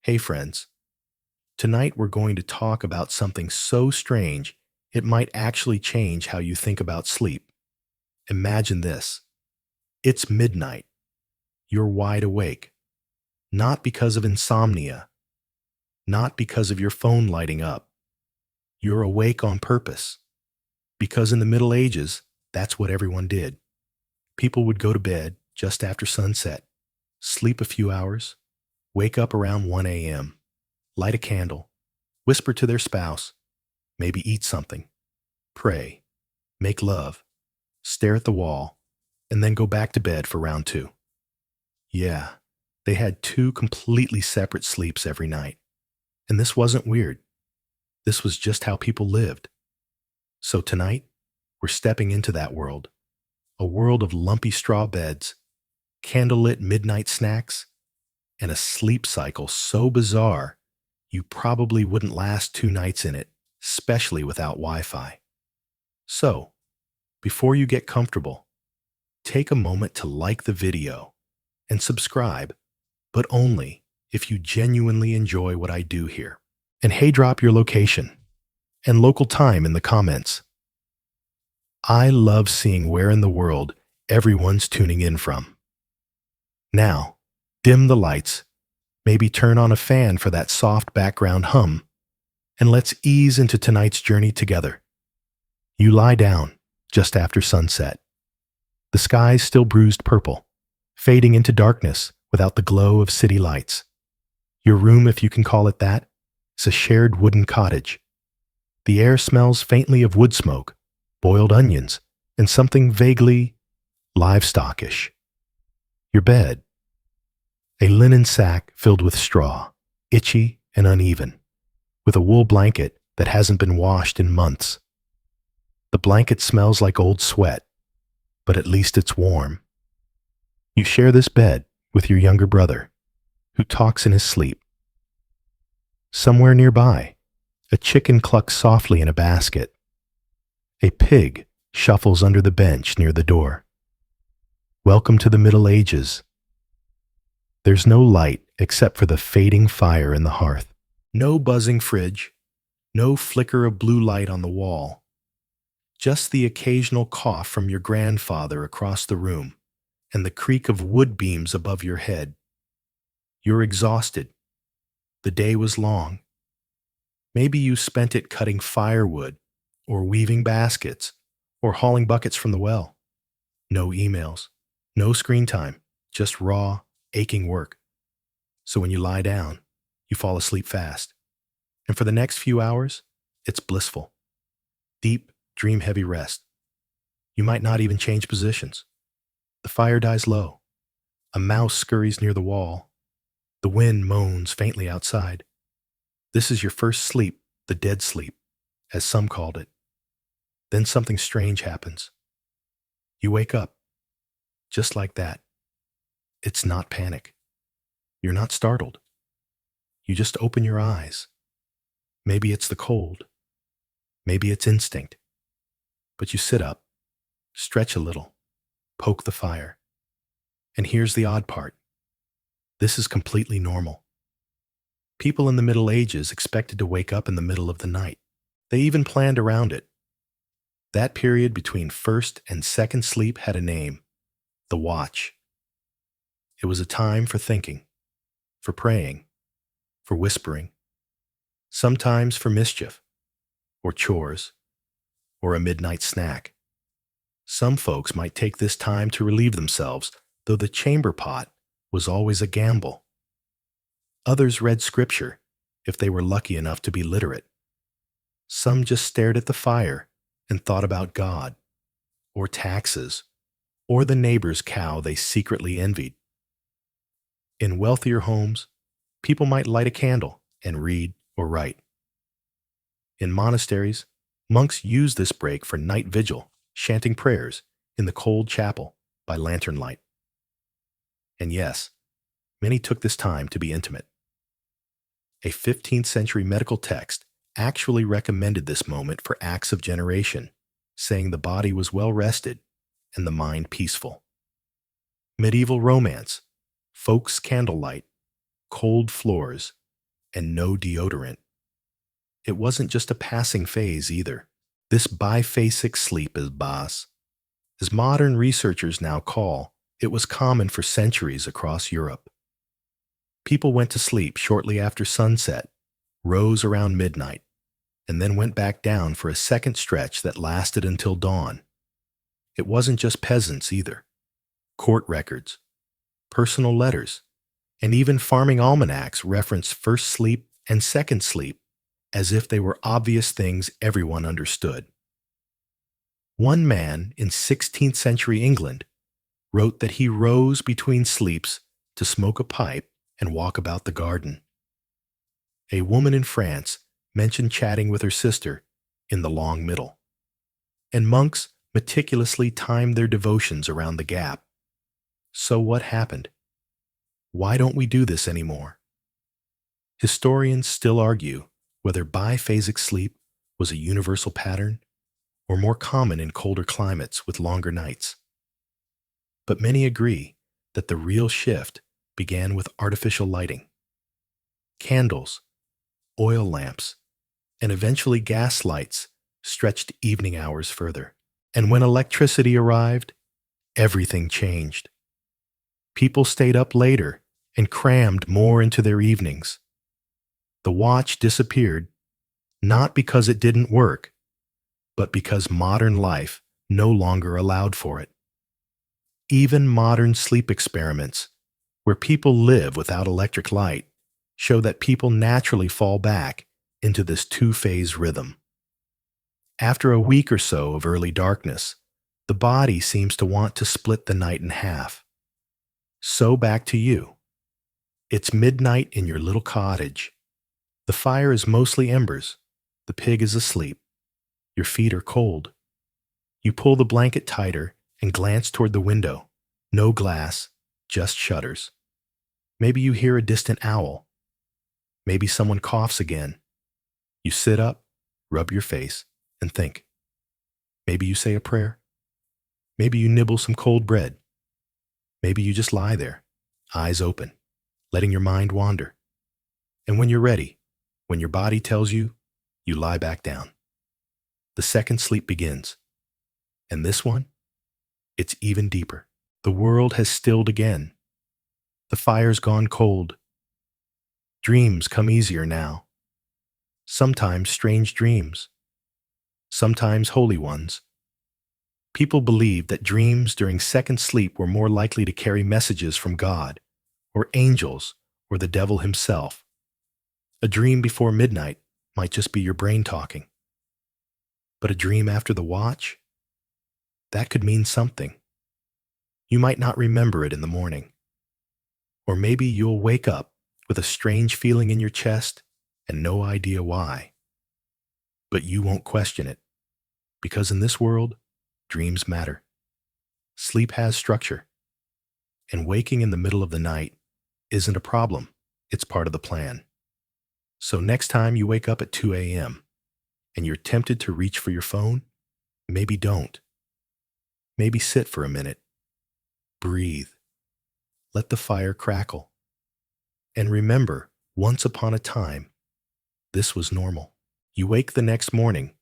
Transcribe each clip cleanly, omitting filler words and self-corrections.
Hey friends, tonight we're going to talk about something so strange it might actually change how you think about sleep. Imagine this. It's midnight. You're wide awake. Not because of insomnia, not because of your phone lighting up. You're awake on purpose. Because in the Middle Ages, that's what everyone did. People would go to bed just after sunset, sleep a few hours, wake up around 1 a.m., light a candle, whisper to their spouse, maybe eat something, pray, make love, stare at the wall, and then go back to bed for round two. Yeah, they had two completely separate sleeps every night. And this wasn't weird. This was just how people lived. So tonight, we're stepping into that world. A world of lumpy straw beds, candlelit midnight snacks, and a sleep cycle so bizarre you probably wouldn't last 2 nights in it, especially without Wi-Fi. So, before you get comfortable, take a moment to like the video and subscribe, but only if you genuinely enjoy what I do here. And hey, drop your location and local time in the comments. I love seeing where in the world everyone's tuning in from. Now, dim the lights, maybe turn on a fan for that soft background hum, and let's ease into tonight's journey together. You lie down just after sunset. The sky's still bruised purple, fading into darkness without the glow of city lights. Your room, if you can call it that, is a shared wooden cottage. The air smells faintly of wood smoke, boiled onions, and something vaguely livestockish. Your bed, a linen sack filled with straw, itchy and uneven, with a wool blanket that hasn't been washed in months. The blanket smells like old sweat, but at least it's warm. You share this bed with your younger brother, who talks in his sleep. Somewhere nearby, a chicken clucks softly in a basket. A pig shuffles under the bench near the door. Welcome to the Middle Ages. There's no light except for the fading fire in the hearth. No buzzing fridge, no flicker of blue light on the wall. Just the occasional cough from your grandfather across the room and the creak of wood beams above your head. You're exhausted. The day was long. Maybe you spent it cutting firewood or weaving baskets or hauling buckets from the well. No emails, no screen time, just raw, aching work. So when you lie down, you fall asleep fast. And for the next few hours, it's blissful. Deep, dream-heavy rest. You might not even change positions. The fire dies low. A mouse scurries near the wall. The wind moans faintly outside. This is your first sleep, the dead sleep, as some called it. Then something strange happens. You wake up, just like that. It's not panic. You're not startled. You just open your eyes. Maybe it's the cold. Maybe it's instinct. But you sit up, stretch a little, poke the fire. And here's the odd part. This is completely normal. People in the Middle Ages expected to wake up in the middle of the night. They even planned around it. That period between first and second sleep had a name, the watch. It was a time for thinking, for praying, for whispering, sometimes for mischief, or chores, or a midnight snack. Some folks might take this time to relieve themselves, though the chamber pot was always a gamble. Others read scripture, if they were lucky enough to be literate. Some just stared at the fire and thought about God, or taxes, or the neighbor's cow they secretly envied. In wealthier homes, people might light a candle and read or write. In monasteries, monks used this break for night vigil, chanting prayers in the cold chapel by lantern light. And yes, many took this time to be intimate. A 15th century medical text actually recommended this moment for acts of generation, saying the body was well rested and the mind peaceful. Medieval romance, folks' candlelight, cold floors, and no deodorant. It wasn't just a passing phase either. This biphasic sleep is boss. As modern researchers now call, it was common for centuries across Europe. People went to sleep shortly after sunset, rose around midnight, and then went back down for a second stretch that lasted until dawn. It wasn't just peasants either. Court records, personal letters, and even farming almanacs reference first sleep and second sleep as if they were obvious things everyone understood. One man in 16th century England wrote that he rose between sleeps to smoke a pipe and walk about the garden. A woman in France mentioned chatting with her sister in the long middle. And monks meticulously timed their devotions around the gap. So what happened? Why don't we do this anymore? Historians still argue whether biphasic sleep was a universal pattern or more common in colder climates with longer nights. But many agree that the real shift began with artificial lighting. Candles, oil lamps, and eventually gas lights stretched evening hours further. And when electricity arrived, everything changed. People stayed up later and crammed more into their evenings. The watch disappeared, not because it didn't work, but because modern life no longer allowed for it. Even modern sleep experiments, where people live without electric light, show that people naturally fall back into this two-phase rhythm. After a week or so of early darkness, the body seems to want to split the night in half. So back to you. It's midnight in your little cottage. The fire is mostly embers. The pig is asleep. Your feet are cold. You pull the blanket tighter and glance toward the window. No glass, just shutters. Maybe you hear a distant owl. Maybe someone coughs again. You sit up, rub your face, and think. Maybe you say a prayer. Maybe you nibble some cold bread. Maybe you just lie there, eyes open, letting your mind wander. And when you're ready, when your body tells you, you lie back down. The second sleep begins. And this one? It's even deeper. The world has stilled again. The fire's gone cold. Dreams come easier now. Sometimes strange dreams. Sometimes holy ones. People believed that dreams during second sleep were more likely to carry messages from God, or angels, or the devil himself. A dream before midnight might just be your brain talking. But a dream after the watch? That could mean something. You might not remember it in the morning. Or maybe you'll wake up with a strange feeling in your chest and no idea why. But you won't question it, because in this world, dreams matter. Sleep has structure. And waking in the middle of the night isn't a problem. It's part of the plan. So next time you wake up at 2 a.m. and you're tempted to reach for your phone, maybe don't. Maybe sit for a minute. Breathe. Let the fire crackle. And remember, once upon a time, this was normal. You wake the next morning,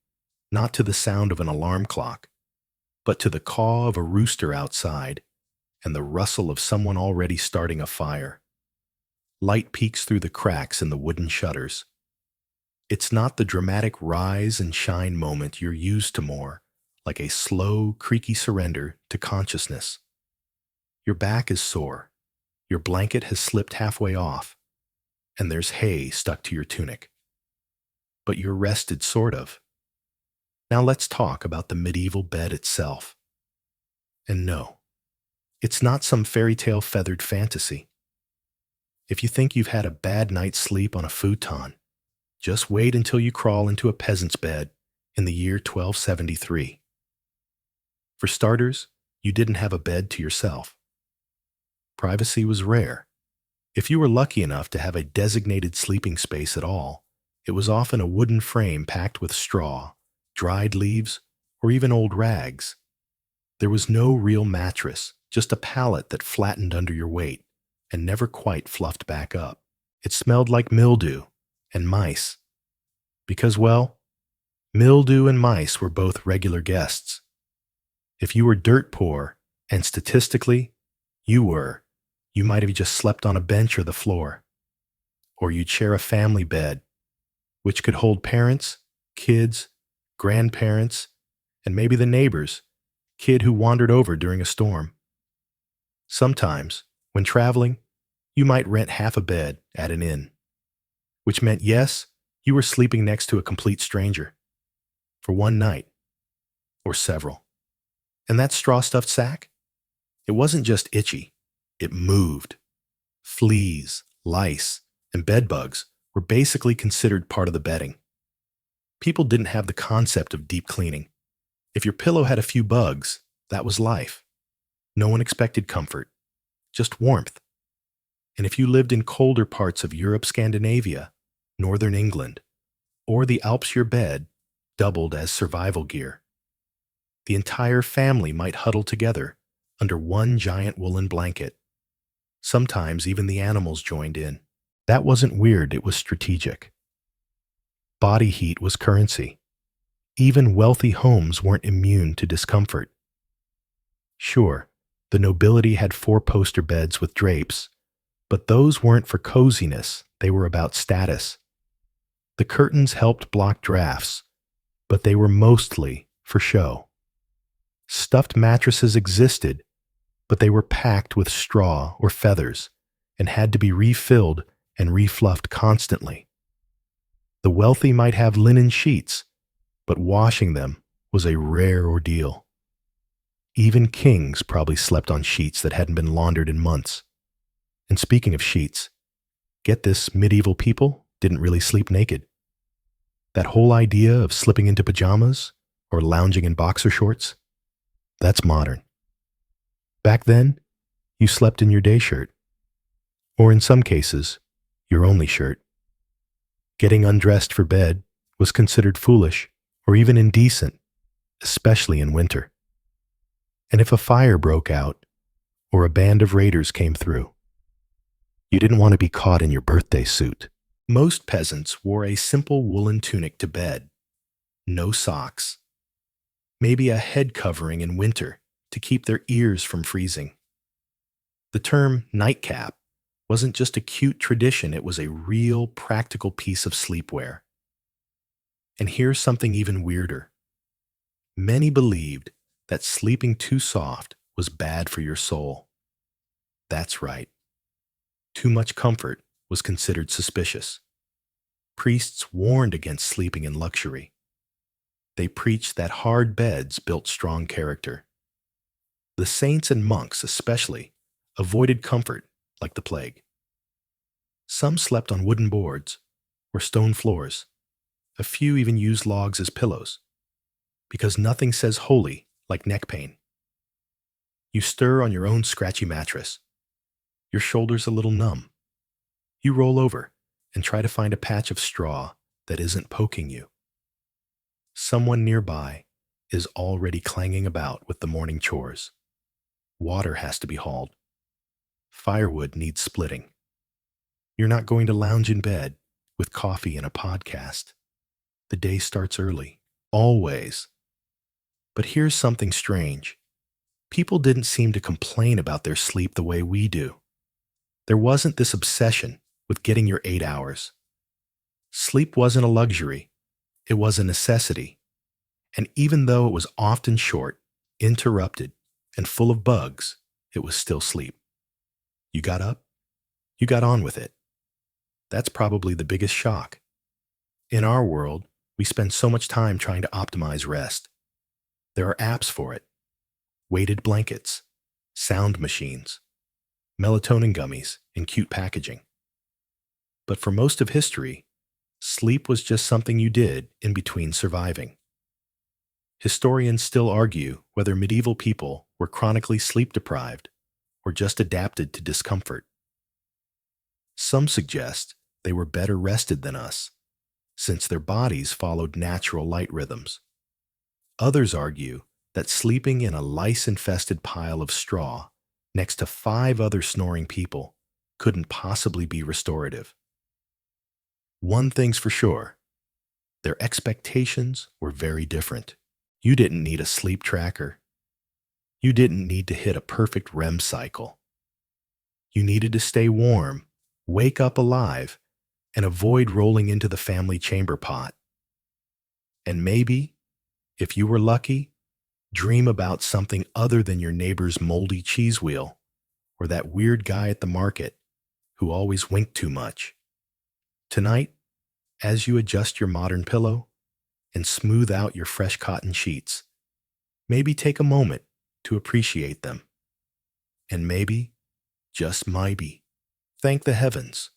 not to the sound of an alarm clock, but to the caw of a rooster outside and the rustle of someone already starting a fire. Light peeks through the cracks in the wooden shutters. It's not the dramatic rise and shine moment you're used to more, like a slow, creaky surrender to consciousness. Your back is sore, your blanket has slipped halfway off, and there's hay stuck to your tunic. But you're rested, sort of. Now let's talk about the medieval bed itself. And no, it's not some fairy tale feathered fantasy. If you think you've had a bad night's sleep on a futon, just wait until you crawl into a peasant's bed in the year 1273. For starters, you didn't have a bed to yourself. Privacy was rare. If you were lucky enough to have a designated sleeping space at all, it was often a wooden frame packed with straw, dried leaves, or even old rags. There was no real mattress, just a pallet that flattened under your weight and never quite fluffed back up. It smelled like mildew, and mice. Because, well, mildew and mice were both regular guests. If you were dirt poor, and statistically, you were, you might have just slept on a bench or the floor. Or you'd share a family bed, which could hold parents, kids, grandparents, and maybe the neighbor's kid who wandered over during a storm. Sometimes, when traveling, you might rent half a bed at an inn, which meant, yes, you were sleeping next to a complete stranger for one night or several. And that straw-stuffed sack? It wasn't just itchy, it moved. Fleas, lice, and bedbugs were basically considered part of the bedding. People didn't have the concept of deep cleaning. If your pillow had a few bugs, that was life. No one expected comfort, just warmth. And if you lived in colder parts of Europe, Scandinavia, northern England, or the Alps, your bed doubled as survival gear. The entire family might huddle together under one giant woolen blanket. Sometimes even the animals joined in. That wasn't weird, it was strategic. Body heat was currency. Even wealthy homes weren't immune to discomfort. Sure, the nobility had four-poster beds with drapes, but those weren't for coziness, they were about status. The curtains helped block drafts, but they were mostly for show. Stuffed mattresses existed, but they were packed with straw or feathers and had to be refilled and refluffed constantly. The wealthy might have linen sheets, but washing them was a rare ordeal. Even kings probably slept on sheets that hadn't been laundered in months. And speaking of sheets, get this, medieval people didn't really sleep naked. That whole idea of slipping into pajamas or lounging in boxer shorts, that's modern. Back then, you slept in your day shirt, or in some cases, your only shirt. Getting undressed for bed was considered foolish or even indecent, especially in winter. And if a fire broke out or a band of raiders came through, you didn't want to be caught in your birthday suit. Most peasants wore a simple woolen tunic to bed, no socks, maybe a head covering in winter to keep their ears from freezing. The term nightcap wasn't just a cute tradition, it was a real practical piece of sleepwear. And here's something even weirder. Many believed that sleeping too soft was bad for your soul. That's right. Too much comfort was considered suspicious. Priests warned against sleeping in luxury. They preached that hard beds built strong character. The saints and monks, especially, avoided comfort like the plague. Some slept on wooden boards or stone floors. A few even used logs as pillows, because nothing says holy like neck pain. You stir on your own scratchy mattress. Your shoulders a little numb. You roll over and try to find a patch of straw that isn't poking you. Someone nearby is already clanging about with the morning chores. Water has to be hauled. Firewood needs splitting. You're not going to lounge in bed with coffee and a podcast. The day starts early, always. But here's something strange. People didn't seem to complain about their sleep the way we do. There wasn't this obsession with getting your 8 hours. Sleep wasn't a luxury, it was a necessity. And even though it was often short, interrupted, and full of bugs, it was still sleep. You got up, you got on with it. That's probably the biggest shock. In our world, we spend so much time trying to optimize rest. There are apps for it. Weighted blankets, sound machines, melatonin gummies in cute packaging. But for most of history, sleep was just something you did in between surviving. Historians still argue whether medieval people were chronically sleep deprived or just adapted to discomfort. Some suggest they were better rested than us, since their bodies followed natural light rhythms. Others argue that sleeping in a lice-infested pile of straw next to 5 other snoring people couldn't possibly be restorative. One thing's for sure, their expectations were very different. You didn't need a sleep tracker. You didn't need to hit a perfect REM cycle. You needed to stay warm, wake up alive, and avoid rolling into the family chamber pot. And maybe, if you were lucky, dream about something other than your neighbor's moldy cheese wheel or that weird guy at the market who always winked too much. Tonight, as you adjust your modern pillow and smooth out your fresh cotton sheets, maybe take a moment to appreciate them. And maybe, just maybe, thank the heavens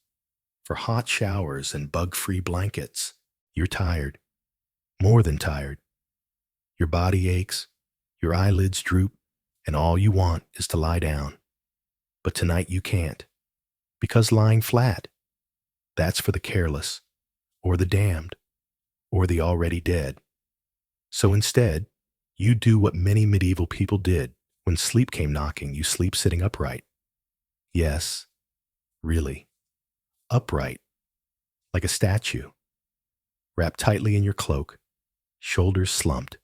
for hot showers and bug-free blankets. You're tired, more than tired. Your body aches, your eyelids droop, and all you want is to lie down. But tonight you can't, because lying flat, that's for the careless, or the damned, or the already dead. So instead, you do what many medieval people did when sleep came knocking. You sleep sitting upright. Yes, really, upright, like a statue, wrapped tightly in your cloak, shoulders slumped,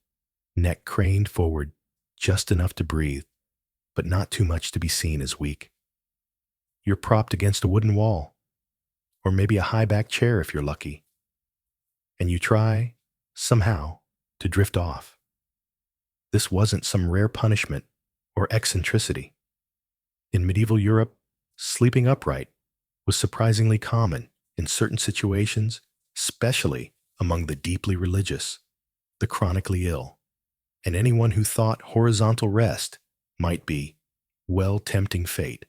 neck craned forward just enough to breathe, but not too much to be seen as weak. You're propped against a wooden wall, or maybe a high-back chair if you're lucky, and you try, somehow, to drift off. This wasn't some rare punishment or eccentricity. In medieval Europe, sleeping upright was surprisingly common in certain situations, especially among the deeply religious, the chronically ill, and anyone who thought horizontal rest might be, well, tempting fate.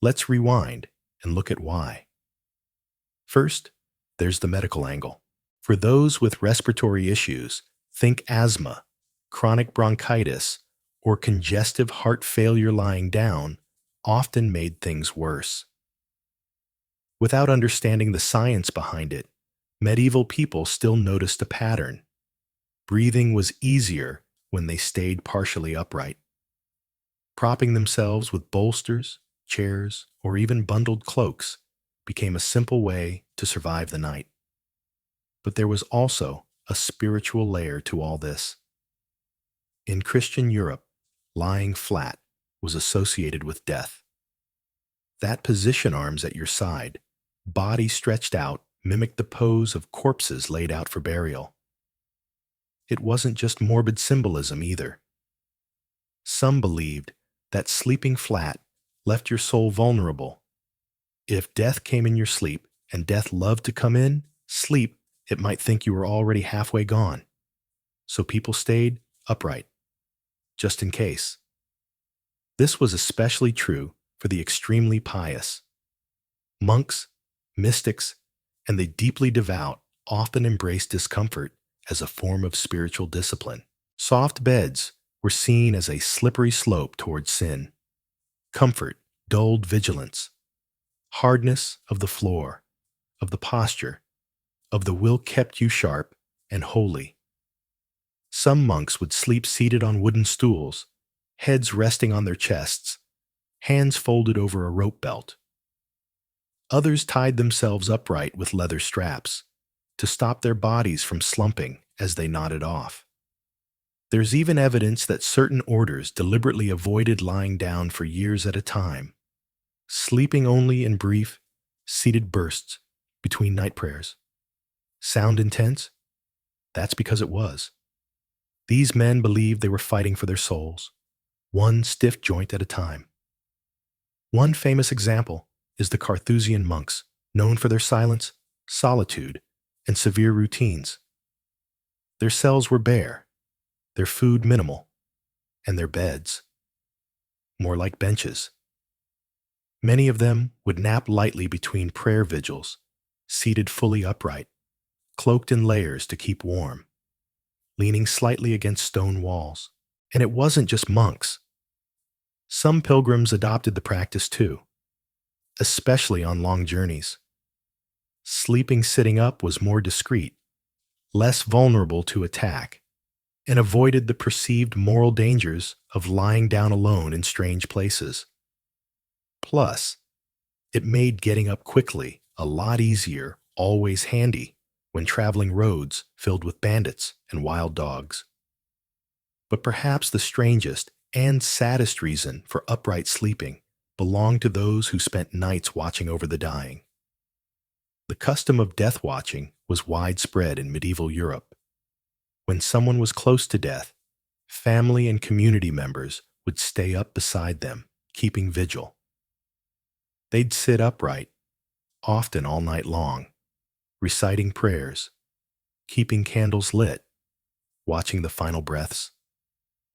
Let's rewind and look at why. First, there's the medical angle. For those with respiratory issues, think asthma, chronic bronchitis, or congestive heart failure, lying down often made things worse. Without understanding the science behind it, medieval people still noticed a pattern. Breathing was easier when they stayed partially upright. Propping themselves with bolsters, chairs, or even bundled cloaks became a simple way to survive the night. But there was also a spiritual layer to all this. In Christian Europe, lying flat was associated with death. That position, arms at your side, body stretched out, mimicked the pose of corpses laid out for burial. It wasn't just morbid symbolism either. Some believed that sleeping flat left your soul vulnerable. If death came in your sleep, and death loved to come in, sleep, it might think you were already halfway gone. So people stayed upright, just in case. This was especially true for the extremely pious. Monks, mystics, and the deeply devout often embraced discomfort as a form of spiritual discipline. Soft beds were seen as a slippery slope toward sin. Comfort dulled vigilance. Hardness of the floor, of the posture, of the will kept you sharp and holy. Some monks would sleep seated on wooden stools, heads resting on their chests, hands folded over a rope belt. Others tied themselves upright with leather straps to stop their bodies from slumping as they nodded off. There's even evidence that certain orders deliberately avoided lying down for years at a time, sleeping only in brief, seated bursts between night prayers. Sound intense? That's because it was. These men believed they were fighting for their souls, one stiff joint at a time. One famous example is the Carthusian monks, known for their silence, solitude, and severe routines. Their cells were bare, their food minimal, and their beds more like benches. Many of them would nap lightly between prayer vigils, seated fully upright, cloaked in layers to keep warm, leaning slightly against stone walls. And it wasn't just monks. Some pilgrims adopted the practice too, especially on long journeys. Sleeping sitting up was more discreet, less vulnerable to attack, and avoided the perceived moral dangers of lying down alone in strange places. Plus, it made getting up quickly a lot easier always handy when traveling roads filled with bandits and wild dogs. But perhaps the strangest and saddest reason for upright sleeping belonged to those who spent nights watching over the dying. The custom of death watching was widespread in medieval Europe. When someone was close to death, family and community members would stay up beside them, keeping vigil. They'd sit upright, often all night long, reciting prayers, keeping candles lit, watching the final breaths.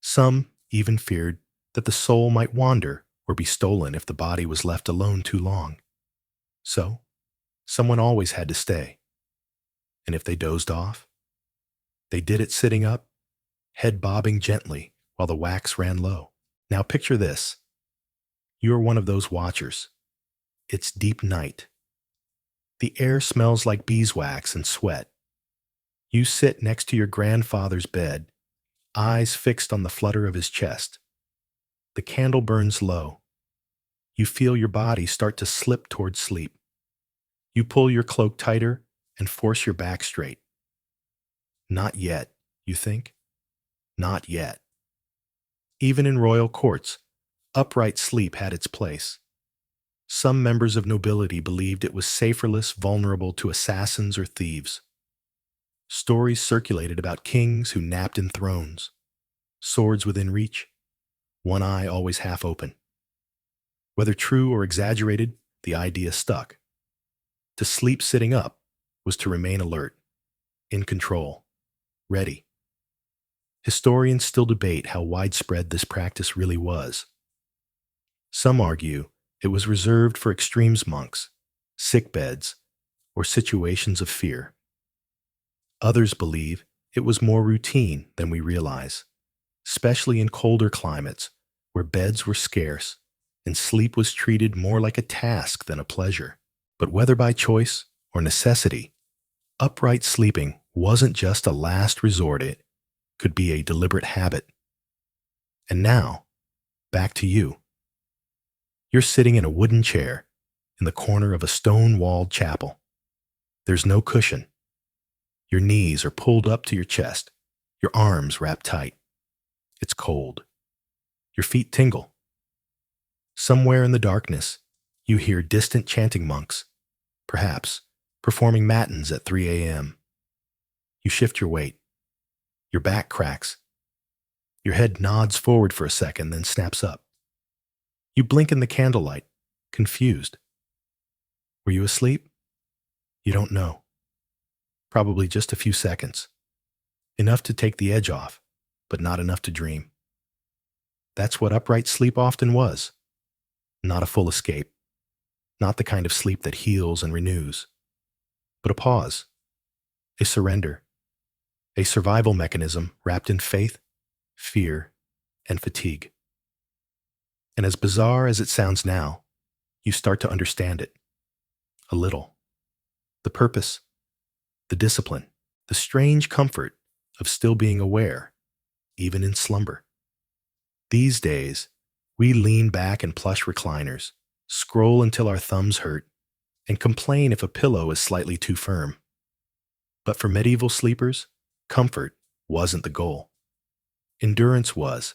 Some even feared that the soul might wander or be stolen if the body was left alone too long. So, someone always had to stay. And if they dozed off, they did it sitting up, head bobbing gently while the wax ran low. Now picture this. You're one of those watchers. It's deep night. The air smells like beeswax and sweat. You sit next to your grandfather's bed, eyes fixed on the flutter of his chest. The candle burns low. You feel your body start to slip toward sleep. You pull your cloak tighter and force your back straight. Not yet, you think? Not yet. Even in royal courts, upright sleep had its place. Some members of nobility believed it was safer-less vulnerable to assassins or thieves. Stories circulated about kings who napped in thrones, swords within reach, one eye always half open. Whether true or exaggerated, the idea stuck. To sleep sitting up was to remain alert, in control, ready. Historians still debate how widespread this practice really was. Some argue it was reserved for extremes monks, sickbeds, or situations of fear. Others believe it was more routine than we realize, especially in colder climates where beds were scarce and sleep was treated more like a task than a pleasure. But whether by choice or necessity, upright sleeping wasn't just a last resort, it could be a deliberate habit. And now, back to you. You're sitting in a wooden chair in the corner of a stone-walled chapel. There's no cushion. Your knees are pulled up to your chest, your arms wrapped tight. It's cold. Your feet tingle. Somewhere in the darkness, you hear distant chanting monks, perhaps performing matins at 3 a.m. You shift your weight. Your back cracks. Your head nods forward for a second, then snaps up. You blink in the candlelight, confused. Were you asleep? You don't know. Probably just a few seconds. Enough to take the edge off, but not enough to dream. That's what upright sleep often was. Not a full escape. Not the kind of sleep that heals and renews. But a pause. A surrender. A survival mechanism wrapped in faith, fear, and fatigue. And as bizarre as it sounds now, you start to understand it. A little. The purpose, the discipline, the strange comfort of still being aware, even in slumber. These days, we lean back in plush recliners, scroll until our thumbs hurt, and complain if a pillow is slightly too firm. But for medieval sleepers, comfort wasn't the goal. Endurance was.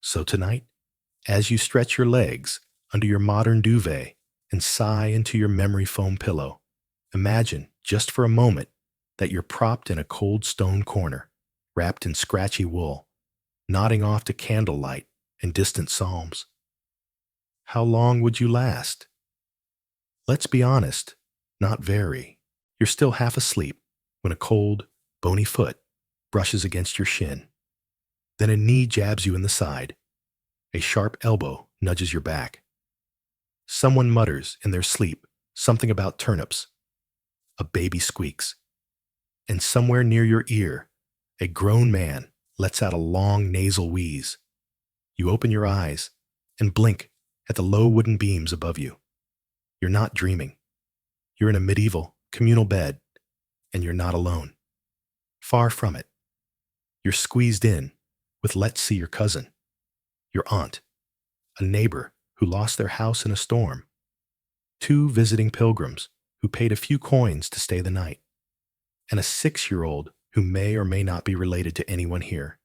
So tonight, as you stretch your legs under your modern duvet and sigh into your memory foam pillow, imagine, just for a moment, that you're propped in a cold stone corner, wrapped in scratchy wool, nodding off to candlelight and distant psalms. How long would you last? Let's be honest, not very. You're still half asleep when a cold, bony foot brushes against your shin. Then a knee jabs you in the side. A sharp elbow nudges your back. Someone mutters in their sleep something about turnips. A baby squeaks. And somewhere near your ear, a grown man lets out a long nasal wheeze. You open your eyes and blink at the low wooden beams above you. You're not dreaming. You're in a medieval, communal bed, and you're not alone. Far from it. You're squeezed in with let's see your cousin, your aunt, a neighbor who lost their house in a storm, two visiting pilgrims who paid a few coins to stay the night, and a 6-year-old who may or may not be related to anyone here.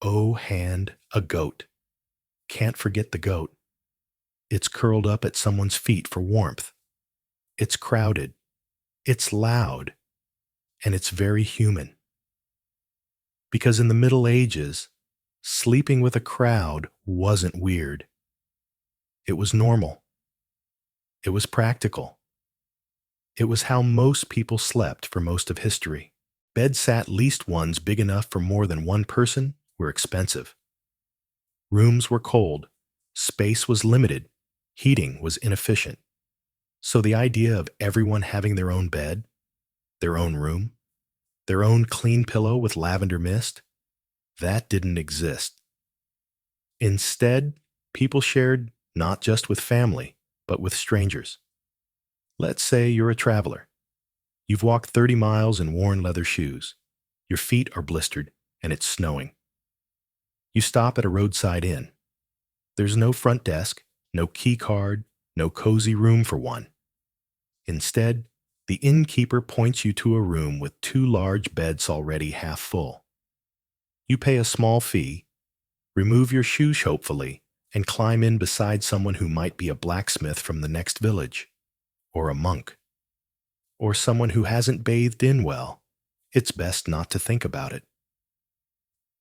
Oh, hand, a goat. Can't forget the goat. It's curled up at someone's feet for warmth. It's crowded. It's loud. And it's very human. Because in the Middle Ages, sleeping with a crowd wasn't weird. It was normal. It was practical. It was how most people slept for most of history. Bed-sat least ones big enough for more than one person were expensive. Rooms were cold. Space was limited. Heating was inefficient. So the idea of everyone having their own bed, their own room, their own clean pillow with lavender mist, that didn't exist. Instead, people shared not just with family, but with strangers. Let's say you're a traveler. You've walked 30 miles in worn leather shoes. Your feet are blistered, and it's snowing. You stop at a roadside inn. There's no front desk, no key card, no cozy room for one. Instead, the innkeeper points you to a room with 2 large beds already half full. You pay a small fee, remove your shoes hopefully, and climb in beside someone who might be a blacksmith from the next village, or a monk, or someone who hasn't bathed in well. It's best not to think about it.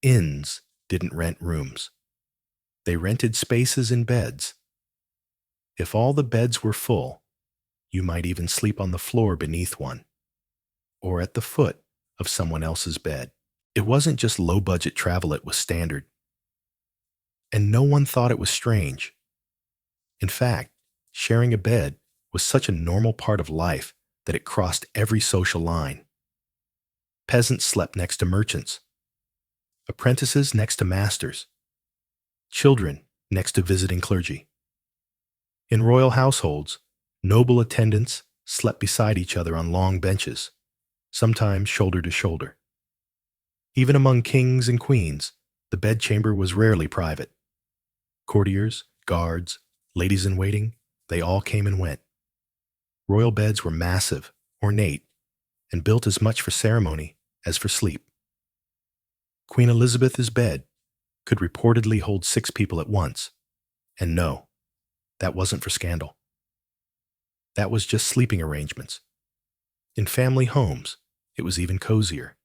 Inns didn't rent rooms. They rented spaces in beds. If all the beds were full, you might even sleep on the floor beneath one, or at the foot of someone else's bed. It wasn't just low-budget travel, it was standard. And no one thought it was strange. In fact, sharing a bed was such a normal part of life that it crossed every social line. Peasants slept next to merchants, apprentices next to masters, children next to visiting clergy. In royal households, noble attendants slept beside each other on long benches, sometimes shoulder to shoulder. Even among kings and queens, the bedchamber was rarely private. Courtiers, guards, ladies-in-waiting, they all came and went. Royal beds were massive, ornate, and built as much for ceremony as for sleep. Queen Elizabeth's bed could reportedly hold 6 people at once, and no, that wasn't for scandal. That was just sleeping arrangements. In family homes, it was even cozier.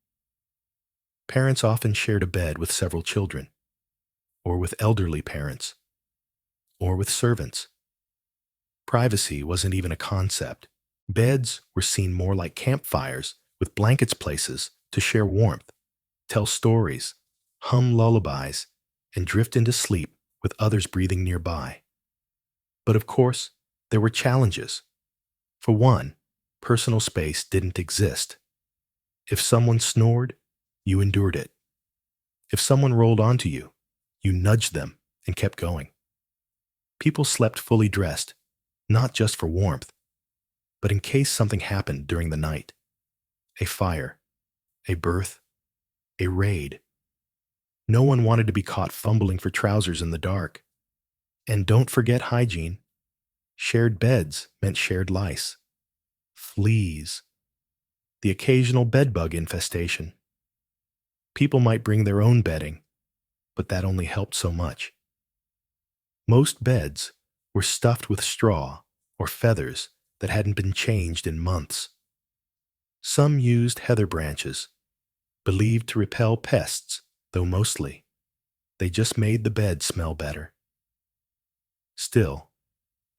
Parents often shared a bed with several children, or with elderly parents, or with servants. Privacy wasn't even a concept. Beds were seen more like campfires with blankets places to share warmth, tell stories, hum lullabies, and drift into sleep with others breathing nearby. But of course, there were challenges. For one, personal space didn't exist. If someone snored, you endured it. If someone rolled onto you, you nudged them and kept going. People slept fully dressed, not just for warmth, but in case something happened during the night. A fire, a birth, a raid. No one wanted to be caught fumbling for trousers in the dark. And don't forget hygiene. Shared beds meant shared lice, fleas, the occasional bedbug infestation. People might bring their own bedding, but that only helped so much. Most beds were stuffed with straw or feathers that hadn't been changed in months. Some used heather branches, believed to repel pests, though mostly they just made the bed smell better. Still,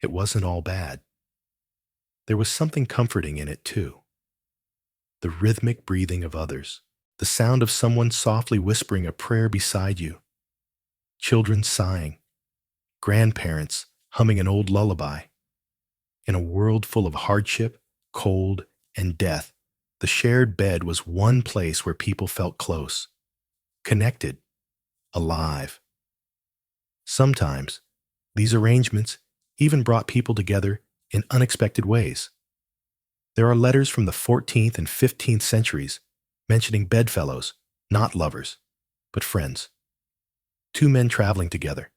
it wasn't all bad. There was something comforting in it, too. The rhythmic breathing of others, the sound of someone softly whispering a prayer beside you, children sighing, grandparents humming an old lullaby. In a world full of hardship, cold, and death, the shared bed was one place where people felt close, connected, alive. Sometimes, these arrangements even brought people together in unexpected ways. There are letters from the 14th and 15th centuries mentioning bedfellows, not lovers, but friends. 2 men traveling together,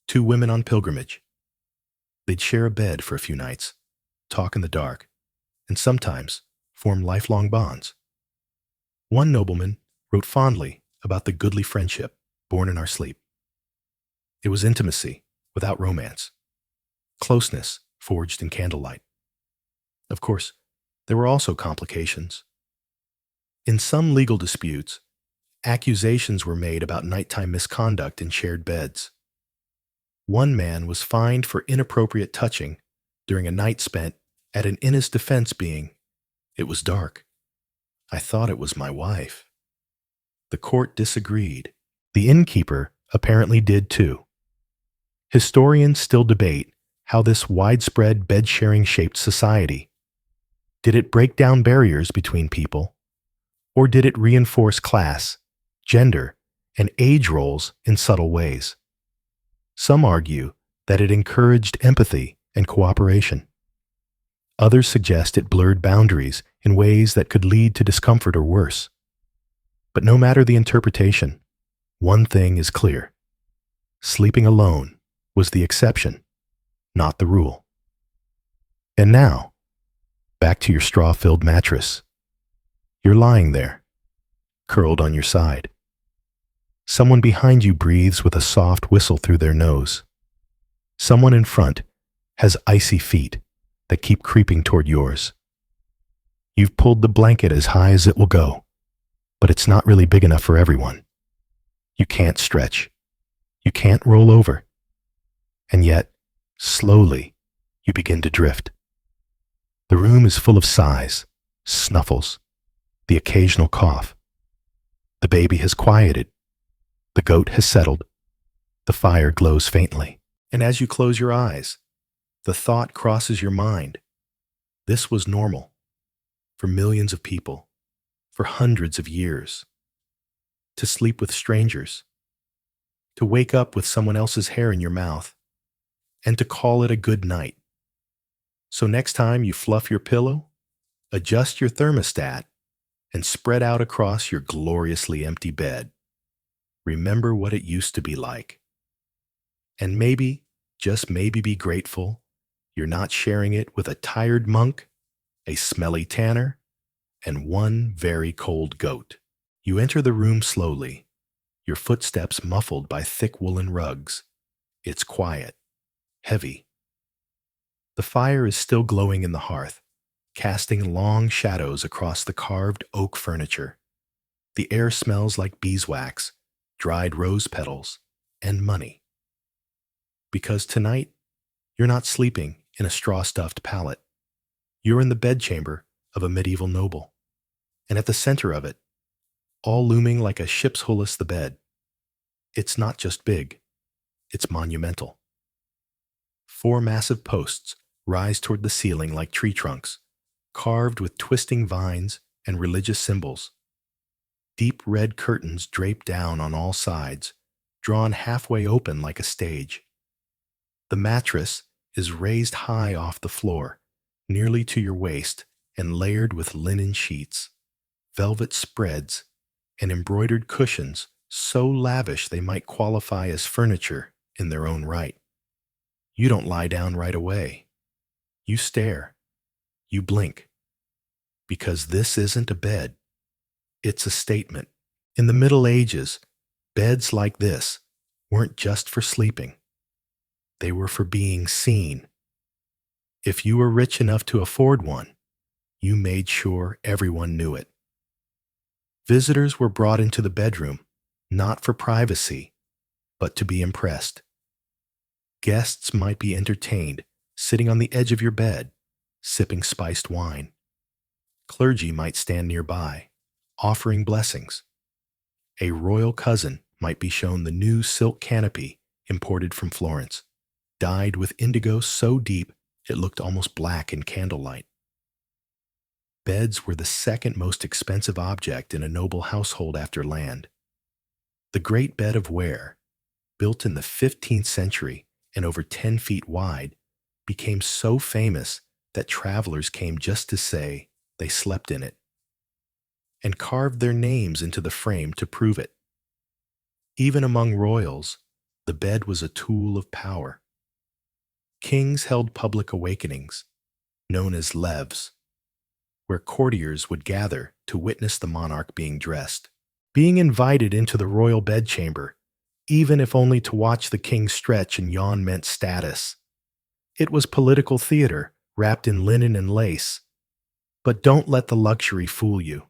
2 women on pilgrimage. They'd share a bed for a few nights, talk in the dark, and sometimes form lifelong bonds. One nobleman wrote fondly about the goodly friendship born in our sleep. It was intimacy without romance, closeness forged in candlelight. Of course, there were also complications. In some legal disputes, accusations were made about nighttime misconduct in shared beds. One man was fined for inappropriate touching during a night spent at an inn's defense being, "It was dark. I thought it was my wife." The court disagreed. The innkeeper apparently did too. Historians still debate how this widespread bed-sharing shaped society. Did it break down barriers between people, or did it reinforce class, gender, and age roles in subtle ways? Some argue that it encouraged empathy and cooperation. Others suggest it blurred boundaries in ways that could lead to discomfort or worse. But no matter the interpretation, one thing is clear. Sleeping alone was the exception, not the rule. And now, back to your straw-filled mattress. You're lying there, curled on your side. Someone behind you breathes with a soft whistle through their nose. Someone in front has icy feet that keep creeping toward yours. You've pulled the blanket as high as it will go, but it's not really big enough for everyone. You can't stretch. You can't roll over. And yet, slowly, you begin to drift. The room is full of sighs, snuffles, the occasional cough. The baby has quieted. The goat has settled. The fire glows faintly. And as you close your eyes, the thought crosses your mind. This was normal for millions of people, for hundreds of years. To sleep with strangers, to wake up with someone else's hair in your mouth, and to call it a good night. So next time you fluff your pillow, adjust your thermostat, and spread out across your gloriously empty bed. Remember what it used to be like. And maybe, just maybe, be grateful you're not sharing it with a tired monk, a smelly tanner, and one very cold goat. You enter the room slowly, your footsteps muffled by thick woolen rugs. It's quiet, heavy. The fire is still glowing in the hearth, casting long shadows across the carved oak furniture. The air smells like beeswax, dried rose petals, and money. Because tonight, you're not sleeping in a straw-stuffed pallet. You're in the bedchamber of a medieval noble. And at the center of it, all looming like a ship's hull is the bed. It's not just big, it's monumental. 4 massive posts rise toward the ceiling like tree trunks, carved with twisting vines and religious symbols. Deep red curtains drape down on all sides, drawn halfway open like a stage. The mattress is raised high off the floor, nearly to your waist, and layered with linen sheets, velvet spreads, and embroidered cushions so lavish they might qualify as furniture in their own right. You don't lie down right away. You stare. You blink. Because this isn't a bed. It's a statement. In the Middle Ages, beds like this weren't just for sleeping. They were for being seen. If you were rich enough to afford one, you made sure everyone knew it. Visitors were brought into the bedroom, not for privacy, but to be impressed. Guests might be entertained, sitting on the edge of your bed, sipping spiced wine. Clergy might stand nearby, offering blessings. A royal cousin might be shown the new silk canopy imported from Florence, dyed with indigo so deep it looked almost black in candlelight. Beds were the second most expensive object in a noble household after land. The great bed of ware, built in the 15th century and over 10 feet wide, became so famous that travelers came just to say they slept in it, and carved their names into the frame to prove it. Even among royals, the bed was a tool of power. Kings held public awakenings, known as leves, where courtiers would gather to witness the monarch being dressed. Being invited into the royal bedchamber, even if only to watch the king stretch and yawn, meant status. It was political theater wrapped in linen and lace. But don't let the luxury fool you.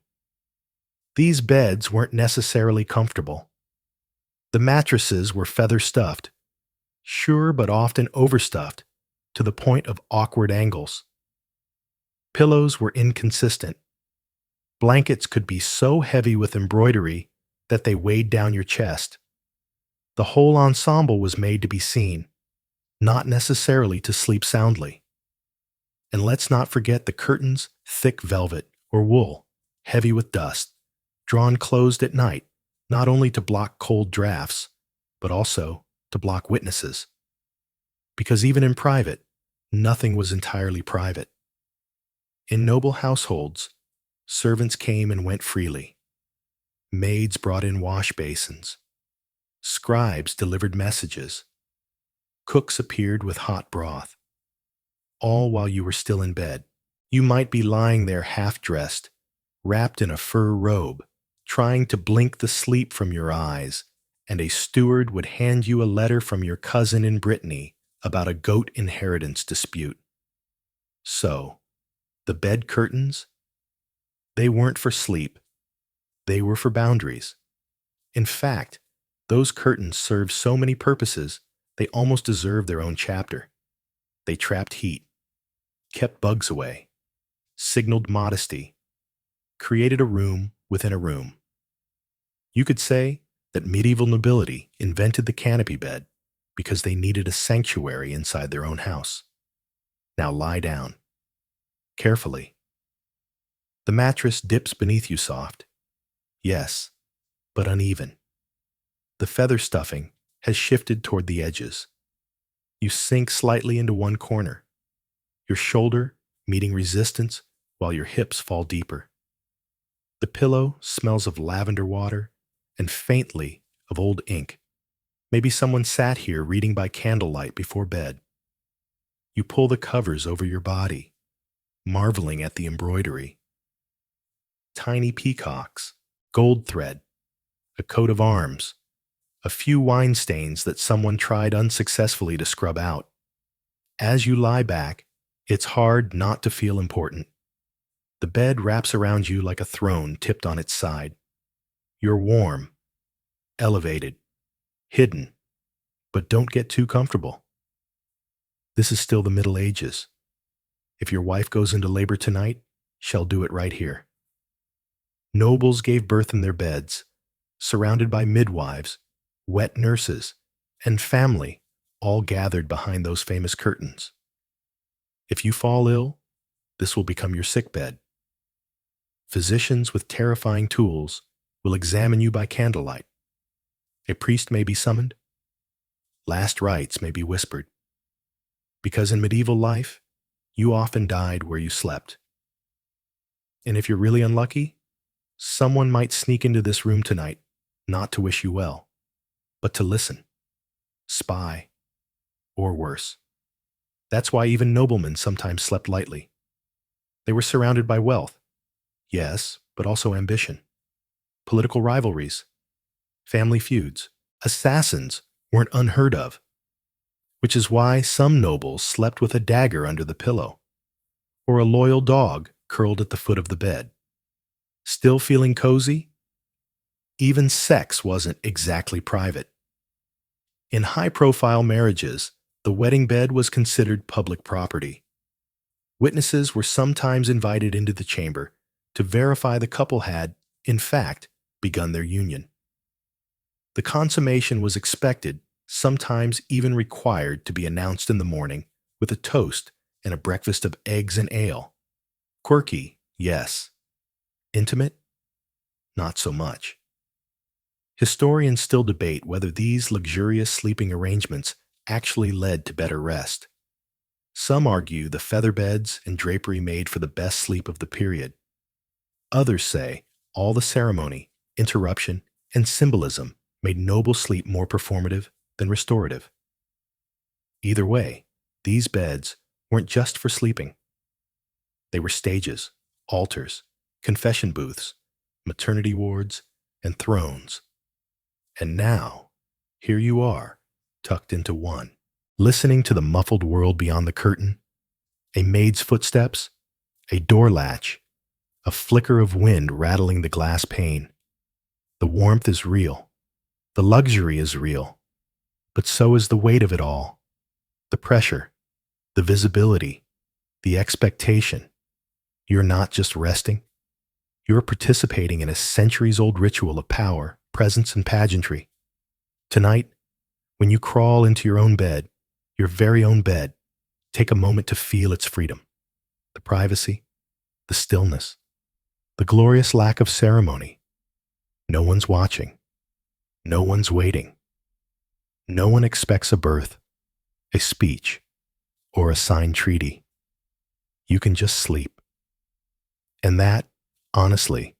These beds weren't necessarily comfortable. The mattresses were feather-stuffed, sure but often overstuffed, to the point of awkward angles. Pillows were inconsistent. Blankets could be so heavy with embroidery that they weighed down your chest. The whole ensemble was made to be seen, not necessarily to sleep soundly. And let's not forget the curtains, thick velvet or wool, heavy with dust, drawn closed at night, not only to block cold drafts, but also to block witnesses. Because even in private, nothing was entirely private. In noble households, servants came and went freely. Maids brought in wash basins. Scribes delivered messages. Cooks appeared with hot broth. All while you were still in bed. You might be lying there half-dressed, wrapped in a fur robe, trying to blink the sleep from your eyes, and a steward would hand you a letter from your cousin in Brittany about a goat inheritance dispute. So, the bed curtains? They weren't for sleep. They were for boundaries. In fact, those curtains served so many purposes, they almost deserved their own chapter. They trapped heat, kept bugs away, signaled modesty, created a room within a room. You could say that medieval nobility invented the canopy bed because they needed a sanctuary inside their own house. Now lie down. Carefully. The mattress dips beneath you soft. Yes, but uneven. The feather stuffing has shifted toward the edges. You sink slightly into one corner, your shoulder meeting resistance while your hips fall deeper. The pillow smells of lavender water and faintly of old ink. Maybe someone sat here reading by candlelight before bed. You pull the covers over your body, marveling at the embroidery. Tiny peacocks, gold thread, a coat of arms, a few wine stains that someone tried unsuccessfully to scrub out. As you lie back, it's hard not to feel important. The bed wraps around you like a throne tipped on its side. You're warm, elevated, hidden, but don't get too comfortable. This is still the Middle Ages. If your wife goes into labor tonight, she'll do it right here. Nobles gave birth in their beds, surrounded by midwives, wet nurses, and family, all gathered behind those famous curtains. If you fall ill, this will become your sickbed. Physicians with terrifying tools will examine you by candlelight. A priest may be summoned. Last rites may be whispered. Because in medieval life, you often died where you slept. And if you're really unlucky, someone might sneak into this room tonight, not to wish you well, but to listen, spy, or worse. That's why even noblemen sometimes slept lightly. They were surrounded by wealth, yes, but also ambition, political rivalries, family feuds. Assassins weren't unheard of, which is why some nobles slept with a dagger under the pillow, or a loyal dog curled at the foot of the bed. Still feeling cozy? Even sex wasn't exactly private. In high-profile marriages, the wedding bed was considered public property. Witnesses were sometimes invited into the chamber to verify the couple had, in fact, begun their union. The consummation was expected, sometimes even required, to be announced in the morning with a toast and a breakfast of eggs and ale. Quirky, yes. Intimate? Not so much. Historians still debate whether these luxurious sleeping arrangements actually led to better rest. Some argue the feather beds and drapery made for the best sleep of the period. Others say all the ceremony, interruption, and symbolism made noble sleep more performative than restorative. Either way, these beds weren't just for sleeping. They were stages, altars, confession booths, maternity wards, and thrones. And now, here you are, tucked into one, listening to the muffled world beyond the curtain, a maid's footsteps, a door latch, a flicker of wind rattling the glass pane. The warmth is real. The luxury is real. But so is the weight of it all. The pressure, the visibility, the expectation. You're not just resting. You're participating in a centuries-old ritual of power, presence, and pageantry. Tonight, when you crawl into your own bed, your very own bed, take a moment to feel its freedom, the privacy, the stillness, the glorious lack of ceremony. No one's watching. No one's waiting. No one expects a birth, a speech, or a signed treaty. You can just sleep. And that, honestly,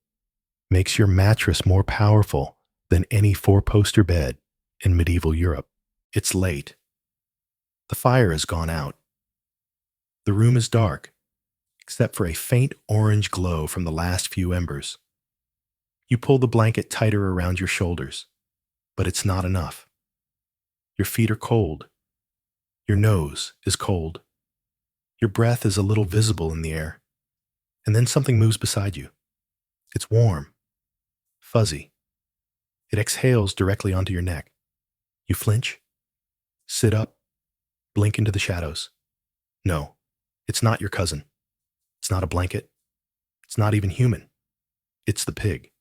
makes your mattress more powerful than any four-poster bed in medieval Europe. It's late. The fire has gone out. The room is dark, except for a faint orange glow from the last few embers. You pull the blanket tighter around your shoulders, but it's not enough. Your feet are cold. Your nose is cold. Your breath is a little visible in the air. And then something moves beside you. It's warm, fuzzy. It exhales directly onto your neck. You flinch, sit up, blink into the shadows. No, it's not your cousin. It's not a blanket. It's not even human. It's the pig.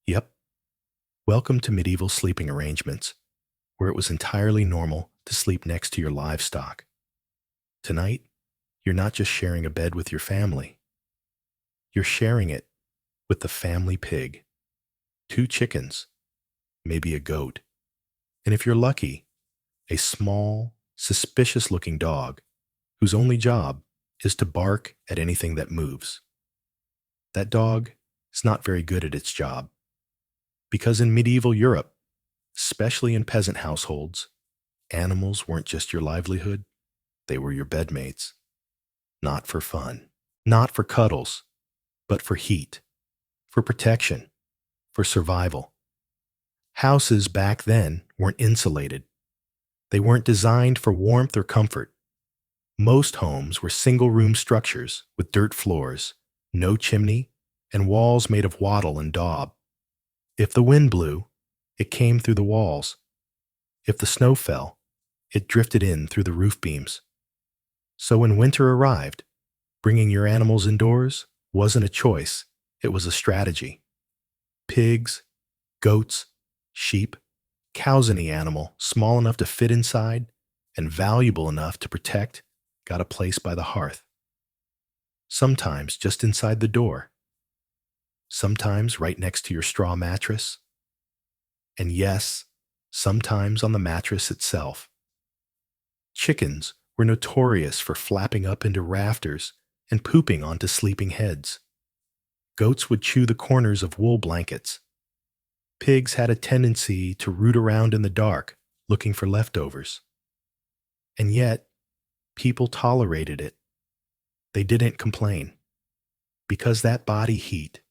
Yep. Welcome to medieval sleeping arrangements, where it was entirely normal to sleep next to your livestock. Tonight, you're not just sharing a bed with your family. You're sharing it with the family pig. 2 chickens, maybe a goat, and if you're lucky, a small, suspicious-looking dog whose only job is to bark at anything that moves. That dog is not very good at its job, because in medieval Europe, especially in peasant households, animals weren't just your livelihood, they were your bedmates. Not for fun, not for cuddles, but for heat, for protection, for survival. Houses back then weren't insulated. They weren't designed for warmth or comfort. Most homes were single-room structures with dirt floors, no chimney, and walls made of wattle and daub. If the wind blew, it came through the walls. If the snow fell, it drifted in through the roof beams. So when winter arrived, bringing your animals indoors wasn't a choice, it was a strategy. Pigs, goats, sheep, cows, any animal small enough to fit inside and valuable enough to protect got a place by the hearth. Sometimes just inside the door. Sometimes right next to your straw mattress. And yes, sometimes on the mattress itself. Chickens were notorious for flapping up into rafters and pooping onto sleeping heads. Goats would chew the corners of wool blankets. Pigs had a tendency to root around in the dark, looking for leftovers. And yet, people tolerated it. They didn't complain. Because that body heat,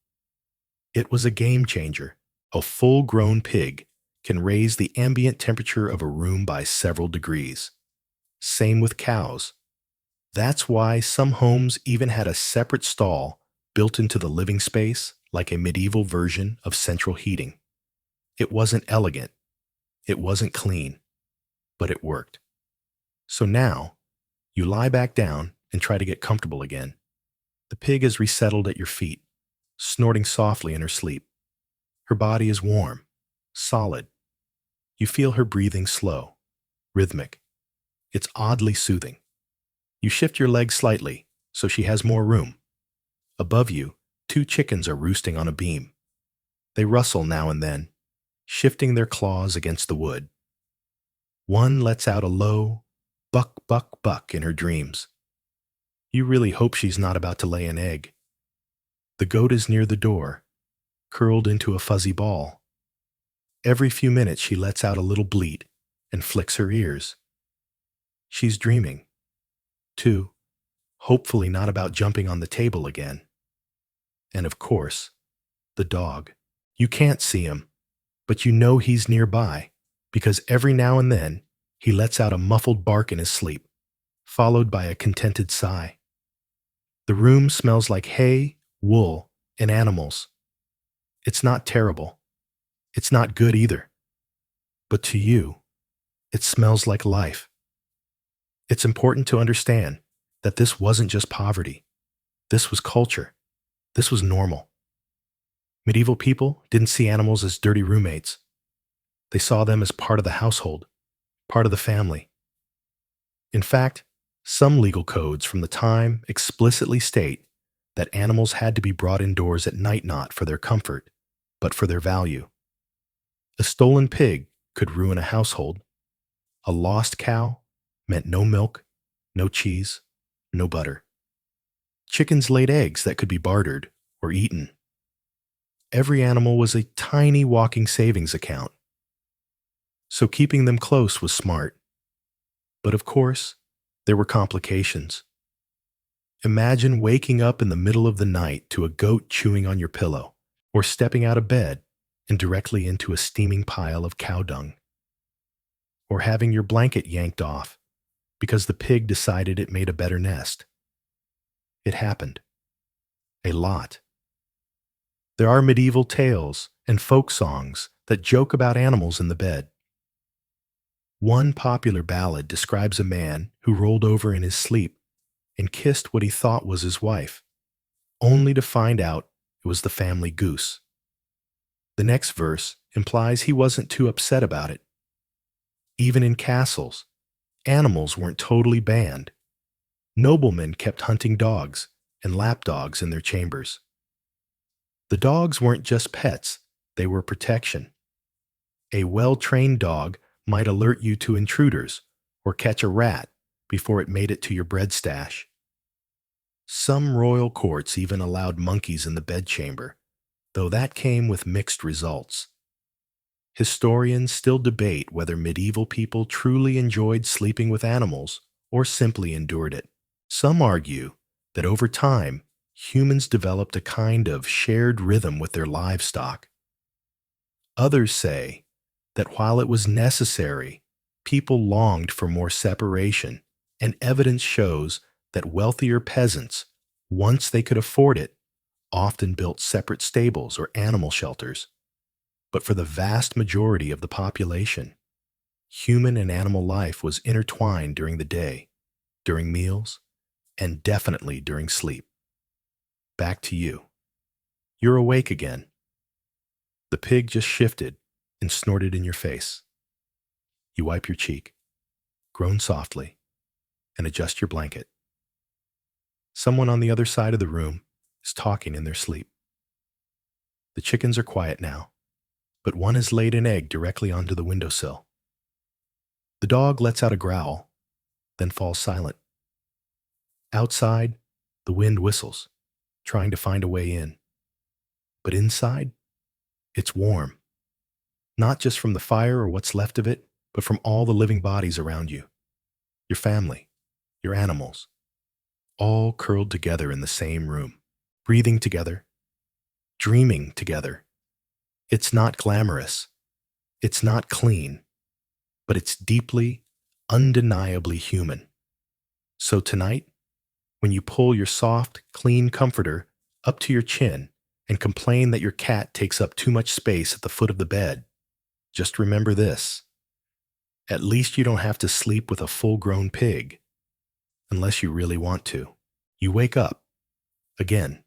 it was a game changer. A full-grown pig can raise the ambient temperature of a room by several degrees. Same with cows. That's why some homes even had a separate stall built into the living space, like a medieval version of central heating. It wasn't elegant. It wasn't clean. But it worked. So now, you lie back down and try to get comfortable again. The pig is resettled at your feet, snorting softly in her sleep. Her body is warm, solid. You feel her breathing slow, rhythmic. It's oddly soothing. You shift your legs slightly, so she has more room. Above you, 2 chickens are roosting on a beam. They rustle now and then, shifting their claws against the wood. One lets out a low, buck, buck, buck in her dreams. You really hope she's not about to lay an egg. The goat is near the door, curled into a fuzzy ball. Every few minutes she lets out a little bleat and flicks her ears. She's dreaming, too, hopefully not about jumping on the table again. And of course, the dog. You can't see him, but you know he's nearby because every now and then he lets out a muffled bark in his sleep, followed by a contented sigh. The room smells like hay, wool, and animals. It's not terrible. It's not good either. But to you, it smells like life. It's important to understand that this wasn't just poverty. This was culture. This was normal. Medieval people didn't see animals as dirty roommates. They saw them as part of the household, part of the family. In fact, some legal codes from the time explicitly state that animals had to be brought indoors at night not for their comfort, but for their value. A stolen pig could ruin a household. A lost cow meant no milk, no cheese, no butter. Chickens laid eggs that could be bartered or eaten. Every animal was a tiny walking savings account. So keeping them close was smart. But of course, there were complications. Imagine waking up in the middle of the night to a goat chewing on your pillow, or stepping out of bed and directly into a steaming pile of cow dung. Or having your blanket yanked off because the pig decided it made a better nest. It happened. A lot. There are medieval tales and folk songs that joke about animals in the bed. One popular ballad describes a man who rolled over in his sleep and kissed what he thought was his wife, only to find out it was the family goose. The next verse implies he wasn't too upset about it. Even in castles, animals weren't totally banned. Noblemen kept hunting dogs and lapdogs in their chambers. The dogs weren't just pets, they were protection. A well-trained dog might alert you to intruders or catch a rat before it made it to your bread stash. Some royal courts even allowed monkeys in the bedchamber, though that came with mixed results. Historians still debate whether medieval people truly enjoyed sleeping with animals or simply endured it. Some argue that over time, humans developed a kind of shared rhythm with their livestock. Others say that while it was necessary, people longed for more separation, and evidence shows that wealthier peasants, once they could afford it, often built separate stables or animal shelters. But for the vast majority of the population, human and animal life was intertwined during the day, during meals, and definitely during sleep. Back to you. You're awake again. The pig just shifted and snorted in your face. You wipe your cheek, groan softly, and adjust your blanket. Someone on the other side of the room is talking in their sleep. The chickens are quiet now, but one has laid an egg directly onto the windowsill. The dog lets out a growl, then falls silent. Outside, the wind whistles, trying to find a way in. But inside, it's warm. Not just from the fire or what's left of it, but from all the living bodies around you. Your family, your animals, all curled together in the same room, breathing together, dreaming together. It's not glamorous. It's not clean, but it's deeply, undeniably human. So tonight, when you pull your soft, clean comforter up to your chin and complain that your cat takes up too much space at the foot of the bed, just remember this. At least you don't have to sleep with a full-grown pig, unless you really want to. You wake up, again,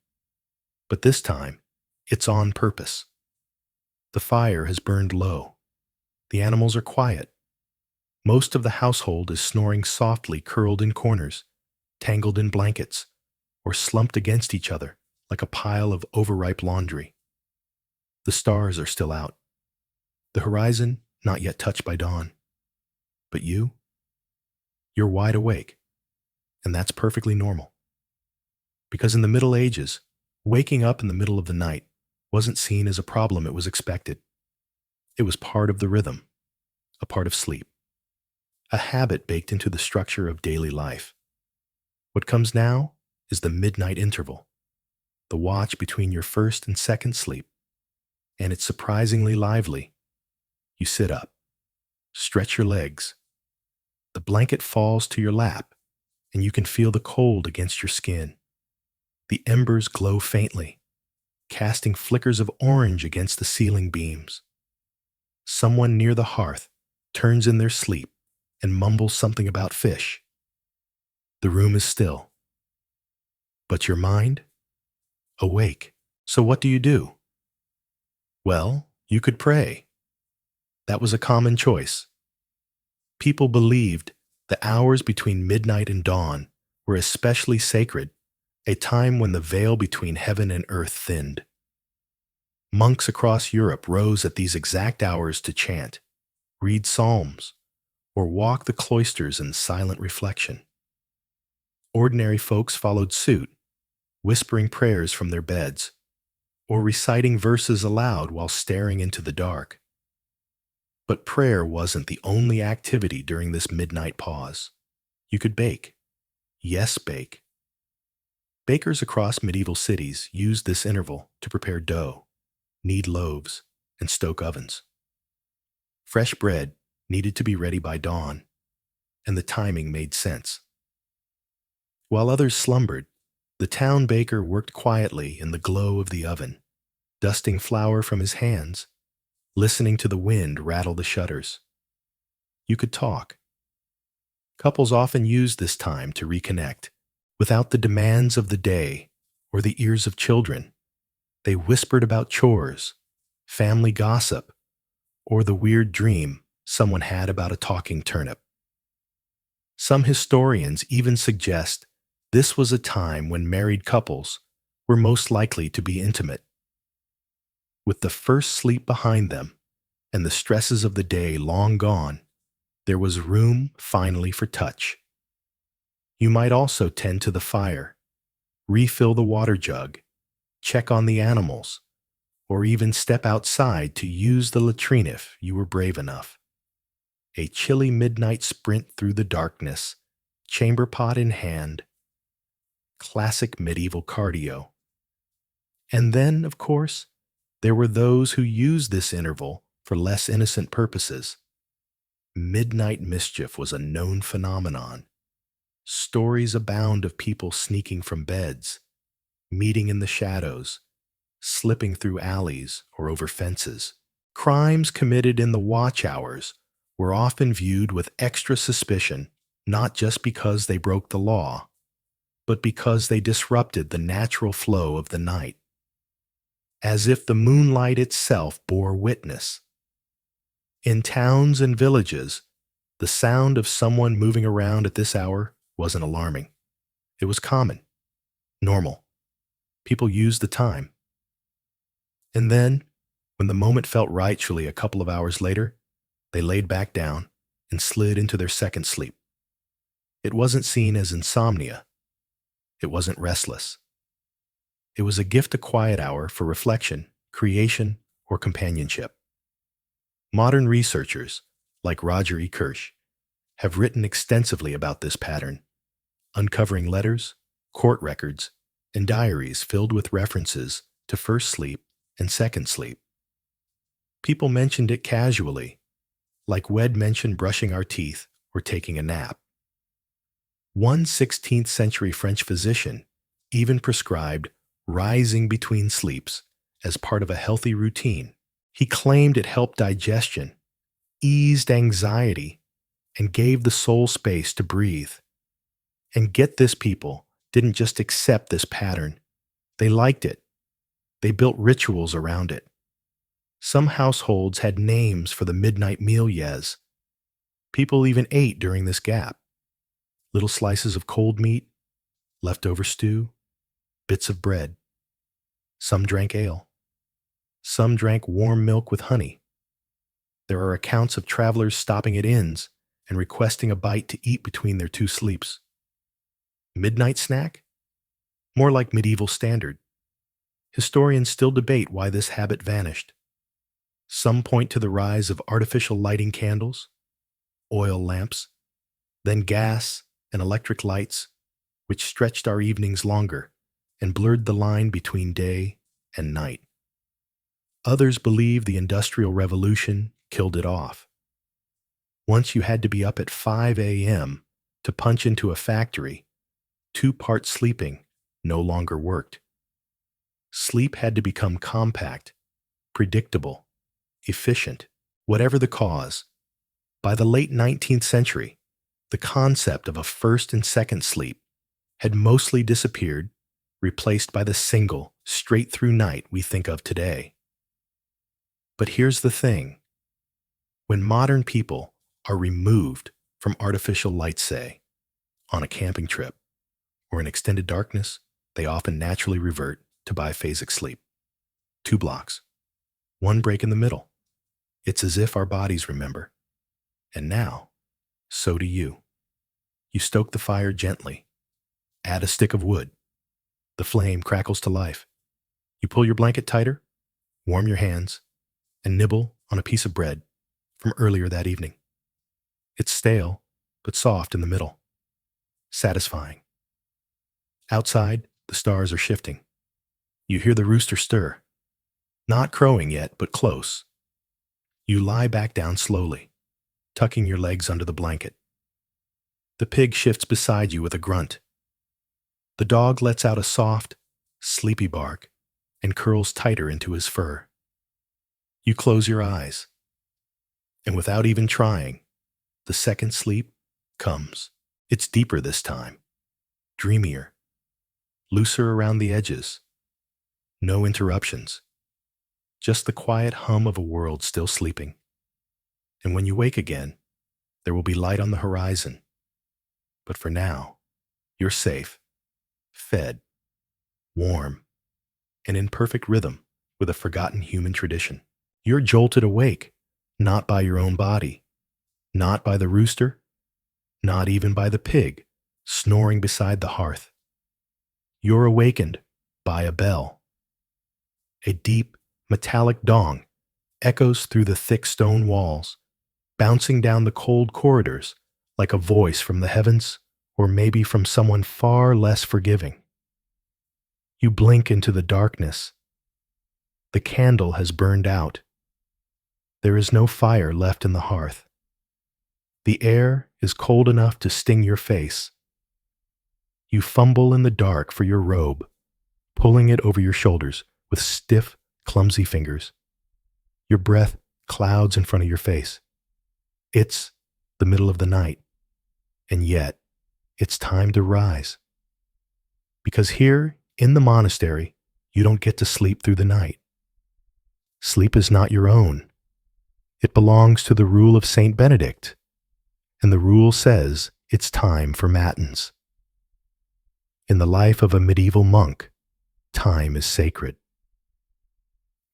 but this time, it's on purpose. The fire has burned low. The animals are quiet. Most of the household is snoring softly, curled in corners, tangled in blankets, or slumped against each other like a pile of overripe laundry. The stars are still out. The horizon not yet touched by dawn. But you're wide awake, and that's perfectly normal. Because in the Middle Ages, waking up in the middle of the night wasn't seen as a problem, it was expected. It was part of the rhythm, a part of sleep, a habit baked into the structure of daily life. What comes now is the midnight interval. the watch between your first and second sleep, and it's surprisingly lively. You sit up, stretch your legs. The blanket falls to your lap, and you can feel the cold against your skin. The embers glow faintly, casting flickers of orange against the ceiling beams. Someone near the hearth turns in their sleep and mumbles something about fish. The room is still. But your mind? Awake. So what do? Well, you could pray. That was a common choice. People believed the hours between midnight and dawn were especially sacred, a time when the veil between heaven and earth thinned. Monks across Europe rose at these exact hours to chant, read psalms, or walk the cloisters in silent reflection. Ordinary folks followed suit, whispering prayers from their beds, or reciting verses aloud while staring into the dark. But prayer wasn't the only activity during this midnight pause. You could bake. Yes, bake. Bakers across medieval cities used this interval to prepare dough, knead loaves, and stoke ovens. Fresh bread needed to be ready by dawn, and the timing made sense. While others slumbered, the town baker worked quietly in the glow of the oven, dusting flour from his hands, listening to the wind rattle the shutters. You could talk. Couples often used this time to reconnect. Without the demands of the day or the ears of children, they whispered about chores, family gossip, or the weird dream someone had about a talking turnip. Some historians even suggest this was a time when married couples were most likely to be intimate. With the first sleep behind them and the stresses of the day long gone, there was room finally for touch. You might also tend to the fire, refill the water jug, check on the animals, or even step outside to use the latrine if you were brave enough. A chilly midnight sprint through the darkness, chamber pot in hand. Classic medieval cardio. And then, of course, there were those who used this interval for less innocent purposes. Midnight mischief was a known phenomenon. Stories abound of people sneaking from beds, meeting in the shadows, slipping through alleys or over fences. Crimes committed in the watch hours were often viewed with extra suspicion, not just because they broke the law, but because they disrupted the natural flow of the night. As if the moonlight itself bore witness. In towns and villages, the sound of someone moving around at this hour wasn't alarming. It was common, normal. People used the time. And then, when the moment felt right, usually a couple of hours later, they laid back down and slid into their second sleep. It wasn't seen as insomnia. It wasn't restless. It was a gift, a quiet hour for reflection, creation, or companionship. Modern researchers, like Roger E. Kirsch, have written extensively about this pattern, uncovering letters, court records, and diaries filled with references to first sleep and second sleep. People mentioned it casually, like we'd mention brushing our teeth or taking a nap. One 16th century French physician even prescribed rising between sleeps as part of a healthy routine. He claimed it helped digestion, eased anxiety, and gave the soul space to breathe. And get this, people didn't just accept this pattern. They liked it. They built rituals around it. Some households had names for the midnight meal. People even ate during this gap. Little slices of cold meat, leftover stew, bits of bread. Some drank ale. Some drank warm milk with honey. There are accounts of travelers stopping at inns and requesting a bite to eat between their two sleeps. Midnight snack? More like medieval standard. Historians still debate why this habit vanished. Some point to the rise of artificial lighting candles, oil lamps, then gas and electric lights, which stretched our evenings longer and blurred the line between day and night. Others believe the Industrial Revolution killed it off. Once you had to be up at 5 a.m. to punch into a factory, 2 parts sleeping no longer worked. Sleep had to become compact, predictable, efficient, whatever the cause. By the late 19th century, the concept of a first and second sleep had mostly disappeared, replaced by the single, straight-through night we think of today. But here's the thing. When modern people are removed from artificial light, say, on a camping trip or in extended darkness, they often naturally revert to biphasic sleep. 2 blocks, 1 break in the middle. It's as if our bodies remember. And now, so do you. You stoke the fire gently. Add a stick of wood. The flame crackles to life. You pull your blanket tighter, warm your hands, and nibble on a piece of bread from earlier that evening. It's stale, but soft in the middle. Satisfying. Outside, the stars are shifting. You hear the rooster stir. Not crowing yet, but close. You lie back down slowly, tucking your legs under the blanket. The pig shifts beside you with a grunt. The dog lets out a soft, sleepy bark and curls tighter into his fur. You close your eyes, and without even trying, the second sleep comes. It's deeper this time, dreamier, looser around the edges. No interruptions, just the quiet hum of a world still sleeping. And when you wake again, there will be light on the horizon. But for now, you're safe, fed, warm, and in perfect rhythm with a forgotten human tradition. You're jolted awake, not by your own body, not by the rooster, not even by the pig snoring beside the hearth. You're awakened by a bell. A deep, metallic dong echoes through the thick stone walls, bouncing down the cold corridors like a voice from the heavens or maybe from someone far less forgiving. You blink into the darkness. The candle has burned out. There is no fire left in the hearth. The air is cold enough to sting your face. You fumble in the dark for your robe, pulling it over your shoulders with stiff, clumsy fingers. Your breath clouds in front of your face. It's the middle of the night, and yet it's time to rise. Because here in the monastery, you don't get to sleep through the night. Sleep is not your own. It belongs to the rule of Saint Benedict, and the rule says it's time for matins. In the life of a medieval monk, time is sacred.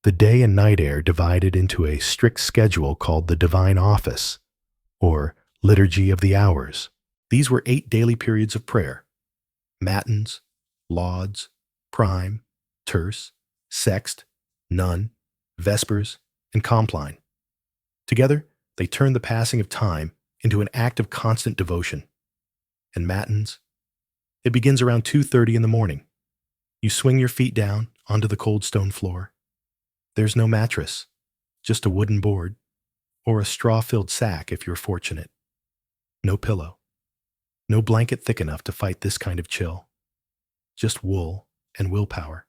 The day and night air divided into a strict schedule called the Divine Office, or Liturgy of the Hours. These were 8 daily periods of prayer: matins, lauds, prime, terce, sext, none, vespers, and compline. Together, they turned the passing of time into an act of constant devotion. And matins? It begins around 2:30 in the morning. You swing your feet down onto the cold stone floor. There's no mattress, just a wooden board, or a straw-filled sack if you're fortunate. No pillow. No blanket thick enough to fight this kind of chill. Just wool and willpower.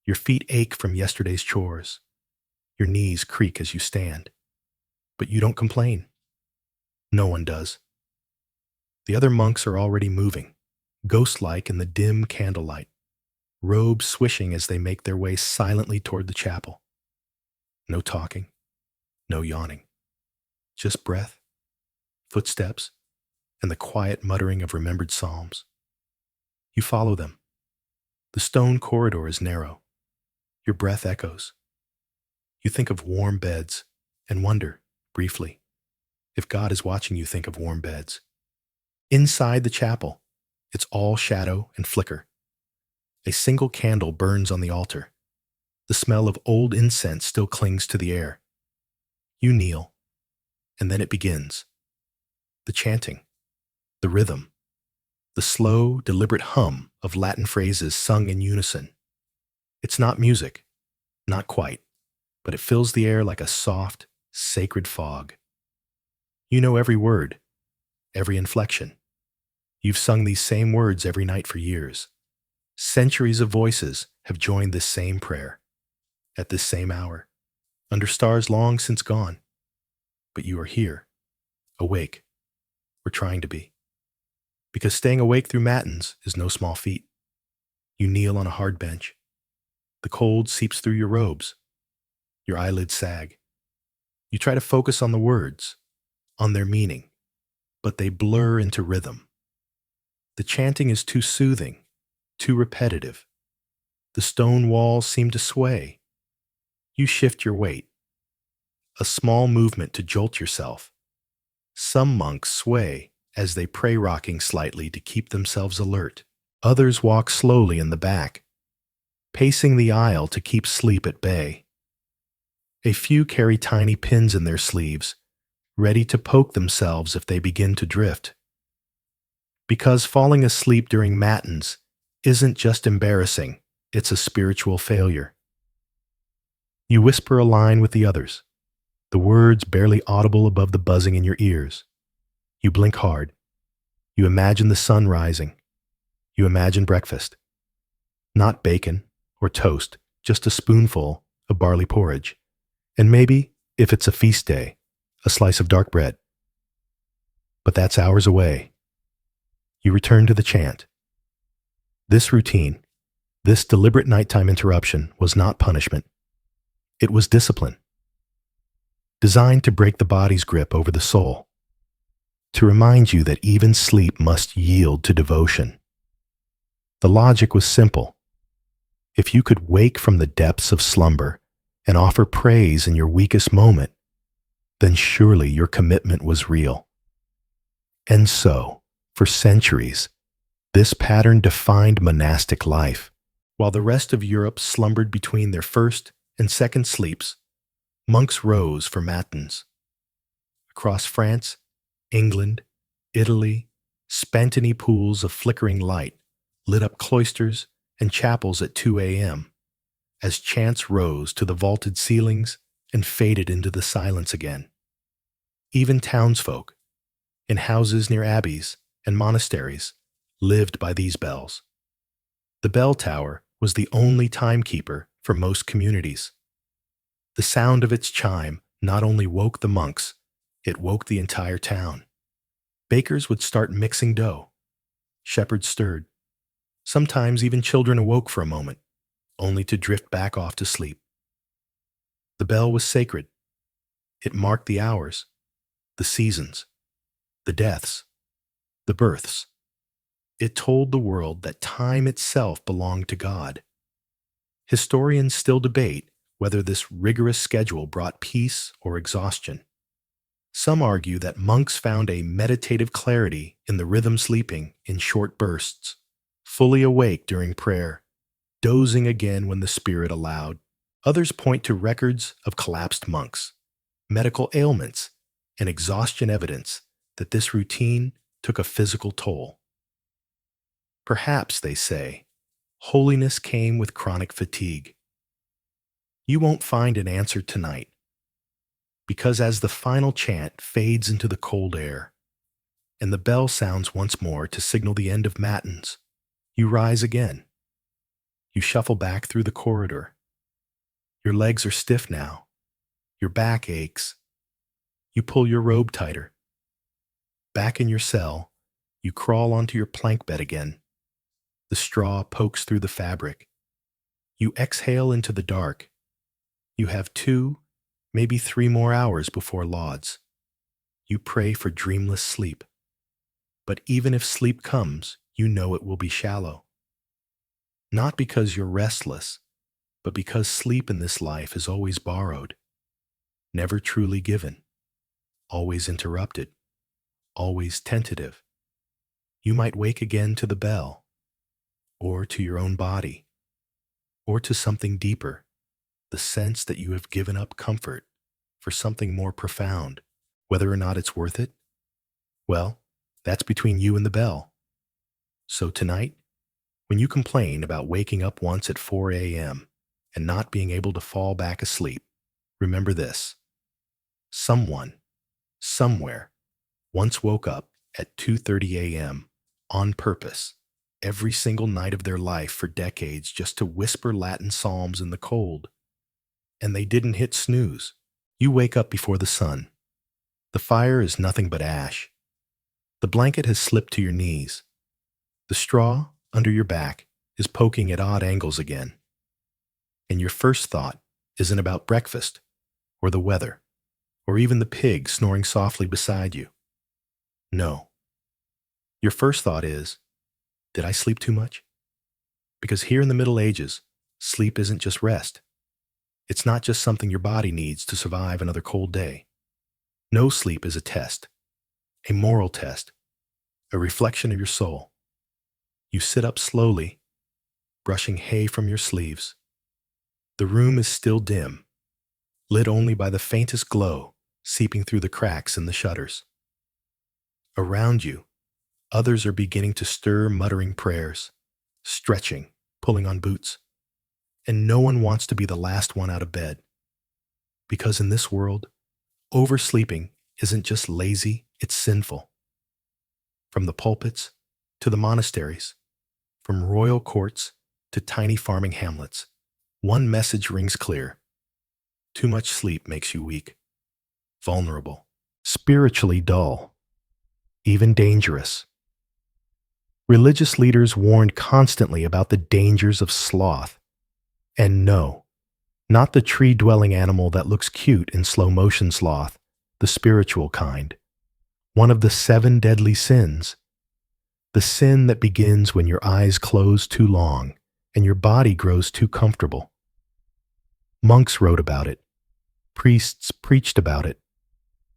Your feet ache from yesterday's chores. Your knees creak as you stand. But you don't complain. No one does. The other monks are already moving, ghost-like in the dim candlelight, robes swishing as they make their way silently toward the chapel. No talking, no yawning. Just breath, footsteps, and the quiet muttering of remembered psalms. You follow them. The stone corridor is narrow. Your breath echoes. You think of warm beds and wonder, briefly, if God is watching you think of warm beds. Inside the chapel, it's all shadow and flicker. A single candle burns on the altar. The smell of old incense still clings to the air. You kneel, and then it begins. The chanting, the rhythm, the slow, deliberate hum of Latin phrases sung in unison. It's not music, not quite, but it fills the air like a soft, sacred fog. You know every word, every inflection. You've sung these same words every night for years. Centuries of voices have joined this same prayer, at this same hour, under stars long since gone. But you are here, awake, or trying to be. Because staying awake through matins is no small feat. You kneel on a hard bench. The cold seeps through your robes. Your eyelids sag. You try to focus on the words, on their meaning, but they blur into rhythm. The chanting is too soothing, too repetitive. The stone walls seem to sway. You shift your weight. A small movement to jolt yourself. Some monks sway as they pray, rocking slightly to keep themselves alert. Others walk slowly in the back, pacing the aisle to keep sleep at bay. A few carry tiny pins in their sleeves, ready to poke themselves if they begin to drift. Because falling asleep during matins isn't just embarrassing, it's a spiritual failure. You whisper a line with the others, the words barely audible above the buzzing in your ears. You blink hard. You imagine the sun rising. You imagine breakfast. Not bacon or toast, just a spoonful of barley porridge. And maybe, if it's a feast day, a slice of dark bread. But that's hours away. You return to the chant. This routine, this deliberate nighttime interruption was not punishment. It was discipline. Designed to break the body's grip over the soul. To remind you that even sleep must yield to devotion. The logic was simple. If you could wake from the depths of slumber and offer praise in your weakest moment, then surely your commitment was real. And so, for centuries, this pattern defined monastic life. While the rest of Europe slumbered between their first and second sleeps, monks rose for matins. Across France, England, Italy, Spantini pools of flickering light lit up cloisters and chapels at 2 a.m. as chants rose to the vaulted ceilings and faded into the silence again. Even townsfolk, in houses near abbeys and monasteries, lived by these bells. The bell tower was the only timekeeper for most communities. The sound of its chime not only woke the monks, it woke the entire town. Bakers would start mixing dough. Shepherds stirred. Sometimes even children awoke for a moment, only to drift back off to sleep. The bell was sacred. It marked the hours, the seasons, the deaths, the births. It told the world that time itself belonged to God. Historians still debate whether this rigorous schedule brought peace or exhaustion. Some argue that monks found a meditative clarity in the rhythm, sleeping in short bursts, fully awake during prayer, dozing again when the spirit allowed. Others point to records of collapsed monks, medical ailments, and exhaustion, evidence that this routine took a physical toll. Perhaps, they say, holiness came with chronic fatigue. You won't find an answer tonight, because as the final chant fades into the cold air, and the bell sounds once more to signal the end of matins, you rise again. You shuffle back through the corridor. Your legs are stiff now. Your back aches. You pull your robe tighter. Back in your cell, you crawl onto your plank bed again. The straw pokes through the fabric. You exhale into the dark. You have 2, maybe 3 more hours before lauds. You pray for dreamless sleep. But even if sleep comes, you know it will be shallow. Not because you're restless, but because sleep in this life is always borrowed, never truly given, always interrupted, always tentative. You might wake again to the bell, or to your own body, or to something deeper, the sense that you have given up comfort for something more profound. Whether or not it's worth it, well, that's between you and the bell. So tonight, when you complain about waking up once at 4 a.m. and not being able to fall back asleep, remember this. Someone, somewhere, once woke up at 2:30 a.m. on purpose every single night of their life for decades just to whisper Latin psalms in the cold. And they didn't hit snooze. You wake up before the sun. The fire is nothing but ash. The blanket has slipped to your knees. The straw under your back is poking at odd angles again. And your first thought isn't about breakfast, or the weather, or even the pig snoring softly beside you. No. Your first thought is, did I sleep too much? Because here in the Middle Ages, sleep isn't just rest. It's not just something your body needs to survive another cold day. No, sleep is a test, a moral test, a reflection of your soul. You sit up slowly, brushing hay from your sleeves. The room is still dim, lit only by the faintest glow seeping through the cracks in the shutters. Around you, others are beginning to stir, muttering prayers, stretching, pulling on boots. And no one wants to be the last one out of bed. Because in this world, oversleeping isn't just lazy, it's sinful. From the pulpits to the monasteries, from royal courts to tiny farming hamlets, one message rings clear. Too much sleep makes you weak, vulnerable, spiritually dull, even dangerous. Religious leaders warned constantly about the dangers of sloth. And no, not the tree-dwelling animal that looks cute in slow-motion sloth, the spiritual kind. One of the 7 deadly sins. The sin that begins when your eyes close too long and your body grows too comfortable. Monks wrote about it. Priests preached about it.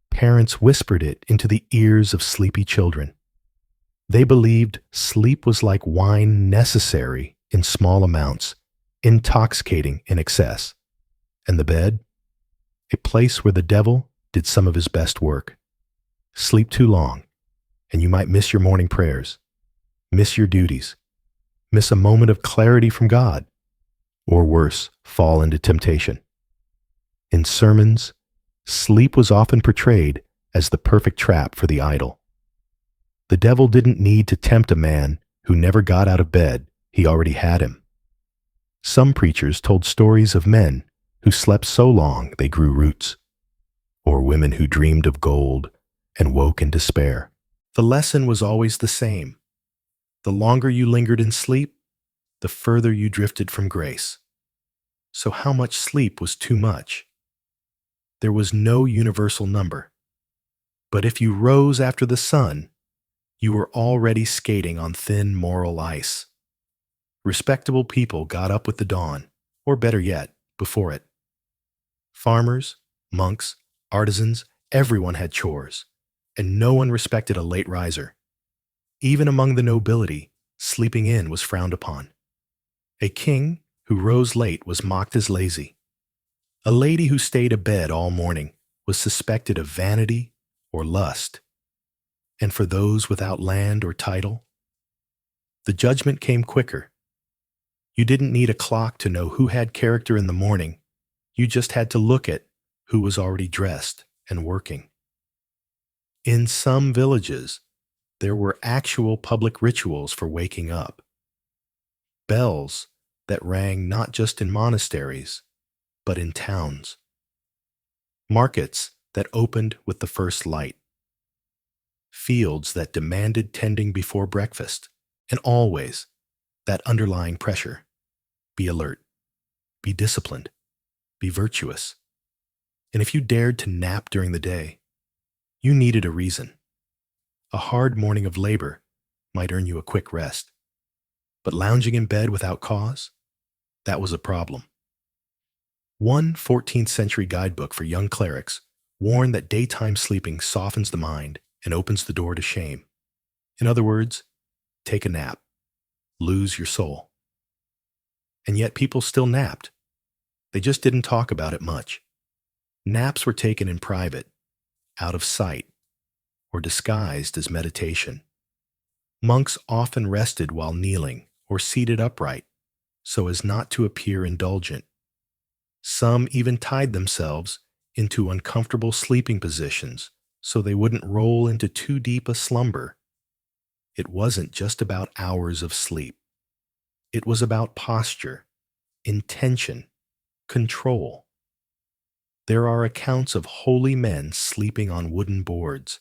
Parents whispered it into the ears of sleepy children. They believed sleep was like wine, necessary in small amounts, intoxicating in excess. And the bed? A place where the devil did some of his best work. Sleep too long, and you might miss your morning prayers, miss your duties, miss a moment of clarity from God, or worse, fall into temptation. In sermons, sleep was often portrayed as the perfect trap for the idle. The devil didn't need to tempt a man who never got out of bed, he already had him. Some preachers told stories of men who slept so long they grew roots, or women who dreamed of gold and woke in despair. The lesson was always the same. The longer you lingered in sleep, the further you drifted from grace. So how much sleep was too much? There was no universal number. But if you rose after the sun, you were already skating on thin moral ice. Respectable people got up with the dawn, or better yet, before it. Farmers, monks, artisans, everyone had chores, and no one respected a late riser. Even among the nobility, sleeping in was frowned upon. A king who rose late was mocked as lazy. A lady who stayed abed all morning was suspected of vanity or lust. And for those without land or title, the judgment came quicker. You didn't need a clock to know who had character in the morning. You just had to look at who was already dressed and working. In some villages, there were actual public rituals for waking up. Bells that rang not just in monasteries, but in towns. Markets that opened with the first light. Fields that demanded tending before breakfast, and always that underlying pressure. Be alert, be disciplined, be virtuous. And if you dared to nap during the day, you needed a reason. A hard morning of labor might earn you a quick rest. But lounging in bed without cause, that was a problem. One 14th century guidebook for young clerics warned that daytime sleeping softens the mind and opens the door to shame. In other words, take a nap, lose your soul. And yet people still napped. They just didn't talk about it much. Naps were taken in private, out of sight, or disguised as meditation. Monks often rested while kneeling or seated upright so as not to appear indulgent. Some even tied themselves into uncomfortable sleeping positions so they wouldn't roll into too deep a slumber. It wasn't just about hours of sleep. It was about posture, intention, control. There are accounts of holy men sleeping on wooden boards.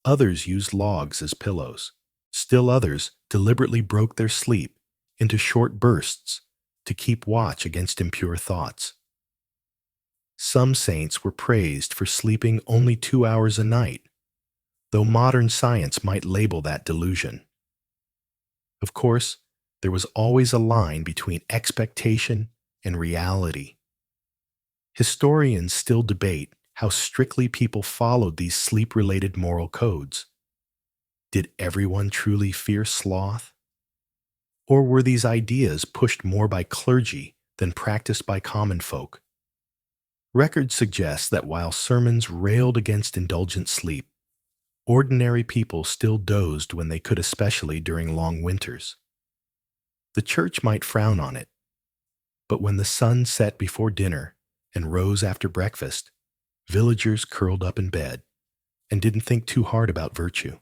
Others used logs as pillows. Still others deliberately broke their sleep into short bursts to keep watch against impure thoughts. Some saints were praised for sleeping only 2 hours a night, though modern science might label that delusion. Of course, there was always a line between expectation and reality. Historians still debate how strictly people followed these sleep-related moral codes. Did everyone truly fear sloth? Or were these ideas pushed more by clergy than practiced by common folk? Records suggest that while sermons railed against indulgent sleep, ordinary people still dozed when they could, especially during long winters. The church might frown on it, but when the sun set before dinner and rose after breakfast, villagers curled up in bed and didn't think too hard about virtue.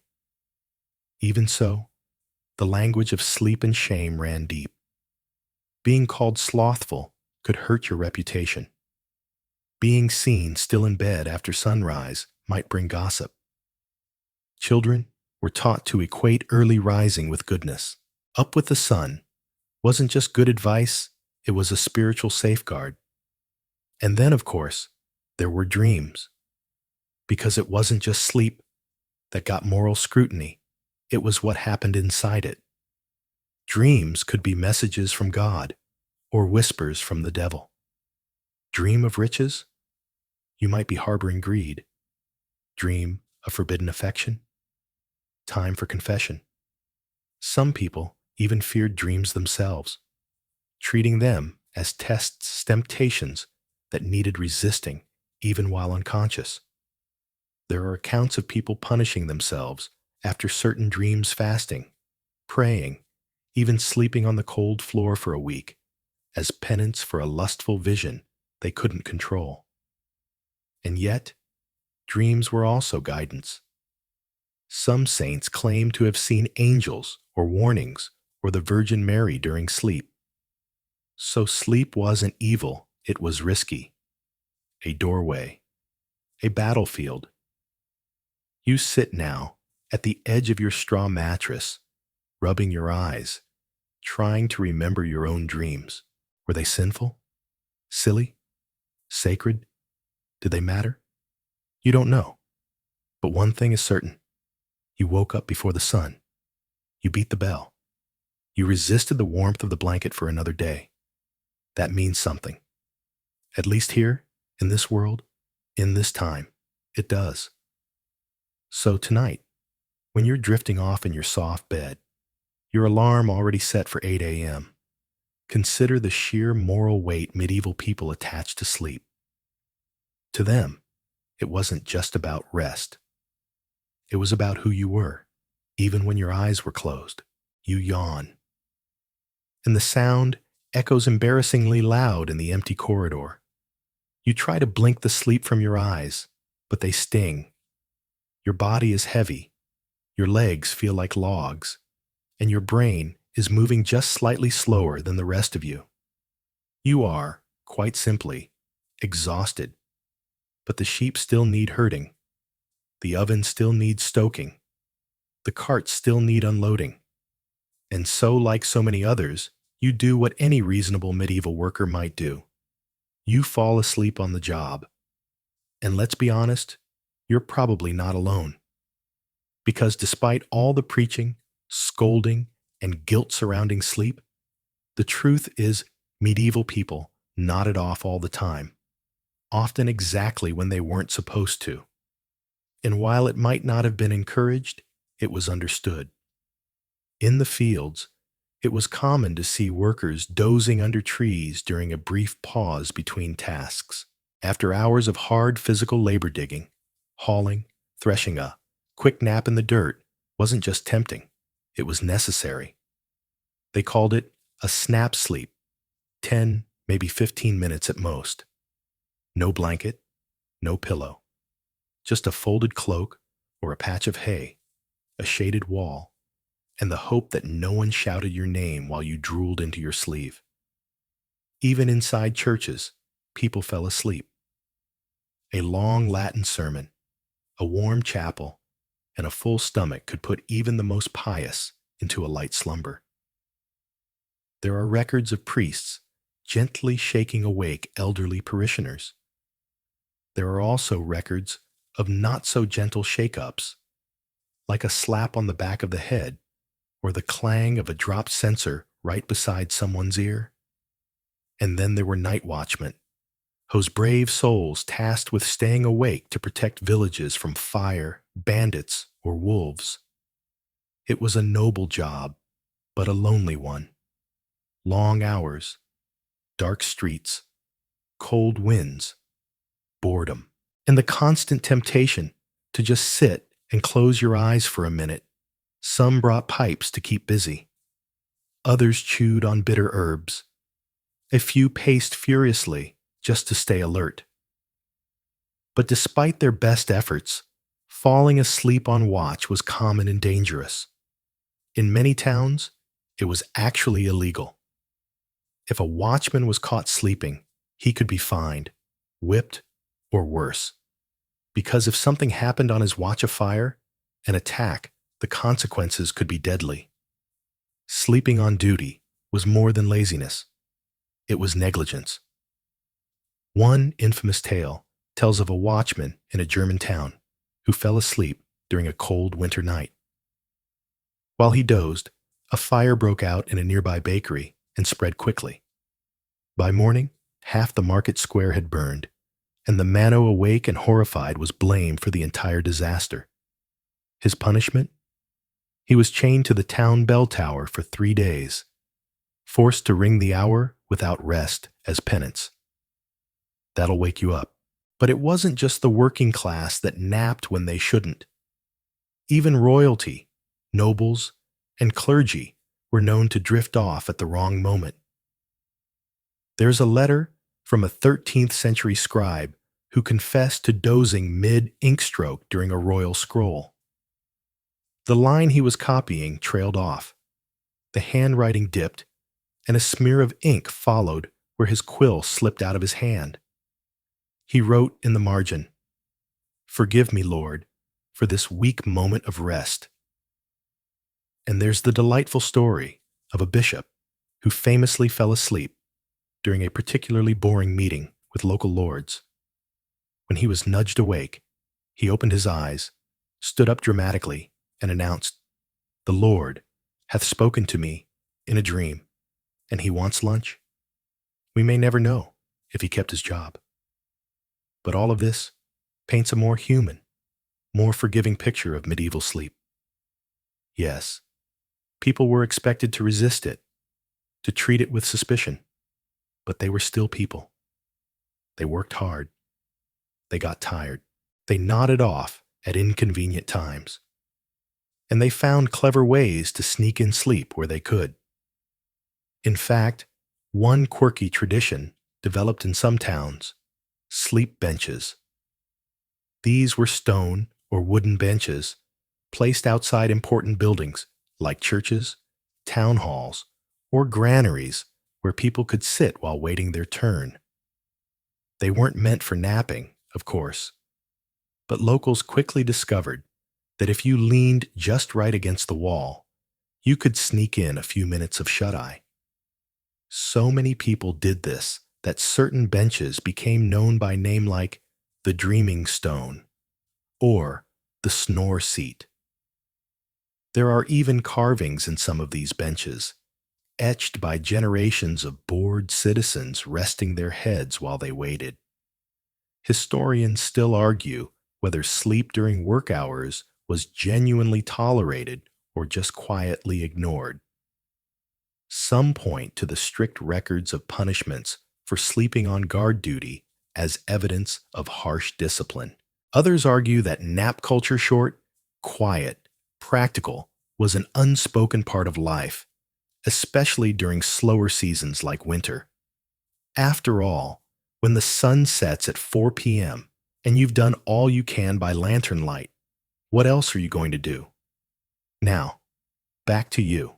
Even so, the language of sleep and shame ran deep. Being called slothful could hurt your reputation. Being seen still in bed after sunrise might bring gossip. Children were taught to equate early rising with goodness. Up with the sun wasn't just good advice, it was a spiritual safeguard. And then, of course, there were dreams. Because it wasn't just sleep that got moral scrutiny, it was what happened inside it. Dreams could be messages from God or whispers from the devil. Dream of riches? You might be harboring greed. Dream of forbidden affection? Time for confession. Some people even feared dreams themselves, treating them as tests, temptations that needed resisting even while unconscious. There are accounts of people punishing themselves after certain dreams, fasting, praying, even sleeping on the cold floor for a week, as penance for a lustful vision they couldn't control. And yet, dreams were also guidance. Some saints claim to have seen angels or warnings or the Virgin Mary during sleep. So sleep wasn't evil, it was risky. A doorway, a battlefield. You sit now at the edge of your straw mattress, rubbing your eyes, trying to remember your own dreams. Were they sinful? Silly? Sacred? Did they matter? You don't know. But one thing is certain. You woke up before the sun. You beat the bell. You resisted the warmth of the blanket for another day. That means something. At least here, in this world, in this time, it does. So tonight, when you're drifting off in your soft bed, your alarm already set for 8 a.m., consider the sheer moral weight medieval people attached to sleep. To them, it wasn't just about rest. It was about who you were. Even when your eyes were closed, you yawn. And the sound echoes embarrassingly loud in the empty corridor. You try to blink the sleep from your eyes, but they sting. Your body is heavy, your legs feel like logs, and your brain is moving just slightly slower than the rest of you. You are, quite simply, exhausted. But the sheep still need herding. The oven still needs stoking. The carts still need unloading. And so, like so many others, you do what any reasonable medieval worker might do. You fall asleep on the job. And let's be honest, you're probably not alone. Because despite all the preaching, scolding, and guilt surrounding sleep, the truth is medieval people nodded off all the time, often exactly when they weren't supposed to. And while it might not have been encouraged, it was understood. In the fields, it was common to see workers dozing under trees during a brief pause between tasks. After hours of hard physical labor digging, hauling, threshing, a quick nap in the dirt wasn't just tempting. It was necessary. They called it a snap sleep, 10, maybe 15 minutes at most. No blanket, no pillow, just a folded cloak or a patch of hay, a shaded wall, and the hope that no one shouted your name while you drooled into your sleeve. Even inside churches, people fell asleep. A long Latin sermon, a warm chapel, and a full stomach could put even the most pious into a light slumber. There are records of priests gently shaking awake elderly parishioners. There are also records of not-so-gentle shake-ups, like a slap on the back of the head or the clang of a dropped censer right beside someone's ear. And then there were night watchmen, those brave souls tasked with staying awake to protect villages from fire, bandits, or wolves. It was a noble job, but a lonely one. Long hours, dark streets, cold winds, boredom, and the constant temptation to just sit and close your eyes for a minute. Some brought pipes to keep busy. Others chewed on bitter herbs. A few paced furiously just to stay alert. But despite their best efforts, falling asleep on watch was common and dangerous. In many towns, it was actually illegal. If a watchman was caught sleeping, he could be fined, whipped, or worse. Because if something happened on his watch of fire, an attack, the consequences could be deadly. Sleeping on duty was more than laziness. It was negligence. One infamous tale tells of a watchman in a German town who fell asleep during a cold winter night. While he dozed, a fire broke out in a nearby bakery and spread quickly. By morning, half the market square had burned, and the man awake and horrified was blamed for the entire disaster. His punishment? He was chained to the town bell tower for 3 days, forced to ring the hour without rest as penance. That'll wake you up. But it wasn't just the working class that napped when they shouldn't. Even royalty, nobles, and clergy were known to drift off at the wrong moment. There's a letter from a 13th century scribe who confessed to dozing mid-ink stroke during a royal scroll. The line he was copying trailed off. The handwriting dipped, and a smear of ink followed where his quill slipped out of his hand. He wrote in the margin, "Forgive me, Lord, for this weak moment of rest." And there's the delightful story of a bishop who famously fell asleep during a particularly boring meeting with local lords. When he was nudged awake, he opened his eyes, stood up dramatically, and announced, "The Lord hath spoken to me in a dream, and he wants lunch." We may never know if he kept his job. But all of this paints a more human, more forgiving picture of medieval sleep. Yes, people were expected to resist it, to treat it with suspicion, but they were still people. They worked hard. They got tired. They nodded off at inconvenient times. And they found clever ways to sneak in sleep where they could. In fact, one quirky tradition developed in some towns: sleep benches. These were stone or wooden benches placed outside important buildings like churches, town halls, or granaries where people could sit while waiting their turn. They weren't meant for napping, of course, but locals quickly discovered that if you leaned just right against the wall, you could sneak in a few minutes of shut-eye. So many people did this that certain benches became known by name like the Dreaming Stone or the Snore Seat. There are even carvings in some of these benches, etched by generations of bored citizens resting their heads while they waited. Historians still argue whether sleep during work hours was genuinely tolerated or just quietly ignored. Some point to the strict records of punishments for sleeping on guard duty as evidence of harsh discipline. Others argue that nap culture short, quiet, practical was an unspoken part of life, especially during slower seasons like winter. After all, when the sun sets at 4 p.m. and you've done all you can by lantern light, what else are you going to do? Now, back to you.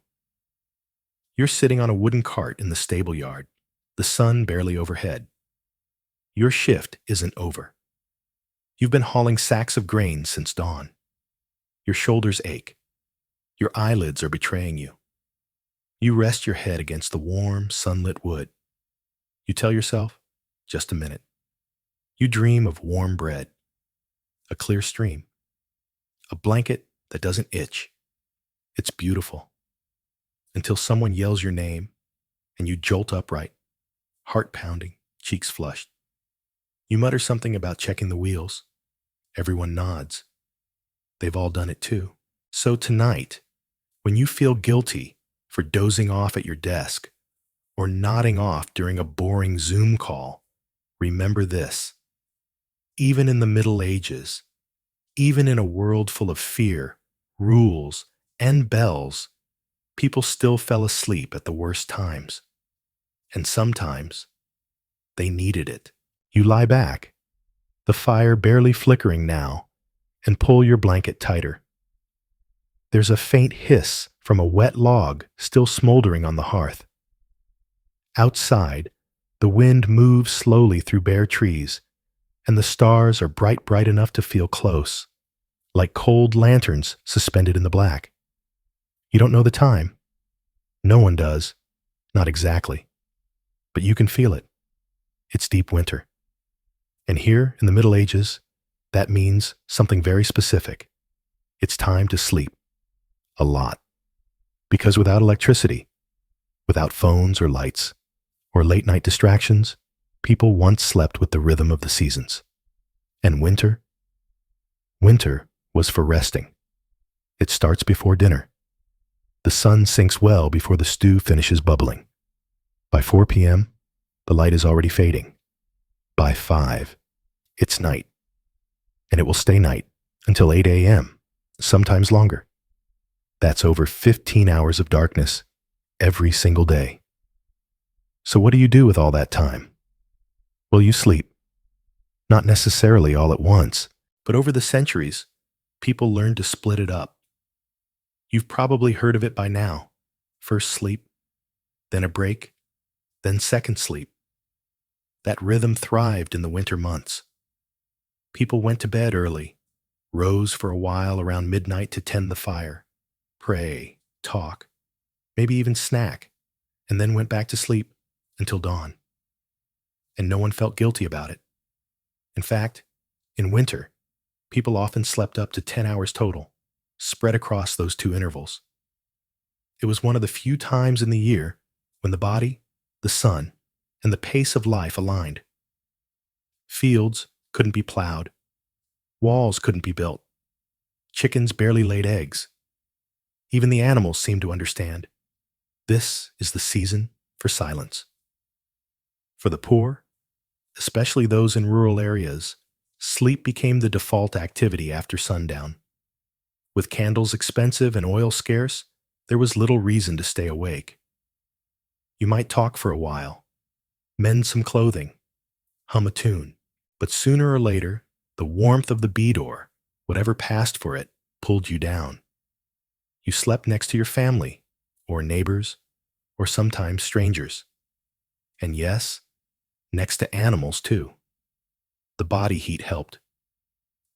You're sitting on a wooden cart in the stable yard, the sun barely overhead. Your shift isn't over. You've been hauling sacks of grain since dawn. Your shoulders ache. Your eyelids are betraying you. You rest your head against the warm, sunlit wood. You tell yourself, just a minute. You dream of warm bread, a clear stream, a blanket that doesn't itch. It's beautiful. Until someone yells your name and you jolt upright, heart pounding, cheeks flushed. You mutter something about checking the wheels. Everyone nods. They've all done it too. So tonight, when you feel guilty for dozing off at your desk or nodding off during a boring Zoom call, remember this. Even in the Middle Ages, even in a world full of fear, rules, and bells, people still fell asleep at the worst times. And sometimes, they needed it. You lie back, the fire barely flickering now, and pull your blanket tighter. There's a faint hiss from a wet log still smoldering on the hearth. Outside, the wind moves slowly through bare trees, and the stars are bright enough to feel close, like cold lanterns suspended in the black. You don't know the time. No one does. Not exactly. But you can feel it. It's deep winter. And here, in the Middle Ages, that means something very specific. It's time to sleep. A lot. Because without electricity, without phones or lights, or late-night distractions, people once slept with the rhythm of the seasons. And winter? Winter was for resting. It starts before dinner. The sun sinks well before the stew finishes bubbling. By 4 p.m., the light is already fading. By 5, it's night. And it will stay night until 8 a.m., sometimes longer. That's over 15 hours of darkness every single day. So what do you do with all that time? Well, you sleep. Not necessarily all at once, but over the centuries, people learned to split it up. You've probably heard of it by now. First sleep, then a break, then second sleep. That rhythm thrived in the winter months. People went to bed early, rose for a while around midnight to tend the fire, pray, talk, maybe even snack, and then went back to sleep until dawn. And no one felt guilty about it. In fact, in winter, people often slept up to 10 hours total, spread across those two intervals. It was one of the few times in the year when the body, the sun, and the pace of life aligned. Fields couldn't be plowed. Walls couldn't be built. Chickens barely laid eggs. Even the animals seemed to understand. This is the season for silence. For the poor, especially those in rural areas, sleep became the default activity after sundown. With candles expensive and oil scarce, there was little reason to stay awake. You might talk for a while, mend some clothing, hum a tune, but sooner or later, the warmth of the bed-door, whatever passed for it, pulled you down. You slept next to your family, or neighbors, or sometimes strangers. And yes, next to animals too. The body heat helped.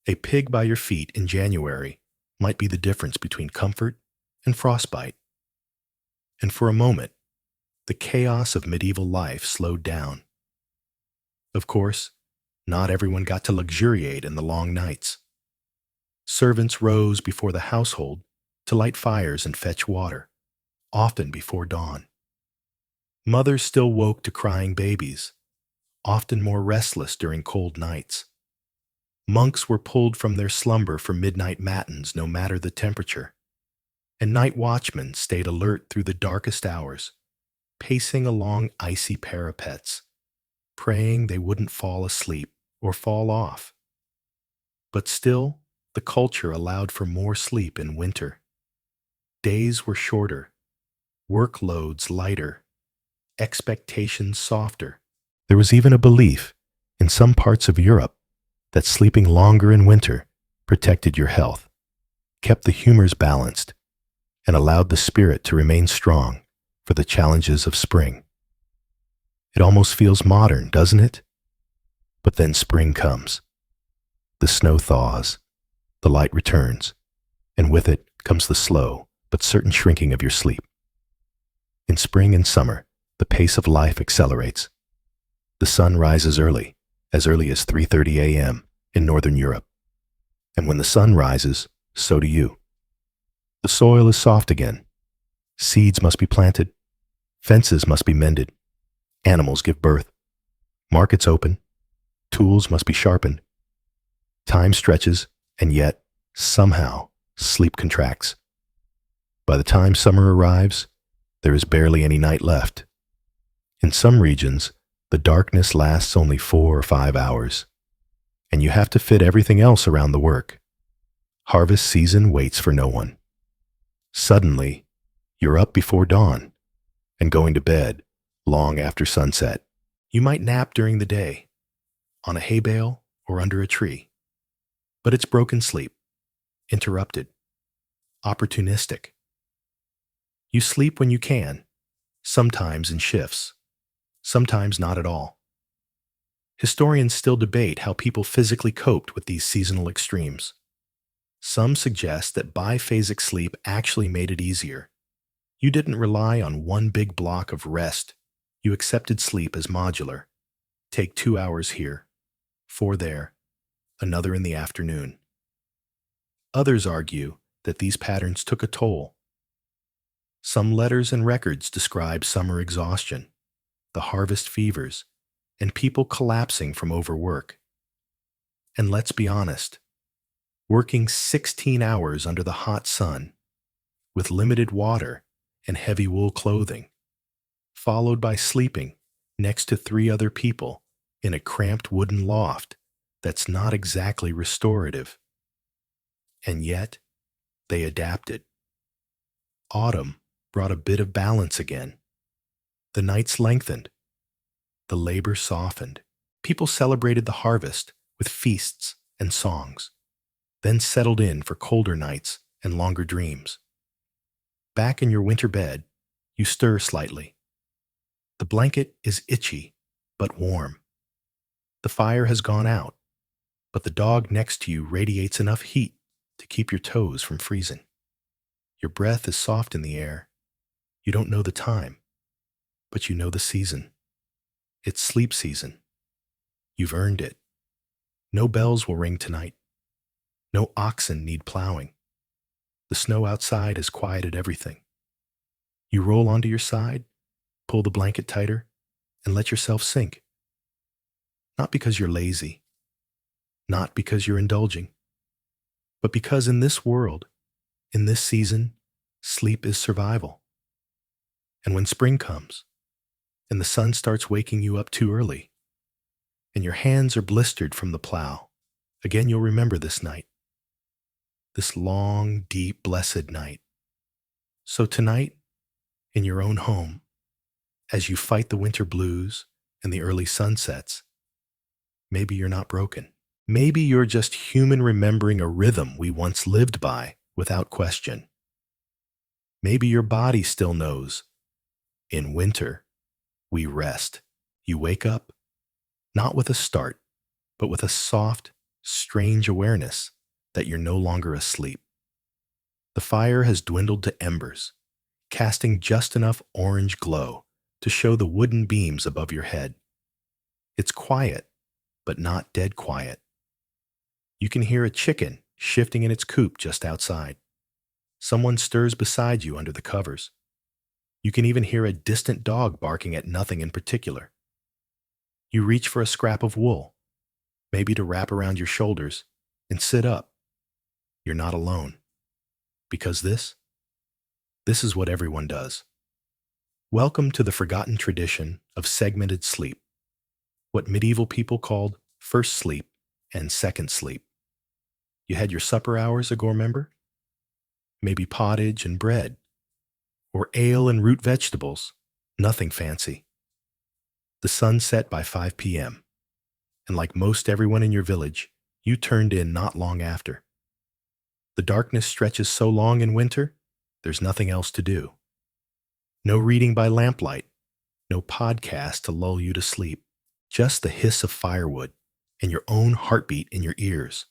A pig by your feet in January might be the difference between comfort and frostbite. And for a moment, the chaos of medieval life slowed down. Of course, not everyone got to luxuriate in the long nights. Servants rose before the household to light fires and fetch water, often before dawn. Mothers still woke to crying babies, often more restless during cold nights. Monks were pulled from their slumber for midnight matins no matter the temperature, and night watchmen stayed alert through the darkest hours, pacing along icy parapets, praying they wouldn't fall asleep or fall off. But still, the culture allowed for more sleep in winter. Days were shorter, workloads lighter, expectations softer. There was even a belief in some parts of Europe that sleeping longer in winter protected your health, kept the humors balanced, and allowed the spirit to remain strong for the challenges of spring. It almost feels modern, doesn't it? But then spring comes. The snow thaws, the light returns, and with it comes the slow but certain shrinking of your sleep. In spring and summer, the pace of life accelerates. The sun rises early as 3:30 a.m. in Northern Europe. And when the sun rises, so do you. The soil is soft again. Seeds must be planted. Fences must be mended. Animals give birth. Markets open. Tools must be sharpened. Time stretches, and yet, somehow, sleep contracts. By the time summer arrives, there is barely any night left. In some regions, the darkness lasts only 4 or 5 hours, and you have to fit everything else around the work. Harvest season waits for no one. Suddenly, you're up before dawn and going to bed long after sunset. You might nap during the day, on a hay bale or under a tree, but it's broken sleep, interrupted, opportunistic. You sleep when you can, sometimes in shifts, sometimes not at all. Historians still debate how people physically coped with these seasonal extremes. Some suggest that biphasic sleep actually made it easier. You didn't rely on one big block of rest. You accepted sleep as modular. Take 2 hours here, 4 there, another in the afternoon. Others argue that these patterns took a toll. Some letters and records describe summer exhaustion, the harvest fevers, and people collapsing from overwork. And let's be honest, working 16 hours under the hot sun, with limited water and heavy wool clothing, followed by sleeping next to 3 other people in a cramped wooden loft that's not exactly restorative. And yet, they adapted. Autumn brought a bit of balance again. The nights lengthened. The labor softened. People celebrated the harvest with feasts and songs, then settled in for colder nights and longer dreams. Back in your winter bed, you stir slightly. The blanket is itchy, but warm. The fire has gone out, but the dog next to you radiates enough heat to keep your toes from freezing. Your breath is soft in the air. You don't know the time, but you know the season. It's sleep season. You've earned it. No bells will ring tonight. No oxen need plowing. The snow outside has quieted everything. You roll onto your side, pull the blanket tighter, and let yourself sink. Not because you're lazy, not because you're indulging, but because in this world, in this season, sleep is survival. And when spring comes, and the sun starts waking you up too early, and your hands are blistered from the plow, again you'll remember this night. This long, deep, blessed night. So tonight, in your own home, as you fight the winter blues and the early sunsets, maybe you're not broken. Maybe you're just human remembering a rhythm we once lived by without question. Maybe your body still knows. In winter, we rest. You wake up, not with a start, but with a soft, strange awareness that you're no longer asleep. The fire has dwindled to embers, casting just enough orange glow to show the wooden beams above your head. It's quiet, but not dead quiet. You can hear a chicken shifting in its coop just outside. Someone stirs beside you under the covers. You can even hear a distant dog barking at nothing in particular. You reach for a scrap of wool, maybe to wrap around your shoulders, and sit up. You're not alone. Because this is what everyone does. Welcome to the forgotten tradition of segmented sleep, what medieval people called first sleep and second sleep. You had your supper hours ago, remember? maybe pottage and bread, or ale and root vegetables, nothing fancy. The sun set by 5 p.m., and like most everyone in your village, you turned in not long after. The darkness stretches so long in winter, there's nothing else to do. No reading by lamplight, no podcast to lull you to sleep, just the hiss of firewood and your own heartbeat in your ears.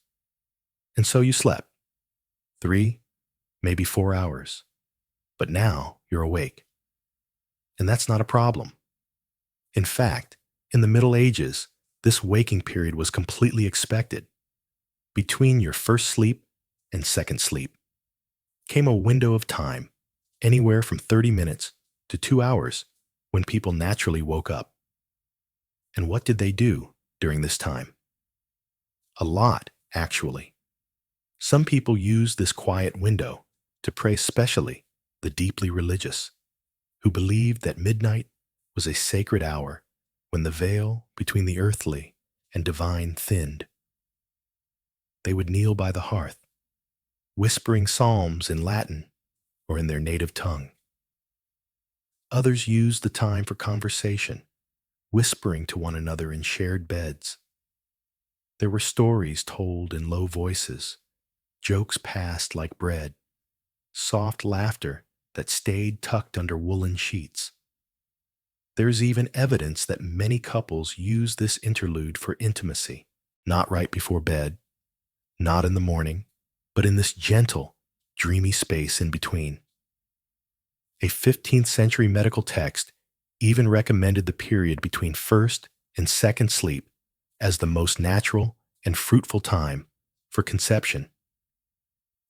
And so you slept. 3, maybe 4 hours. But now you're awake. And that's not a problem. In fact, in the Middle Ages, this waking period was completely expected. Between your first sleep and second sleep came a window of time, anywhere from 30 minutes to 2 hours, when people naturally woke up. And what did they do during this time? A lot, actually. Some people used this quiet window to pray, especially the deeply religious, who believed that midnight was a sacred hour when the veil between the earthly and divine thinned. They would kneel by the hearth, whispering psalms in Latin or in their native tongue. Others used the time for conversation, whispering to one another in shared beds. There were stories told in low voices, jokes passed like bread, soft laughter that stayed tucked under woolen sheets. There's even evidence that many couples use this interlude for intimacy, not right before bed, not in the morning, but in this gentle, dreamy space in between. A 15th century medical text even recommended the period between first and second sleep as the most natural and fruitful time for conception.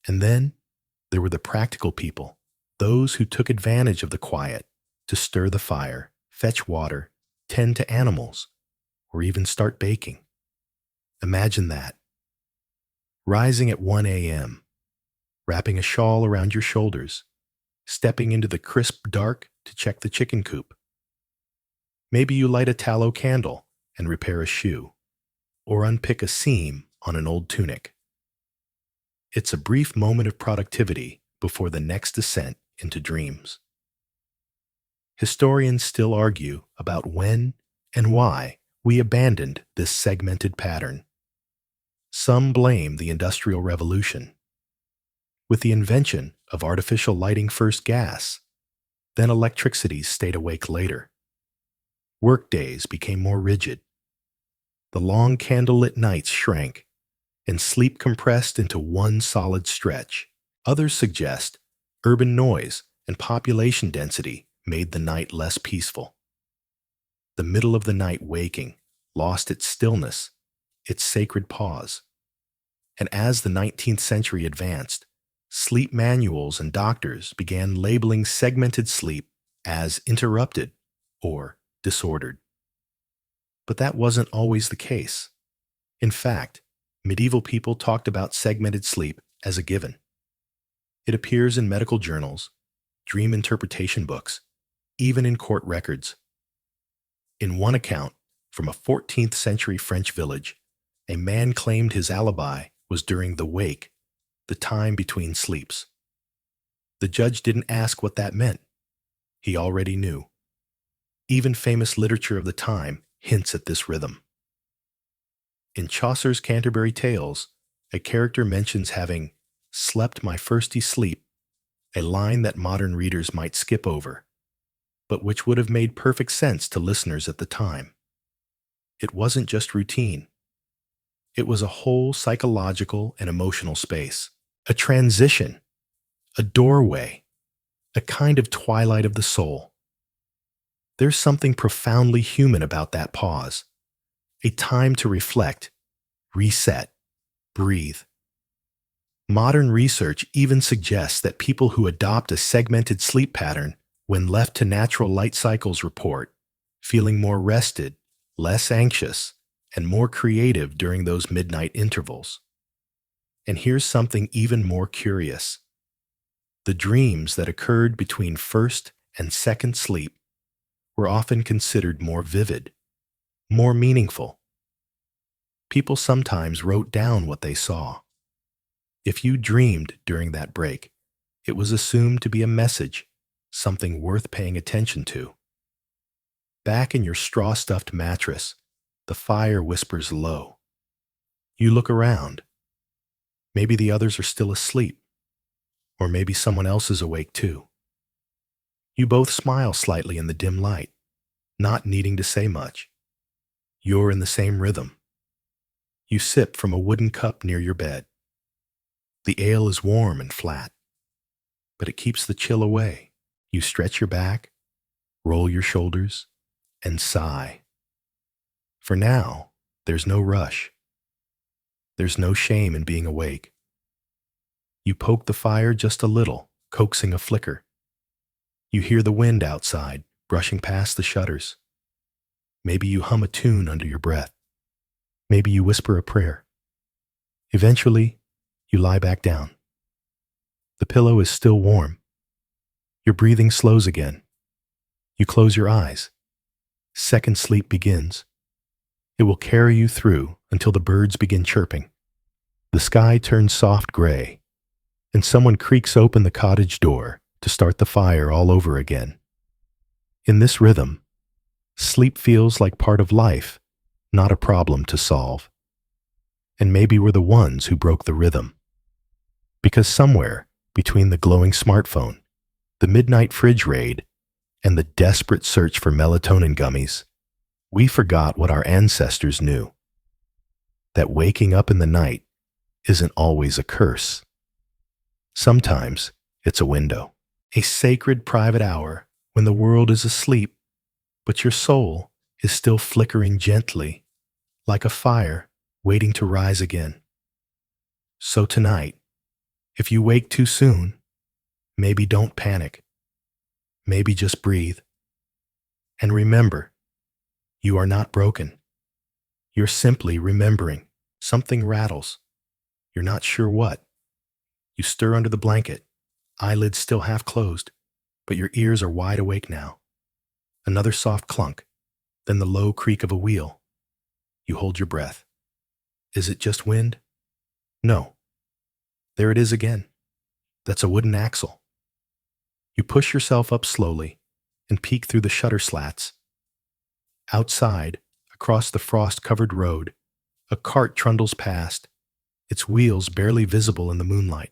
And then there were the practical people, those who took advantage of the quiet to stir the fire, fetch water, tend to animals, or even start baking. Imagine that. Rising at 1 a.m., wrapping a shawl around your shoulders, stepping into the crisp dark to check the chicken coop. Maybe you light a tallow candle and repair a shoe, or unpick a seam on an old tunic. It's a brief moment of productivity before the next descent into dreams. Historians still argue about when and why we abandoned this segmented pattern. Some blame the Industrial Revolution. With the invention of artificial lighting first gas, then electricity stayed awake later. Workdays became more rigid. The long candlelit nights shrank, and sleep compressed into one solid stretch. Others suggest urban noise and population density made the night less peaceful. The middle of the night waking lost its stillness, its sacred pause. And as the 19th century advanced, sleep manuals and doctors began labeling segmented sleep as interrupted or disordered. But that wasn't always the case. In fact, medieval people talked about segmented sleep as a given. It appears in medical journals, dream interpretation books, even in court records. In one account from a 14th century French village, a man claimed his alibi was during the wake, the time between sleeps. The judge didn't ask what that meant. He already knew. Even famous literature of the time hints at this rhythm. In Chaucer's Canterbury Tales, a character mentions having slept my firsty sleep, a line that modern readers might skip over, but which would have made perfect sense to listeners at the time. It wasn't just routine. It was a whole psychological and emotional space, a transition, a doorway, a kind of twilight of the soul. There's something profoundly human about that pause, a time to reflect, reset, breathe. Modern research even suggests that people who adopt a segmented sleep pattern when left to natural light cycles report feeling more rested, less anxious, and more creative during those midnight intervals. And here's something even more curious. The dreams that occurred between first and second sleep were often considered more vivid, more meaningful. People sometimes wrote down what they saw. If you dreamed during that break, It was assumed to be a message, something worth paying attention to. Back in your straw-stuffed mattress, the fire whispers low. You look around. Maybe the others are still asleep, or maybe someone else is awake too. You both smile slightly in the dim light, not needing to say much. You're in the same rhythm. You sip from a wooden cup near your bed. The ale is warm and flat, but it keeps the chill away. You stretch your back, roll your shoulders, and sigh. For now, there's no rush. There's no shame in being awake. You poke the fire just a little, coaxing a flicker. You hear the wind outside, brushing past the shutters. Maybe you hum a tune under your breath. Maybe you whisper a prayer. Eventually, you lie back down. The pillow is still warm. Your breathing slows again. You close your eyes. Second sleep begins. It will carry you through until the birds begin chirping. The sky turns soft gray, and someone creaks open the cottage door to start the fire all over again. In this rhythm, sleep feels like part of life, not a problem to solve. And maybe we're the ones who broke the rhythm. Because somewhere between the glowing smartphone, the midnight fridge raid, and the desperate search for melatonin gummies, we forgot what our ancestors knew. That waking up in the night isn't always a curse. Sometimes it's a window, a sacred private hour when the world is asleep, but your soul is still flickering gently, like a fire waiting to rise again. So tonight, if you wake too soon, maybe don't panic. Maybe just breathe. And remember, you are not broken. You're simply remembering. Something rattles. You're not sure what. You stir under the blanket, eyelids still half closed, but your ears are wide awake now. Another soft clunk, then the low creak of a wheel. You hold your breath. Is it just wind? No. There it is again. That's a wooden axle. You push yourself up slowly and peek through the shutter slats. Outside, across the frost-covered road, a cart trundles past, its wheels barely visible in the moonlight.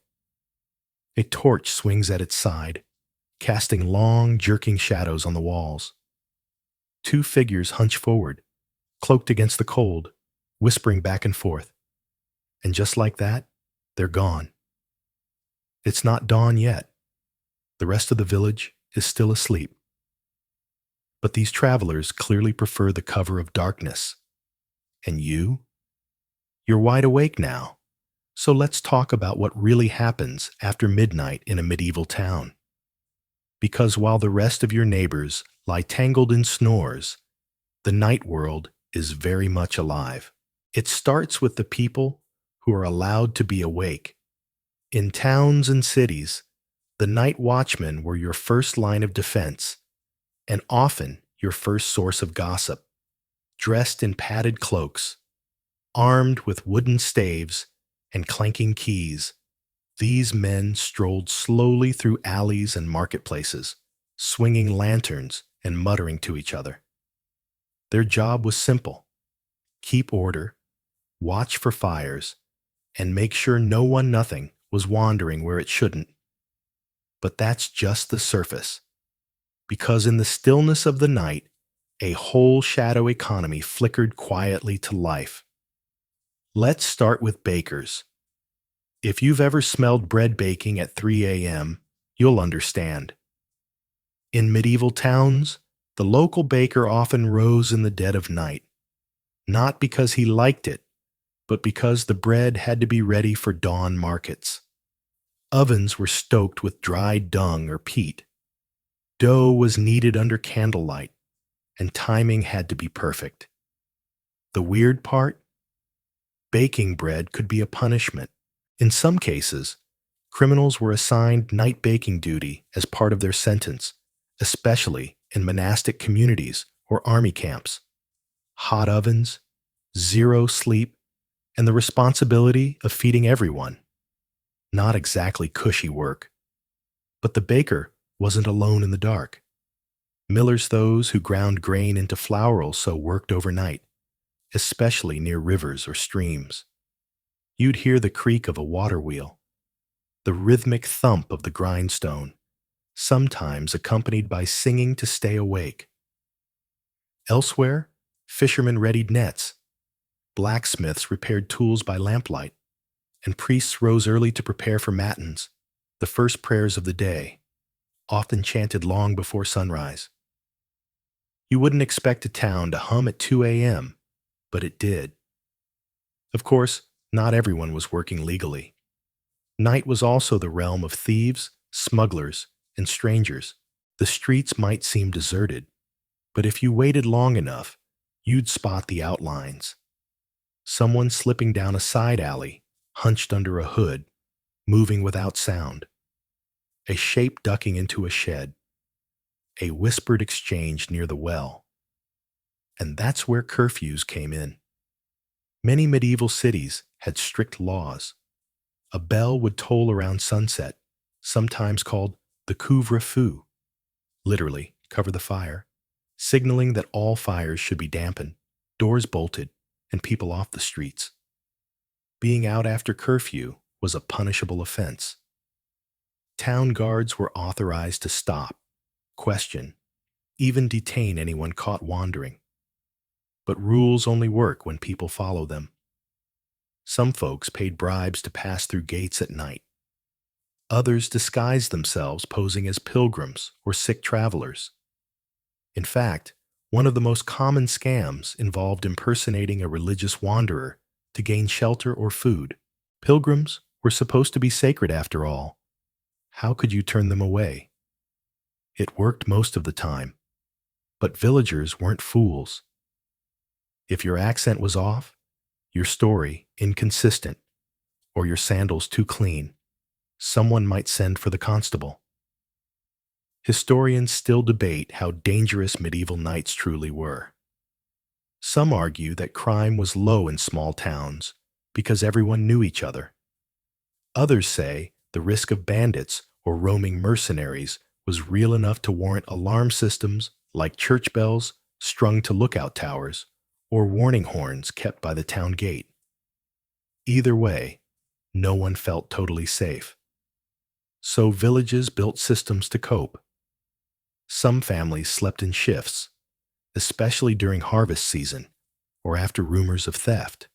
A torch swings at its side, casting long, jerking shadows on the walls. Two figures hunch forward, cloaked against the cold, whispering back and forth. And just like that, they're gone. It's not dawn yet. The rest of the village is still asleep. But these travelers clearly prefer the cover of darkness. And you? You're wide awake now. So let's talk about what really happens after midnight in a medieval town. Because while the rest of your neighbors lie tangled in snores, the night world is very much alive. It starts with the people who are allowed to be awake. In towns and cities, the night watchmen were your first line of defense, and often your first source of gossip. Dressed in padded cloaks, armed with wooden staves and clanking keys, these men strolled slowly through alleys and marketplaces, swinging lanterns and muttering to each other. Their job was simple: keep order, watch for fires, and make sure no one nothing was wandering where it shouldn't. But that's just the surface, because in the stillness of the night, a whole shadow economy flickered quietly to life. Let's start with bakers. If you've ever smelled bread baking at 3 a.m., you'll understand. In medieval towns, the local baker often rose in the dead of night, not because he liked it, but because the bread had to be ready for dawn markets. Ovens were stoked with dried dung or peat. Dough was kneaded under candlelight, and timing had to be perfect. The weird part? Baking bread could be a punishment. In some cases, criminals were assigned night baking duty as part of their sentence, especially in monastic communities or army camps. Hot ovens, zero sleep, and the responsibility of feeding everyone. Not exactly cushy work. But the baker wasn't alone in the dark. Millers those who ground grain into flour also worked overnight, especially near rivers or streams. You'd hear the creak of a water wheel, the rhythmic thump of the grindstone, sometimes accompanied by singing to stay awake. Elsewhere, fishermen readied nets, blacksmiths repaired tools by lamplight, and priests rose early to prepare for matins, the first prayers of the day, often chanted long before sunrise. You wouldn't expect a town to hum at 2 a.m., but it did. Of course, not everyone was working legally. Night was also the realm of thieves, smugglers, and strangers. The streets might seem deserted, but if you waited long enough, you'd spot the outlines. Someone slipping down a side alley, hunched under a hood, moving without sound. A shape ducking into a shed. A whispered exchange near the well. And that's where curfews came in. Many medieval cities had strict laws. A bell would toll around sunset, sometimes called the couvre-feu, literally, cover the fire, signaling that all fires should be dampened, doors bolted, and people off the streets. Being out after curfew was a punishable offense. Town guards were authorized to stop, question, even detain anyone caught wandering. But rules only work when people follow them. Some folks paid bribes to pass through gates at night. Others disguised themselves posing as pilgrims or sick travelers. In fact, one of the most common scams involved impersonating a religious wanderer to gain shelter or food. Pilgrims were supposed to be sacred after all. How could you turn them away? It worked most of the time, but villagers weren't fools. If your accent was off, your story inconsistent, or your sandals too clean, someone might send for the constable. Historians still debate how dangerous medieval nights truly were. Some argue that crime was low in small towns because everyone knew each other. Others say the risk of bandits or roaming mercenaries was real enough to warrant alarm systems like church bells strung to lookout towers or warning horns kept by the town gate. Either way, no one felt totally safe. So villages built systems to cope. Some families slept in shifts, especially during harvest season or after rumors of theft.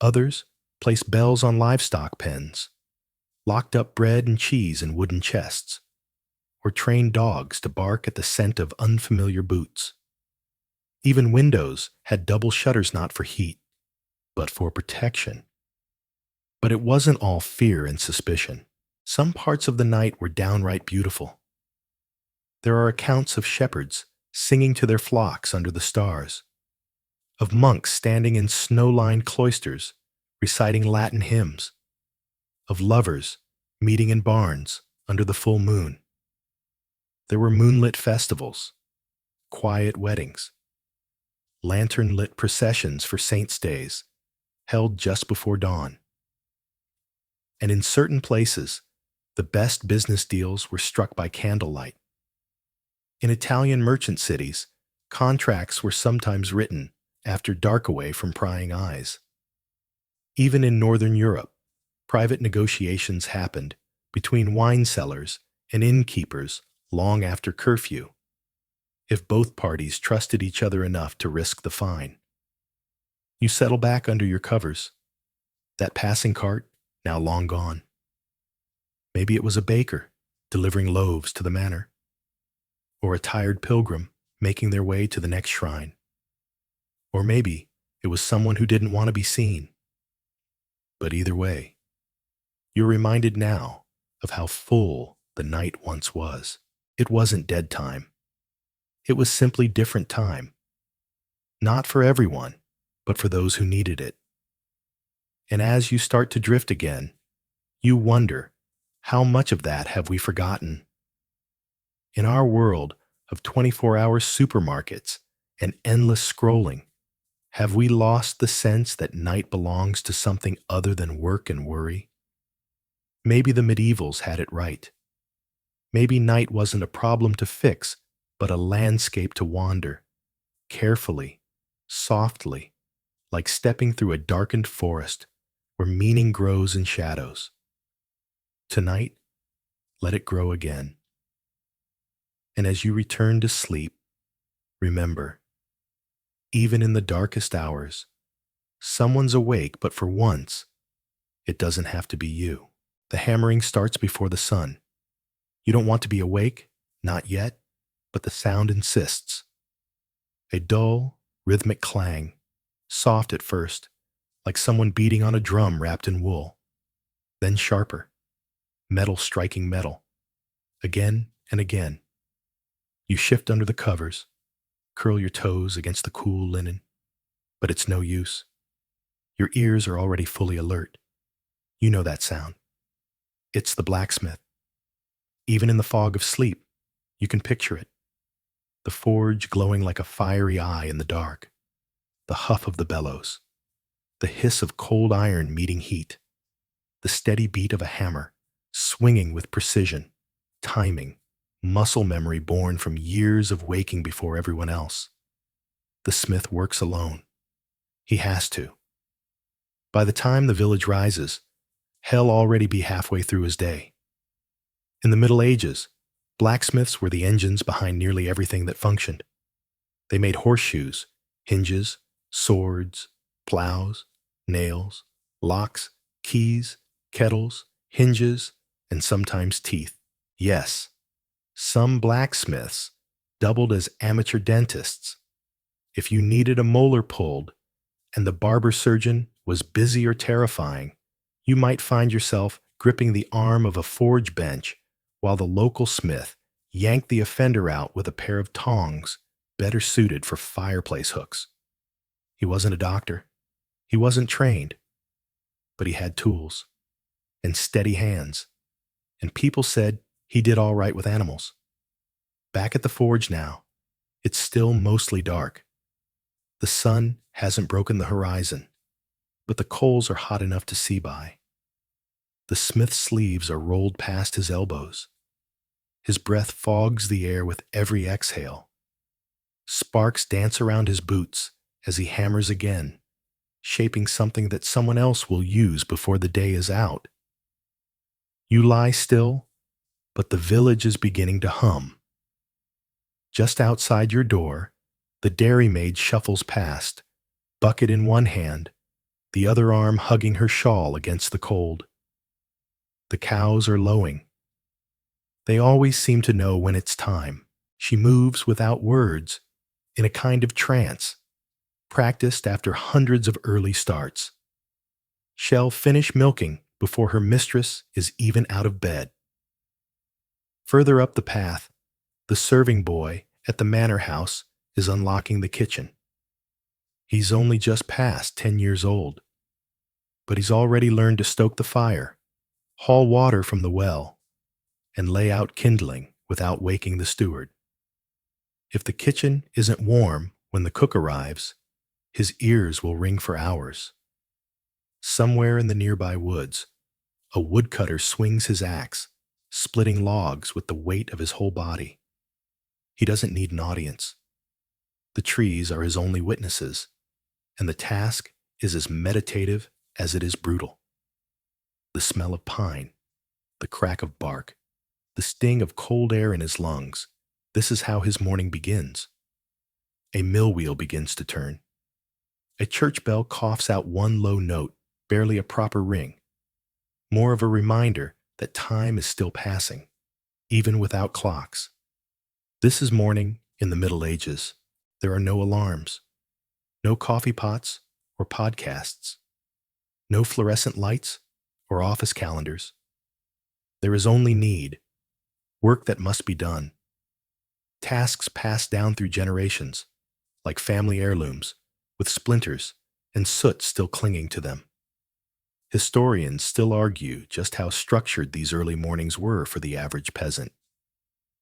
Others placed bells on livestock pens, locked up bread and cheese in wooden chests, or trained dogs to bark at the scent of unfamiliar boots. Even windows had double shutters not for heat, but for protection. But it wasn't all fear and suspicion. Some parts of the night were downright beautiful. There are accounts of shepherds singing to their flocks under the stars, of monks standing in snow-lined cloisters reciting Latin hymns, of lovers meeting in barns under the full moon. There were moonlit festivals, quiet weddings, lantern-lit processions for saints' days held just before dawn. And in certain places, the best business deals were struck by candlelight. In Italian merchant cities, contracts were sometimes written after dark away from prying eyes. Even in Northern Europe, private negotiations happened between wine sellers and innkeepers long after curfew, if both parties trusted each other enough to risk the fine. You settle back under your covers. That passing cart, now long gone. Maybe it was a baker delivering loaves to the manor, or a tired pilgrim making their way to the next shrine. Or maybe it was someone who didn't want to be seen. But either way, you're reminded now of how full the night once was. It wasn't dead time. It was simply different time. Not for everyone, but for those who needed it. And as you start to drift again, you wonder, how much of that have we forgotten? In our world of 24-hour supermarkets and endless scrolling, have we lost the sense that night belongs to something other than work and worry? Maybe the medievals had it right. Maybe night wasn't a problem to fix, but a landscape to wander, carefully, softly, like stepping through a darkened forest where meaning grows in shadows. Tonight, let it grow again. And as you return to sleep, remember, even in the darkest hours, someone's awake, but for once, it doesn't have to be you. The hammering starts before the sun. You don't want to be awake, not yet, but the sound insists. A dull, rhythmic clang, soft at first, like someone beating on a drum wrapped in wool, then sharper, metal striking metal, again and again. You shift under the covers, curl your toes against the cool linen, but it's no use. Your ears are already fully alert. You know that sound. It's the blacksmith. Even in the fog of sleep, you can picture it. The forge glowing like a fiery eye in the dark, the huff of the bellows, the hiss of cold iron meeting heat, the steady beat of a hammer, swinging with precision, timing, muscle memory born from years of waking before everyone else. The smith works alone. He has to. By the time the village rises, he'll already be halfway through his day. In the Middle Ages, blacksmiths were the engines behind nearly everything that functioned. They made horseshoes, hinges, swords, plows, nails, locks, keys, kettles, hinges, and sometimes teeth. Yes, some blacksmiths doubled as amateur dentists. If you needed a molar pulled and the barber surgeon was busy or terrifying, you might find yourself gripping the arm of a forge bench while the local smith yanked the offender out with a pair of tongs better suited for fireplace hooks. He wasn't a doctor. He wasn't trained. But he had tools and steady hands, and people said he did all right with animals. Back at the forge now, it's still mostly dark. The sun hasn't broken the horizon, but the coals are hot enough to see by. The smith's sleeves are rolled past his elbows. His breath fogs the air with every exhale. Sparks dance around his boots as he hammers again, shaping something that someone else will use before the day is out. You lie still, but the village is beginning to hum. Just outside your door, the dairymaid shuffles past, bucket in one hand, the other arm hugging her shawl against the cold. The cows are lowing. They always seem to know when it's time. She moves without words, in a kind of trance, practiced after hundreds of early starts. She'll finish milking before her mistress is even out of bed. Further up the path, the serving boy at the manor house is unlocking the kitchen. He's only just past 10 years old, but he's already learned to stoke the fire, haul water from the well, and lay out kindling without waking the steward. If the kitchen isn't warm when the cook arrives, his ears will ring for hours. Somewhere in the nearby woods, a woodcutter swings his axe, splitting logs with the weight of his whole body. He doesn't need an audience. The trees are his only witnesses, and the task is as meditative as it is brutal. The smell of pine, the crack of bark, the sting of cold air in his lungs, this is how his morning begins. A mill wheel begins to turn. A church bell coughs out one low note, barely a proper ring. More of a reminder that time is still passing, even without clocks. This is morning in the Middle Ages. There are no alarms, no coffee pots or podcasts, no fluorescent lights or office calendars. There is only need, work that must be done, tasks passed down through generations, like family heirlooms, with splinters and soot still clinging to them. Historians still argue just how structured these early mornings were for the average peasant.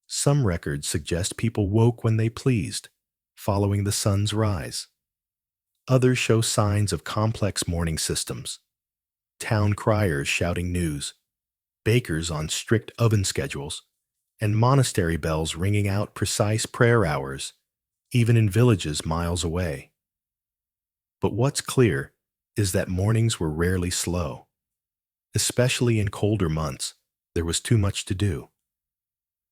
Some records suggest people woke when they pleased, following the sun's rise. Others show signs of complex morning systems. Town criers shouting news, bakers on strict oven schedules, and monastery bells ringing out precise prayer hours, even in villages miles away. But what's clear is that mornings were rarely slow. Especially in colder months, there was too much to do.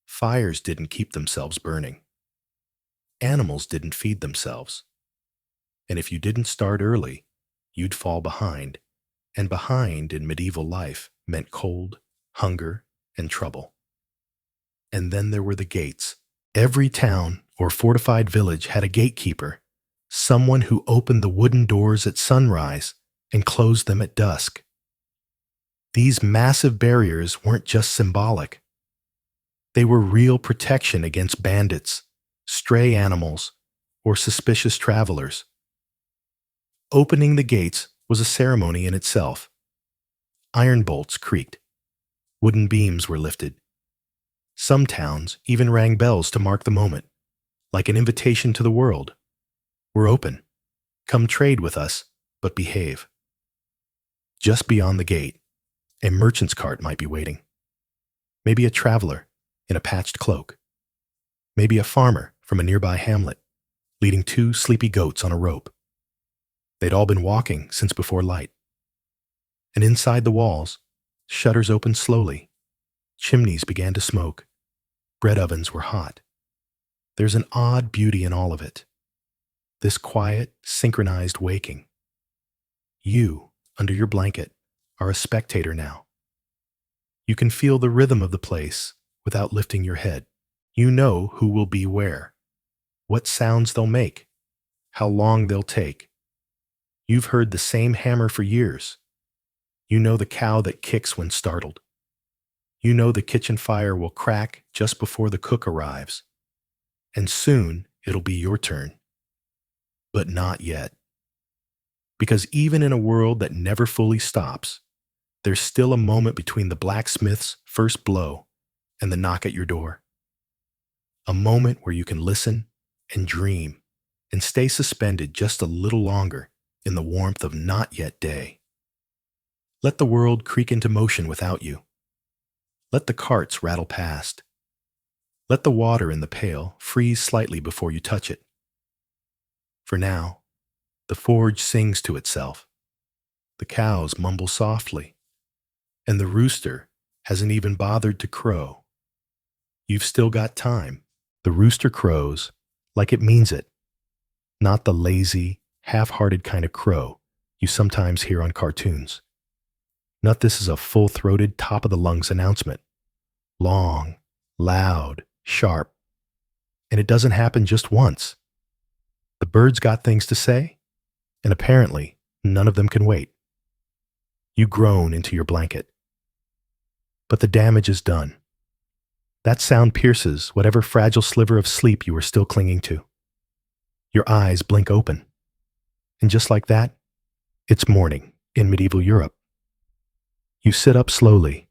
Fires didn't keep themselves burning. Animals didn't feed themselves. And if you didn't start early, you'd fall behind. And behind in medieval life meant cold, hunger, and trouble. And then there were the gates. Every town or fortified village had a gatekeeper, someone who opened the wooden doors at sunrise and closed them at dusk. These massive barriers weren't just symbolic. They were real protection against bandits, stray animals, or suspicious travelers. Opening the gates was a ceremony in itself. Iron bolts creaked. Wooden beams were lifted. Some towns even rang bells to mark the moment, like an invitation to the world. We're open. Come trade with us, but behave. Just beyond the gate, a merchant's cart might be waiting. Maybe a traveler in a patched cloak. Maybe a farmer from a nearby hamlet, leading 2 sleepy goats on a rope. They'd all been walking since before light. And inside the walls, shutters opened slowly. Chimneys began to smoke. Bread ovens were hot. There's an odd beauty in all of it. This quiet, synchronized waking. You, under your blanket, are a spectator now. You can feel the rhythm of the place without lifting your head. You know who will be where, what sounds they'll make, how long they'll take. You've heard the same hammer for years. You know the cow that kicks when startled. You know the kitchen fire will crack just before the cook arrives. And soon it'll be your turn. But not yet. Because even in a world that never fully stops, there's still a moment between the blacksmith's first blow and the knock at your door. A moment where you can listen and dream and stay suspended just a little longer in the warmth of not yet day. Let the world creak into motion without you. Let the carts rattle past. Let the water in the pail freeze slightly before you touch it. For now, the forge sings to itself. The cows mumble softly, and the rooster hasn't even bothered to crow. You've still got time. The rooster crows like it means it, not the lazy, half-hearted kind of crow you sometimes hear on cartoons. Not this is a full-throated, top-of-the-lungs announcement. Long, loud, sharp. And it doesn't happen just once. The bird's got things to say, and apparently none of them can wait. You groan into your blanket. But the damage is done. That sound pierces whatever fragile sliver of sleep you are still clinging to. Your eyes blink open. And just like that, it's morning in medieval Europe. You sit up slowly.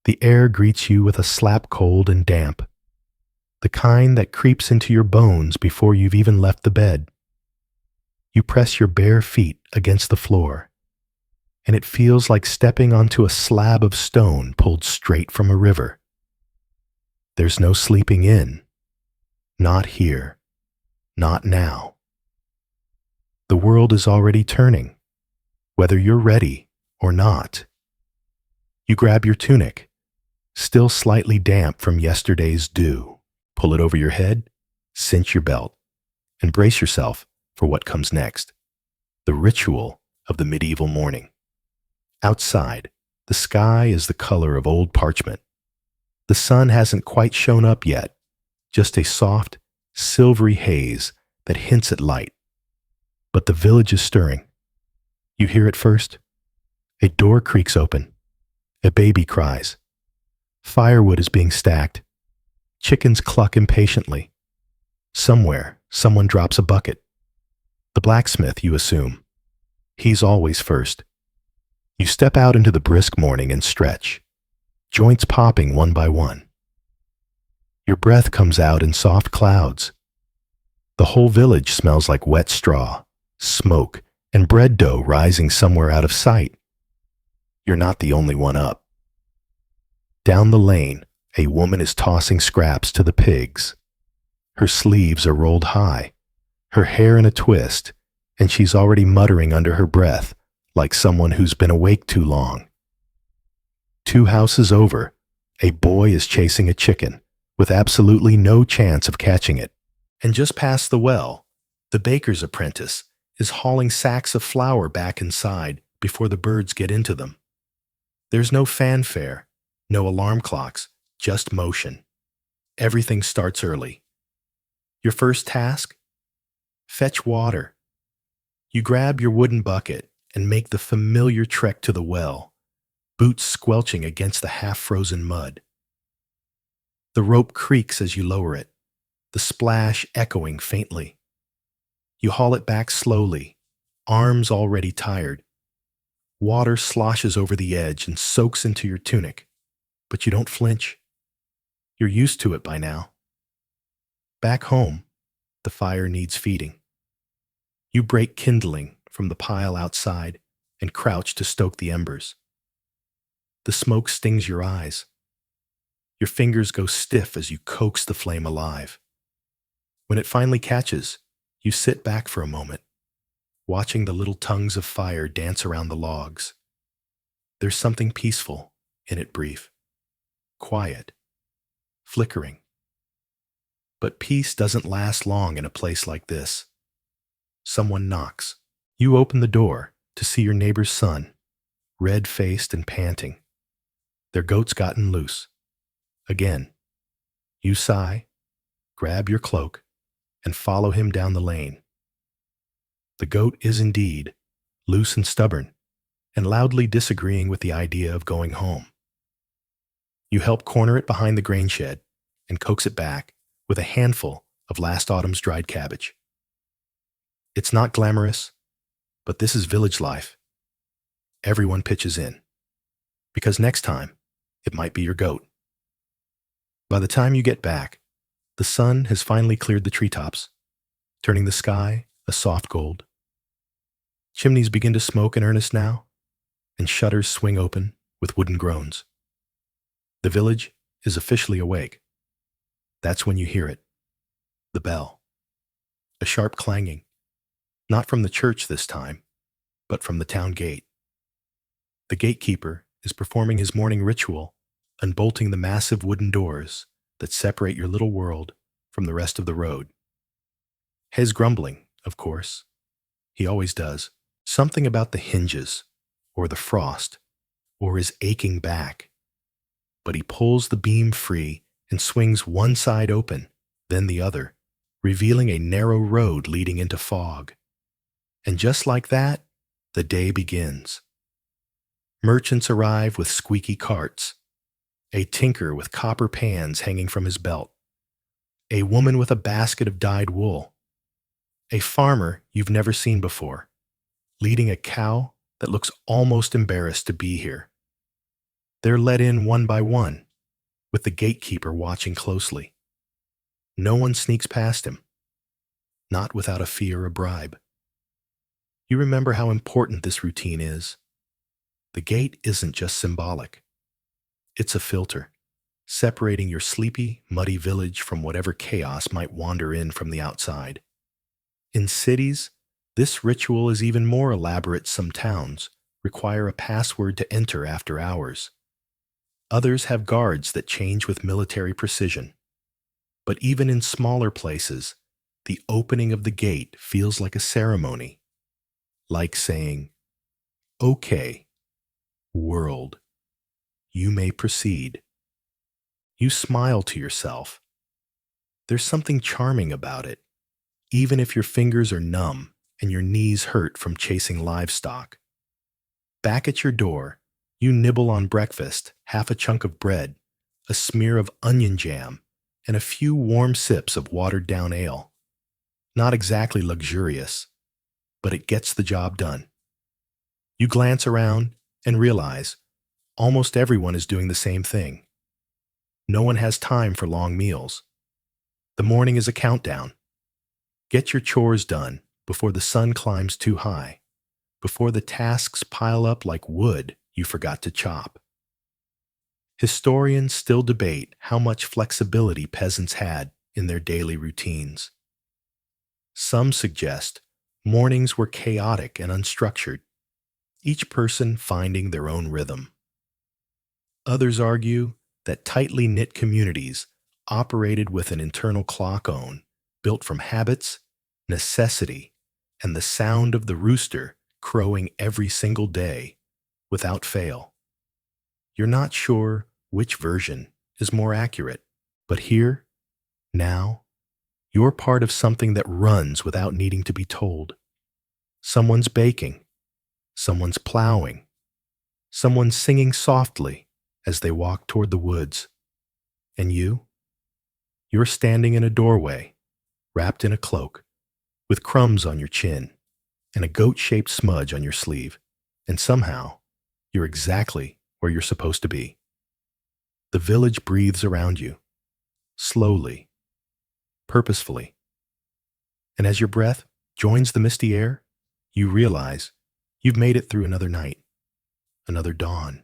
The air greets you with a slap cold and damp, the kind that creeps into your bones before you've even left the bed. You press your bare feet against the floor, and it feels like stepping onto a slab of stone pulled straight from a river. There's no sleeping in. Not here. Not now. The world is already turning, whether you're ready or not. You grab your tunic, still slightly damp from yesterday's dew, pull it over your head, cinch your belt, and brace yourself for what comes next, the ritual of the medieval morning. Outside, the sky is the color of old parchment. The sun hasn't quite shown up yet, just a soft, silvery haze that hints at light. But the village is stirring. You hear it first. A door creaks open. A baby cries. Firewood is being stacked. Chickens cluck impatiently. Somewhere, someone drops a bucket. The blacksmith, you assume. He's always first. You step out into the brisk morning and stretch, joints popping one by one. Your breath comes out in soft clouds. The whole village smells like wet straw, smoke, and bread dough rising somewhere out of sight. You're not the only one up. Down the lane, A woman is tossing scraps to the pigs. Her sleeves are rolled high, her hair in a twist, and she's already muttering under her breath like someone who's been awake too long. 2 houses over, a boy is chasing a chicken with absolutely no chance of catching it. And just past the well, the baker's apprentice is hauling sacks of flour back inside before the birds get into them. There's no fanfare, no alarm clocks, just motion. Everything starts early. Your first task? Fetch water. You grab your wooden bucket and make the familiar trek to the well, boots squelching against the half-frozen mud. The rope creaks as you lower it, the splash echoing faintly. You haul it back slowly, arms already tired. Water sloshes over the edge and soaks into your tunic, but you don't flinch. You're used to it by now. Back home, the fire needs feeding. You break kindling from the pile outside and crouch to stoke the embers. The smoke stings your eyes. Your fingers go stiff as you coax the flame alive. When it finally catches, you sit back for a moment, watching the little tongues of fire dance around the logs. There's something peaceful in it, brief, quiet, flickering. But peace doesn't last long in a place like this. Someone knocks. You open the door to see your neighbor's son, red-faced and panting. Their goat's gotten loose. Again, you sigh, grab your cloak, and follow him down the lane. The goat is indeed loose and stubborn, and loudly disagreeing with the idea of going home. You help corner it behind the grain shed and coax it back with a handful of last autumn's dried cabbage. It's not glamorous, but this is village life. Everyone pitches in, because next time, it might be your goat. By the time you get back, the sun has finally cleared the treetops, turning the sky a soft gold. Chimneys begin to smoke in earnest now, and shutters swing open with wooden groans. The village is officially awake. That's when you hear it, the bell. A sharp clanging, not from the church this time, but from the town gate. The gatekeeper is performing his morning ritual, unbolting the massive wooden doors that separate your little world from the rest of the road. His grumbling, of course. He always does. Something about the hinges, or the frost, or his aching back. But he pulls the beam free and swings one side open, then the other, revealing a narrow road leading into fog. And just like that, the day begins. Merchants arrive with squeaky carts, a tinker with copper pans hanging from his belt, a woman with a basket of dyed wool, a farmer you've never seen before, leading a cow that looks almost embarrassed to be here. They're let in one by one, with the gatekeeper watching closely. No one sneaks past him, not without a fee or a bribe. You remember how important this routine is. The gate isn't just symbolic. It's a filter, separating your sleepy, muddy village from whatever chaos might wander in from the outside. In cities, this ritual is even more elaborate. Some towns require a password to enter after hours. Others have guards that change with military precision. But even in smaller places, the opening of the gate feels like a ceremony, like saying, "Okay, world, you may proceed." You smile to yourself. There's something charming about it, even if your fingers are numb and your knees hurt from chasing livestock. Back at your door, you nibble on breakfast, half a chunk of bread, a smear of onion jam, and a few warm sips of watered-down ale. Not exactly luxurious, but it gets the job done. You glance around and realize almost everyone is doing the same thing. No one has time for long meals. The morning is a countdown. Get your chores done before the sun climbs too high, before the tasks pile up like wood you forgot to chop. Historians still debate how much flexibility peasants had in their daily routines. Some suggest mornings were chaotic and unstructured, each person finding their own rhythm. Others argue that tightly knit communities operated with an internal clock built from habits, necessity, and the sound of the rooster crowing every single day without fail. You're not sure which version is more accurate, but here, now, you're part of something that runs without needing to be told. Someone's baking, someone's plowing, someone's singing softly as they walk toward the woods. And you're standing in a doorway, wrapped in a cloak, with crumbs on your chin and a goat-shaped smudge on your sleeve, and somehow you're exactly where you're supposed to be. The village breathes around you, slowly, purposefully. And as your breath joins the misty air, you realize you've made it through another night, another dawn,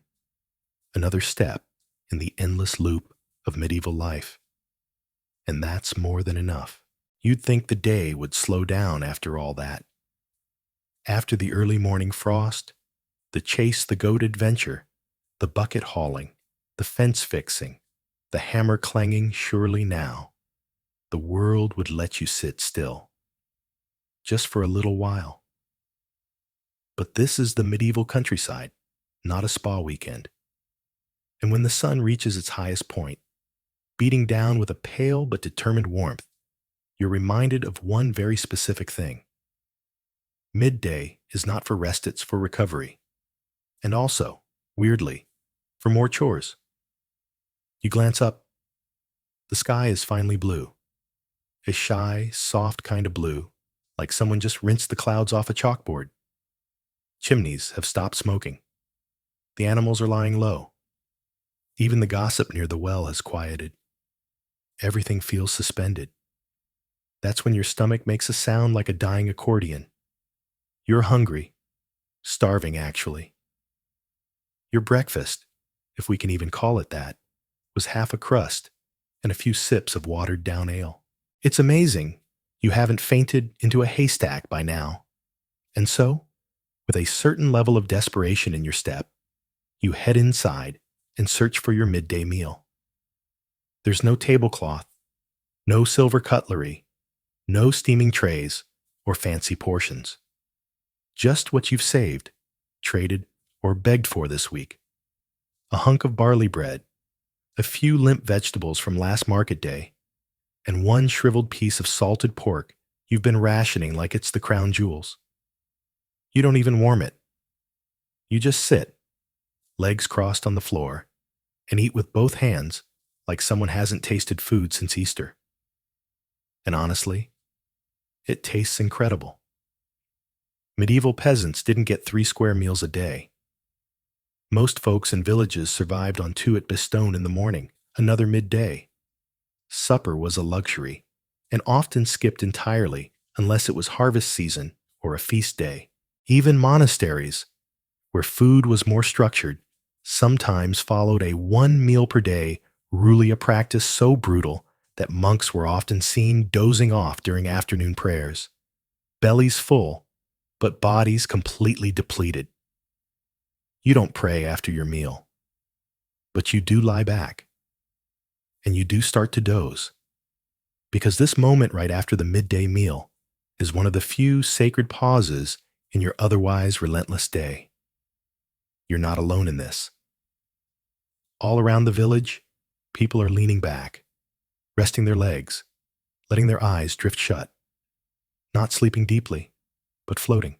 another step in the endless loop of medieval life. And that's more than enough. You'd think the day would slow down after all that. After the early morning frost, the chase the goat adventure, the bucket hauling, the fence fixing, the hammer clanging, surely now, the world would let you sit still. Just for a little while. But this is the medieval countryside, not a spa weekend. And when the sun reaches its highest point, beating down with a pale but determined warmth, you're reminded of one very specific thing. Midday is not for rest, it's for recovery. And also, weirdly, for more chores. You glance up. The sky is finally blue. A shy, soft kind of blue, like someone just rinsed the clouds off a chalkboard. Chimneys have stopped smoking. The animals are lying low. Even the gossip near the well has quieted. Everything feels suspended. That's when your stomach makes a sound like a dying accordion. You're hungry. Starving, actually. Your breakfast, if we can even call it that, was half a crust and a few sips of watered-down ale. It's amazing you haven't fainted into a haystack by now. And so, with a certain level of desperation in your step, you head inside and search for your midday meal. There's no tablecloth, no silver cutlery, no steaming trays or fancy portions. Just what you've saved, traded, or begged for this week. A hunk of barley bread, a few limp vegetables from last market day, and one shriveled piece of salted pork you've been rationing like it's the crown jewels. You don't even warm it. You just sit, legs crossed on the floor, and eat with both hands like someone hasn't tasted food since Easter. And honestly, it tastes incredible. Medieval peasants didn't get 3 square meals a day. Most folks in villages survived on 2 at Bestone in the morning, another midday. Supper was a luxury, and often skipped entirely unless it was harvest season or a feast day. Even monasteries, where food was more structured, sometimes followed a 1 meal per day Rulia practice so brutal that monks were often seen dozing off during afternoon prayers. Bellies full, but bodies completely depleted. You don't pray after your meal, but you do lie back, and you do start to doze, because this moment right after the midday meal is one of the few sacred pauses in your otherwise relentless day. You're not alone in this. All around the village, people are leaning back, resting their legs, letting their eyes drift shut, not sleeping deeply, but floating.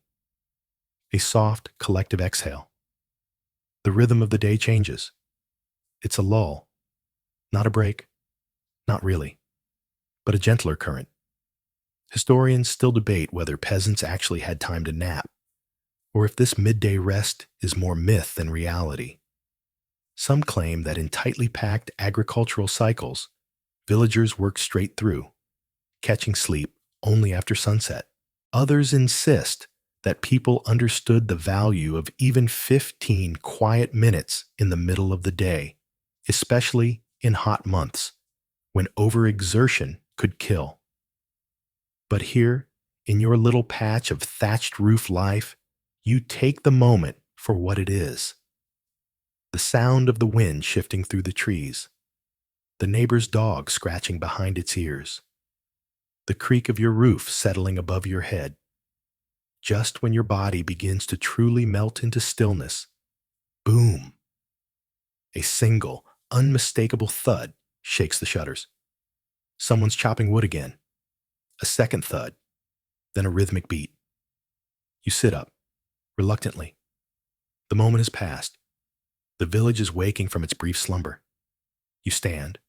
A soft, collective exhale. The rhythm of the day changes. It's a lull, not a break, not really, but a gentler current. Historians still debate whether peasants actually had time to nap, or if this midday rest is more myth than reality. Some claim that in tightly packed agricultural cycles, villagers worked straight through, catching sleep only after sunset. Others insist that people understood the value of even 15 quiet minutes in the middle of the day especially in hot months when overexertion could kill. But here, in your little patch of thatched roof life, you take the moment for what it is. The sound of the wind shifting through the trees, the neighbor's dog scratching behind its ears, the creak of your roof settling above your head. Just when your body begins to truly melt into stillness, boom! A single, unmistakable thud shakes the shutters. Someone's chopping wood again. A second thud, then a rhythmic beat. You sit up, reluctantly. The moment has passed. The village is waking from its brief slumber. You stand,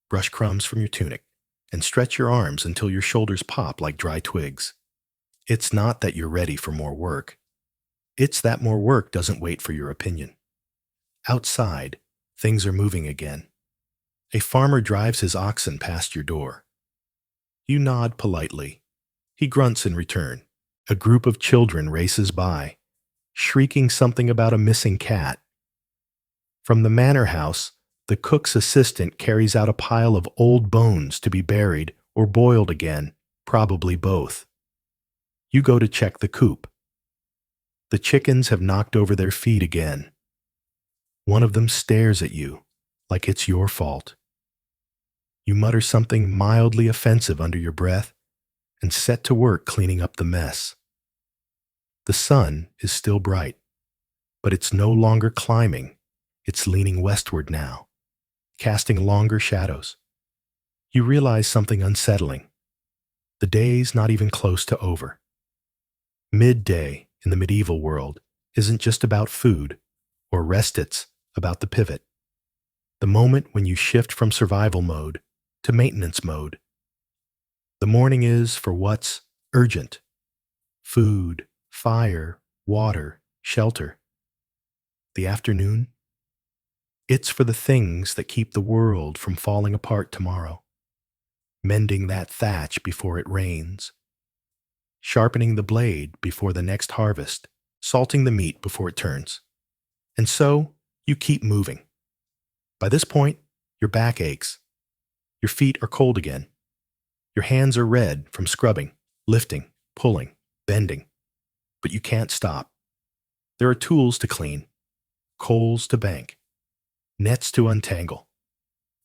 brush crumbs from your tunic, and stretch your arms until your shoulders pop like dry twigs. It's not that you're ready for more work. It's that more work doesn't wait for your opinion. Outside, things are moving again. A farmer drives his oxen past your door. You nod politely. He grunts in return. A group of children races by, shrieking something about a missing cat. From the manor house, the cook's assistant carries out a pile of old bones to be buried or boiled again, probably both. You go to check the coop. The chickens have knocked over their feet again. One of them stares at you like it's your fault. You mutter something mildly offensive under your breath and set to work cleaning up the mess. The sun is still bright, but it's no longer climbing. It's leaning westward now, casting longer shadows. You realize something unsettling. The day's not even close to over. Midday in the medieval world isn't just about food or rest, it's about the pivot. The moment when you shift from survival mode to maintenance mode. The morning is for what's urgent. Food, fire, water, shelter. The afternoon? It's for the things that keep the world from falling apart tomorrow. Mending that thatch before it rains. Sharpening the blade before the next harvest. Salting the meat before it turns. And so, you keep moving. By this point, your back aches. Your feet are cold again. Your hands are red from scrubbing, lifting, pulling, bending. But you can't stop. There are tools to clean, coals to bank, nets to untangle,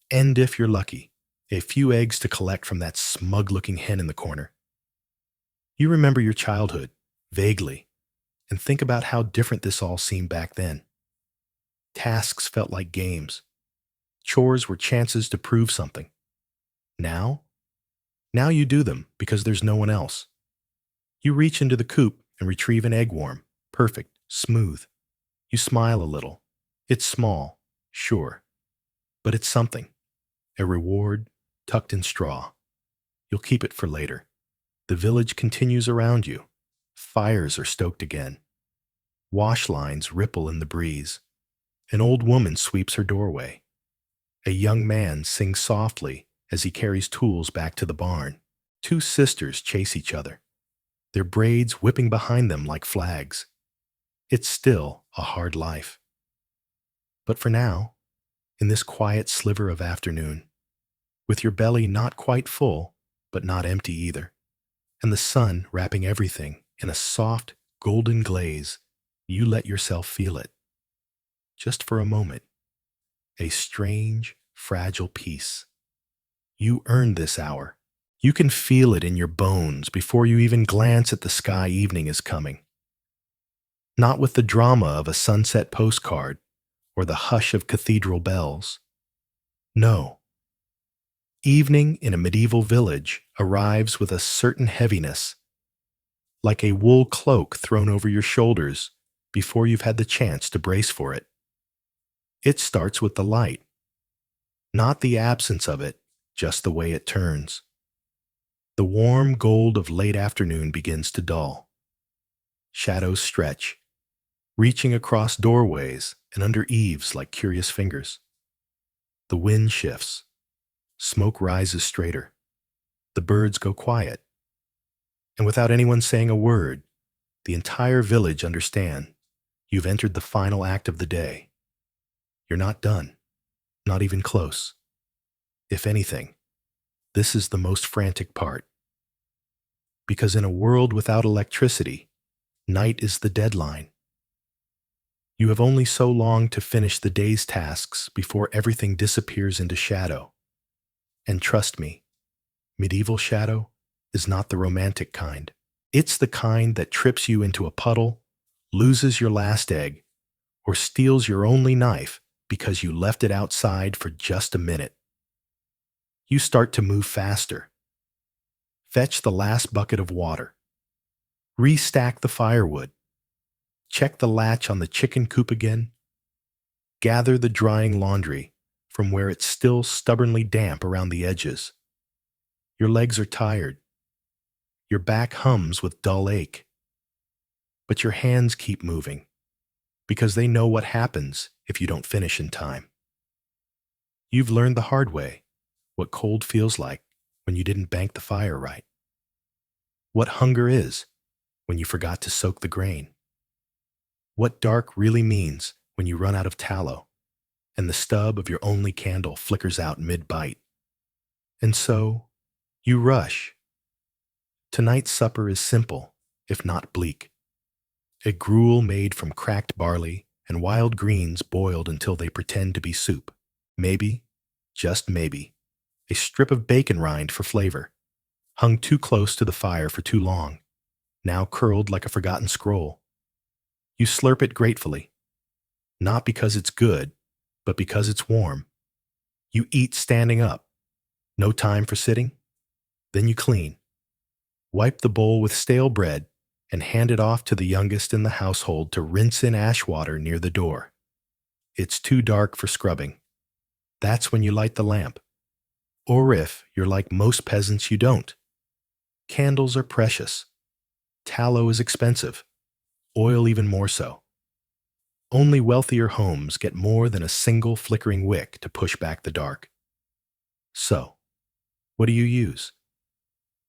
and if you're lucky, a few eggs to collect from that smug-looking hen in the corner. You remember your childhood, vaguely, and think about how different this all seemed back then. Tasks felt like games. Chores were chances to prove something. Now you do them because there's no one else. You reach into the coop and retrieve an egg worm, perfect, smooth. You smile a little. It's small, sure, but it's something. A reward tucked in straw. You'll keep it for later. The village continues around you. Fires are stoked again. Wash lines ripple in the breeze. An old woman sweeps her doorway. A young man sings softly as he carries tools back to the barn. Two sisters chase each other, their braids whipping behind them like flags. It's still a hard life. But for now, in this quiet sliver of afternoon, with your belly not quite full, but not empty either, and the sun wrapping everything in a soft, golden glaze, you let yourself feel it. Just for a moment. A strange, fragile peace. You earned this hour. You can feel it in your bones before you even glance at the sky evening is coming. Not with the drama of a sunset postcard or the hush of cathedral bells. No. Evening in a medieval village arrives with a certain heaviness, like a wool cloak thrown over your shoulders before you've had the chance to brace for it. It starts with the light. Not the absence of it, just the way it turns. The warm gold of late afternoon begins to dull. Shadows stretch, reaching across doorways and under eaves like curious fingers. The wind shifts. Smoke rises straighter. The birds go quiet. And without anyone saying a word, the entire village understand you've entered the final act of the day. You're not done. Not even close. If anything, this is the most frantic part. Because in a world without electricity, night is the deadline. You have only so long to finish the day's tasks before everything disappears into shadow. And trust me, medieval shadow is not the romantic kind. It's the kind that trips you into a puddle, loses your last egg, or steals your only knife because you left it outside for just a minute. You start to move faster. Fetch the last bucket of water. Restack the firewood. Check the latch on the chicken coop again. Gather the drying laundry from where it's still stubbornly damp around the edges. Your legs are tired. Your back hums with dull ache. But your hands keep moving because they know what happens if you don't finish in time. You've learned the hard way what cold feels like when you didn't bank the fire right. What hunger is when you forgot to soak the grain. What dark really means when you run out of tallow and the stub of your only candle flickers out mid-bite. And so, you rush. Tonight's supper is simple, if not bleak. A gruel made from cracked barley and wild greens boiled until they pretend to be soup. Maybe, just maybe, a strip of bacon rind for flavor, hung too close to the fire for too long, now curled like a forgotten scroll. You slurp it gratefully, not because it's good, but because it's warm. You eat standing up. No time for sitting. Then you clean. Wipe the bowl with stale bread and hand it off to the youngest in the household to rinse in ash water near the door. It's too dark for scrubbing. That's when you light the lamp. Or if you're like most peasants, you don't. Candles are precious. Tallow is expensive. Oil even more so. Only wealthier homes get more than a single flickering wick to push back the dark. So, what do you use?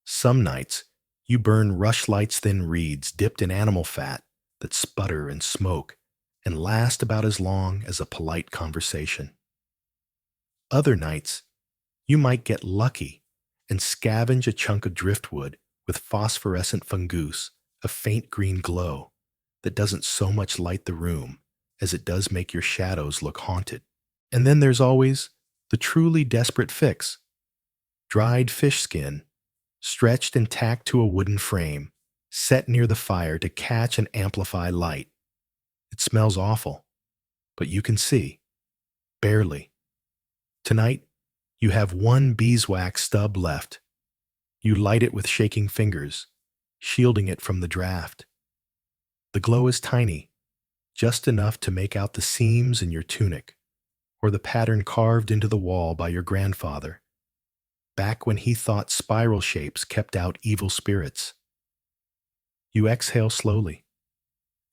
Some nights, you burn rushlight's thin reeds dipped in animal fat that sputter and smoke and last about as long as a polite conversation. Other nights, you might get lucky and scavenge a chunk of driftwood with phosphorescent fungoose, a faint green glow that doesn't so much light the room as it does make your shadows look haunted. And then there's always the truly desperate fix. Dried fish skin, stretched and tacked to a wooden frame, set near the fire to catch and amplify light. It smells awful, but you can see. Barely. Tonight, you have one beeswax stub left. You light it with shaking fingers, shielding it from the draft. The glow is tiny, just enough to make out the seams in your tunic, or the pattern carved into the wall by your grandfather, back when he thought spiral shapes kept out evil spirits. You exhale slowly.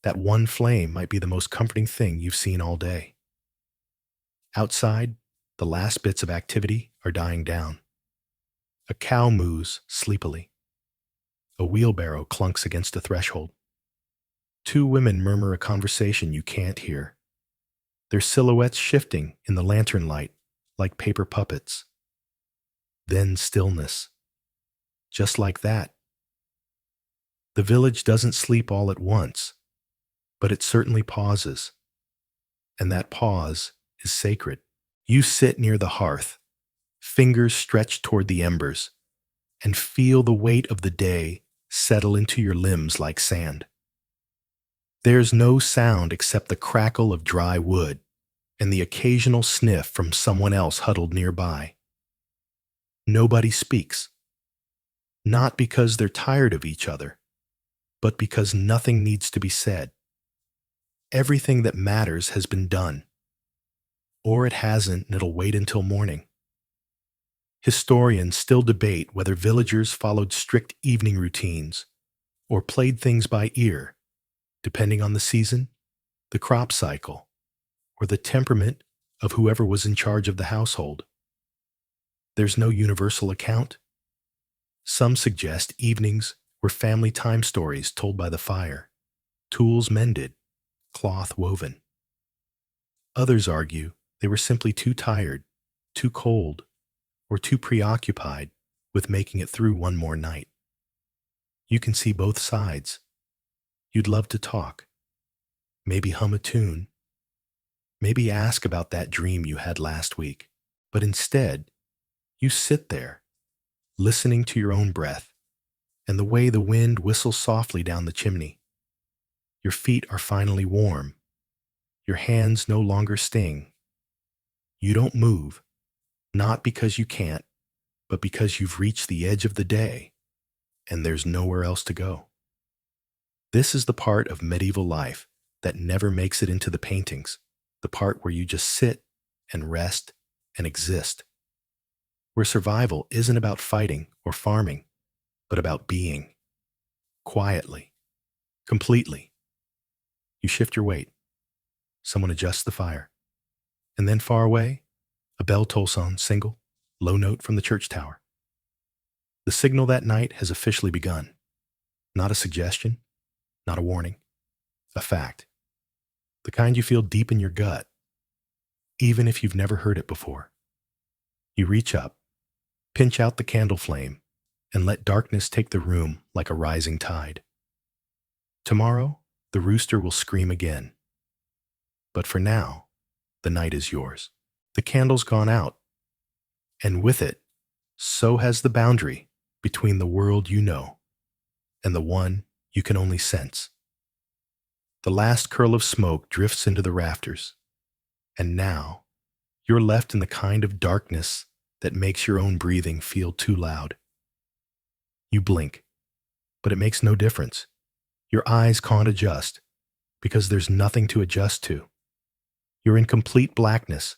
That one flame might be the most comforting thing you've seen all day. Outside, the last bits of activity are dying down. A cow moos sleepily. A wheelbarrow clunks against a threshold. Two women murmur a conversation you can't hear, their silhouettes shifting in the lantern light like paper puppets. Then stillness. Just like that. The village doesn't sleep all at once, but it certainly pauses. And that pause is sacred. You sit near the hearth, fingers stretched toward the embers, and feel the weight of the day settle into your limbs like sand. There's no sound except the crackle of dry wood and the occasional sniff from someone else huddled nearby. Nobody speaks. Not because they're tired of each other, but because nothing needs to be said. Everything that matters has been done. Or it hasn't, and it'll wait until morning. Historians still debate whether villagers followed strict evening routines or played things by ear, depending on the season, the crop cycle, or the temperament of whoever was in charge of the household. There's no universal account. Some suggest evenings were family time stories told by the fire, tools mended, cloth woven. Others argue They were simply too tired, too cold, or too preoccupied with making it through one more night. You can see both sides. You'd love to talk, maybe hum a tune, maybe ask about that dream you had last week. But instead, you sit there, listening to your own breath and the way the wind whistles softly down the chimney. Your feet are finally warm. Your hands no longer sting. You don't move, not because you can't, but because you've reached the edge of the day and there's nowhere else to go. This is the part of medieval life that never makes it into the paintings, the part where you just sit and rest and exist, where survival isn't about fighting or farming, but about being, quietly, completely. You shift your weight. Someone adjusts the fire. And then far away, a bell tolls on single, low note from the church tower. The signal that night has officially begun. Not a suggestion, not a warning, a fact. The kind you feel deep in your gut, even if you've never heard it before. You reach up, pinch out the candle flame, and let darkness take the room like a rising tide. Tomorrow, the rooster will scream again. But for now, the night is yours. The candle's gone out, and with it, so has the boundary between the world you know and the one you can only sense. The last curl of smoke drifts into the rafters, and now you're left in the kind of darkness that makes your own breathing feel too loud. You blink, but it makes no difference. Your eyes can't adjust because there's nothing to adjust to. You're in complete blackness.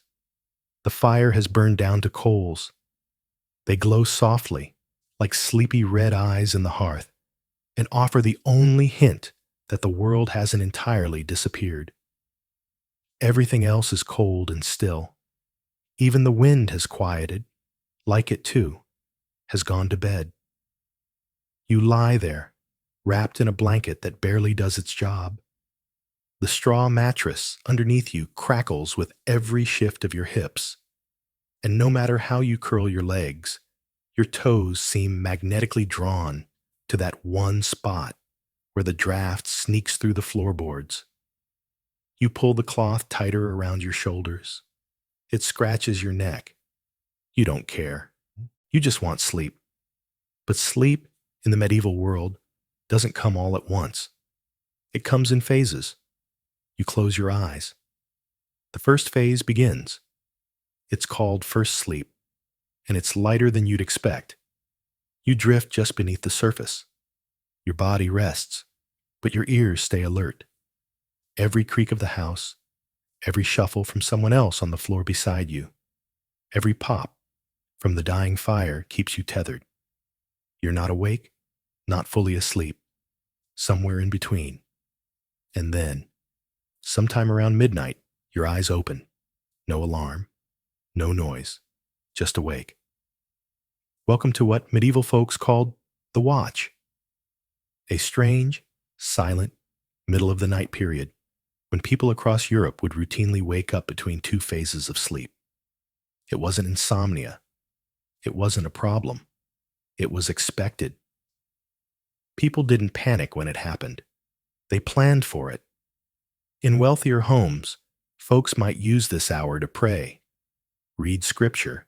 The fire has burned down to coals. They glow softly, like sleepy red eyes in the hearth, and offer the only hint that the world hasn't entirely disappeared. Everything else is cold and still. Even the wind has quieted, like it too, has gone to bed. You lie there, wrapped in a blanket that barely does its job. The straw mattress underneath you crackles with every shift of your hips, and no matter how you curl your legs, your toes seem magnetically drawn to that one spot where the draft sneaks through the floorboards. You pull the cloth tighter around your shoulders. It scratches your neck. You don't care. You just want sleep. But sleep in the medieval world doesn't come all at once. It comes in phases. You close your eyes. The first phase begins. It's called first sleep, and it's lighter than you'd expect. You drift just beneath the surface. Your body rests, but your ears stay alert. Every creak of the house, every shuffle from someone else on the floor beside you, every pop from the dying fire keeps you tethered. You're not awake, not fully asleep, somewhere in between. And then, sometime around midnight, your eyes open. No alarm, no noise, just awake. Welcome to what medieval folks called the watch. A strange, silent, middle-of-the-night period when people across Europe would routinely wake up between two phases of sleep. It wasn't insomnia. It wasn't a problem. It was expected. People didn't panic when it happened. They planned for it. In wealthier homes, folks might use this hour to pray, read scripture,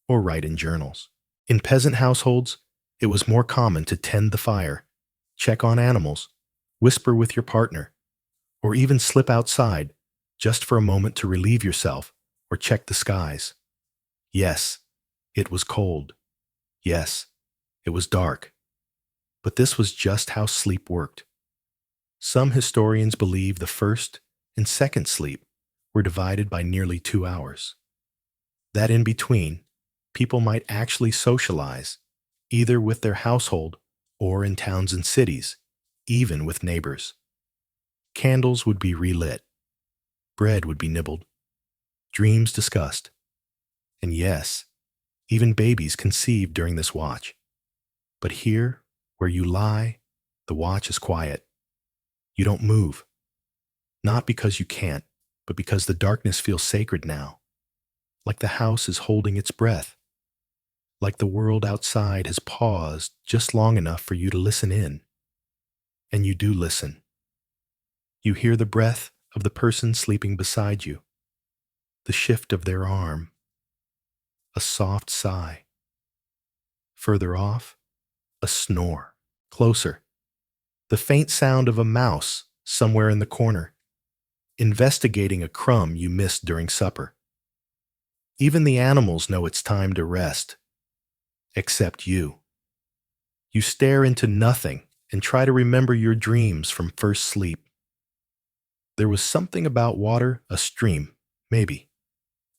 or write in journals. In peasant households, it was more common to tend the fire, check on animals, whisper with your partner, or even slip outside just for a moment to relieve yourself or check the skies. Yes, it was cold. Yes, it was dark. But this was just how sleep worked. Some historians believe the first and second sleep were divided by nearly 2 hours. That in between, people might actually socialize, either with their household or in towns and cities, even with neighbors. Candles would be relit, bread would be nibbled, dreams discussed, and yes, even babies conceived during this watch. But here, where you lie, the watch is quiet. You don't move. Not because you can't, but because the darkness feels sacred now. like the house is holding its breath, like the world outside has paused just long enough for you to listen in. And you do listen. You hear the breath of the person sleeping beside you, the shift of their arm, a soft sigh. Further off, a snore. Closer, the faint sound of a mouse somewhere in the corner, investigating a crumb you missed during supper. Even the animals know it's time to rest, except you. You stare into nothing and try to remember your dreams from first sleep. There was something about water, a stream, maybe.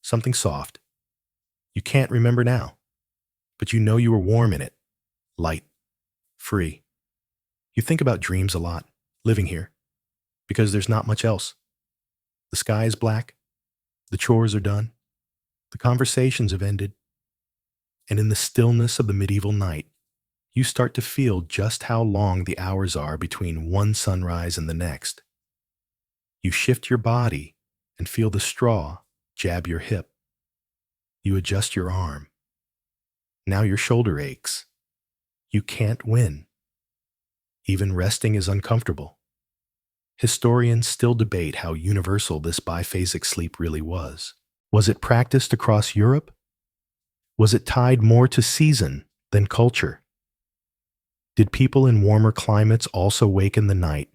Something soft. You can't remember now, but you know you were warm in it, light, free. You think about dreams a lot, living here, because there's not much else. The sky is black, the chores are done, the conversations have ended, and in the stillness of the medieval night, you start to feel just how long the hours are between one sunrise and the next. You shift your body and feel the straw jab your hip. You adjust your arm. Now your shoulder aches. You can't win. Even resting is uncomfortable. Historians still debate how universal this biphasic sleep really was. Was it practiced across Europe? Was it tied more to season than culture? Did people in warmer climates also wake in the night?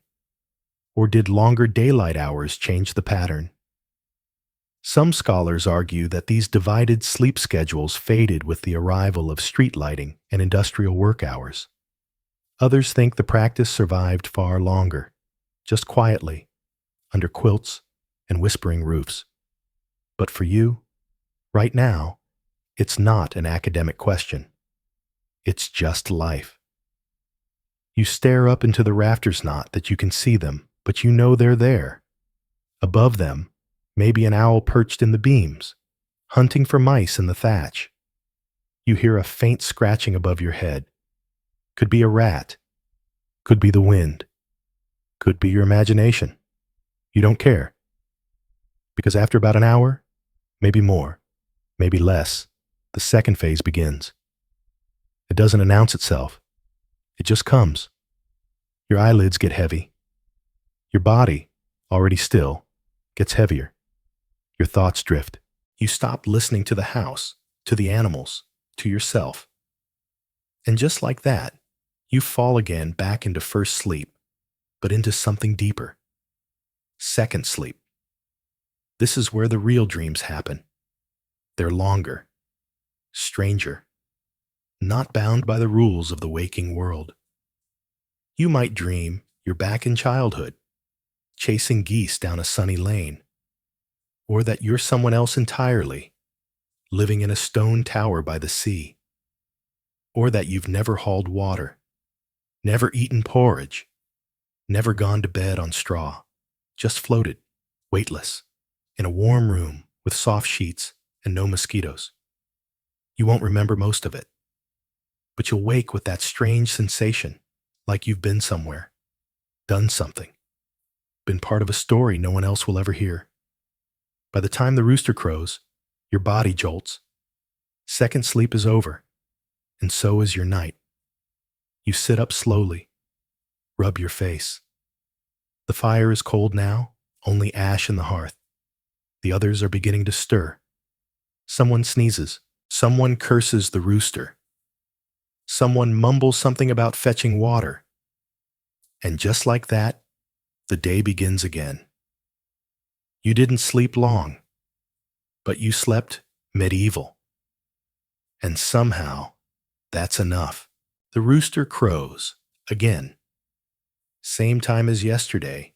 Or did longer daylight hours change the pattern? Some scholars argue that these divided sleep schedules faded with the arrival of street lighting and industrial work hours. Others think the practice survived far longer, just quietly, under quilts and whispering roofs. But for you, right now, it's not an academic question. It's just life. You stare up into the rafters, not that you can see them, but you know they're there. Above them, maybe an owl perched in the beams, hunting for mice in the thatch. You hear a faint scratching above your head. Could be a rat. Could be the wind. Could be your imagination. You don't care. Because after about an hour, maybe more, maybe less, the second phase begins. It doesn't announce itself. It just comes. Your eyelids get heavy. Your body, already still, gets heavier. Your thoughts drift. You stop listening to the house, to the animals, to yourself. And just like that, you fall again back into first sleep, but into something deeper. Second sleep. This is where the real dreams happen. They're longer, stranger, not bound by the rules of the waking world. You might dream you're back in childhood, chasing geese down a sunny lane, or that you're someone else entirely, living in a stone tower by the sea, or that you've never hauled water, never eaten porridge, never gone to bed on straw, just floated, weightless, in a warm room with soft sheets and no mosquitoes. You won't remember most of it, but you'll wake with that strange sensation, like you've been somewhere, done something, been part of a story no one else will ever hear. By the time the rooster crows, your body jolts. Second sleep is over, and so is your night. You sit up slowly, rub your face. The fire is cold now, only ash in the hearth. The others are beginning to stir. Someone sneezes. Someone curses the rooster. Someone mumbles something about fetching water. And just like that, the day begins again. You didn't sleep long, but you slept medieval. And somehow, that's enough. The rooster crows again. Same time as yesterday,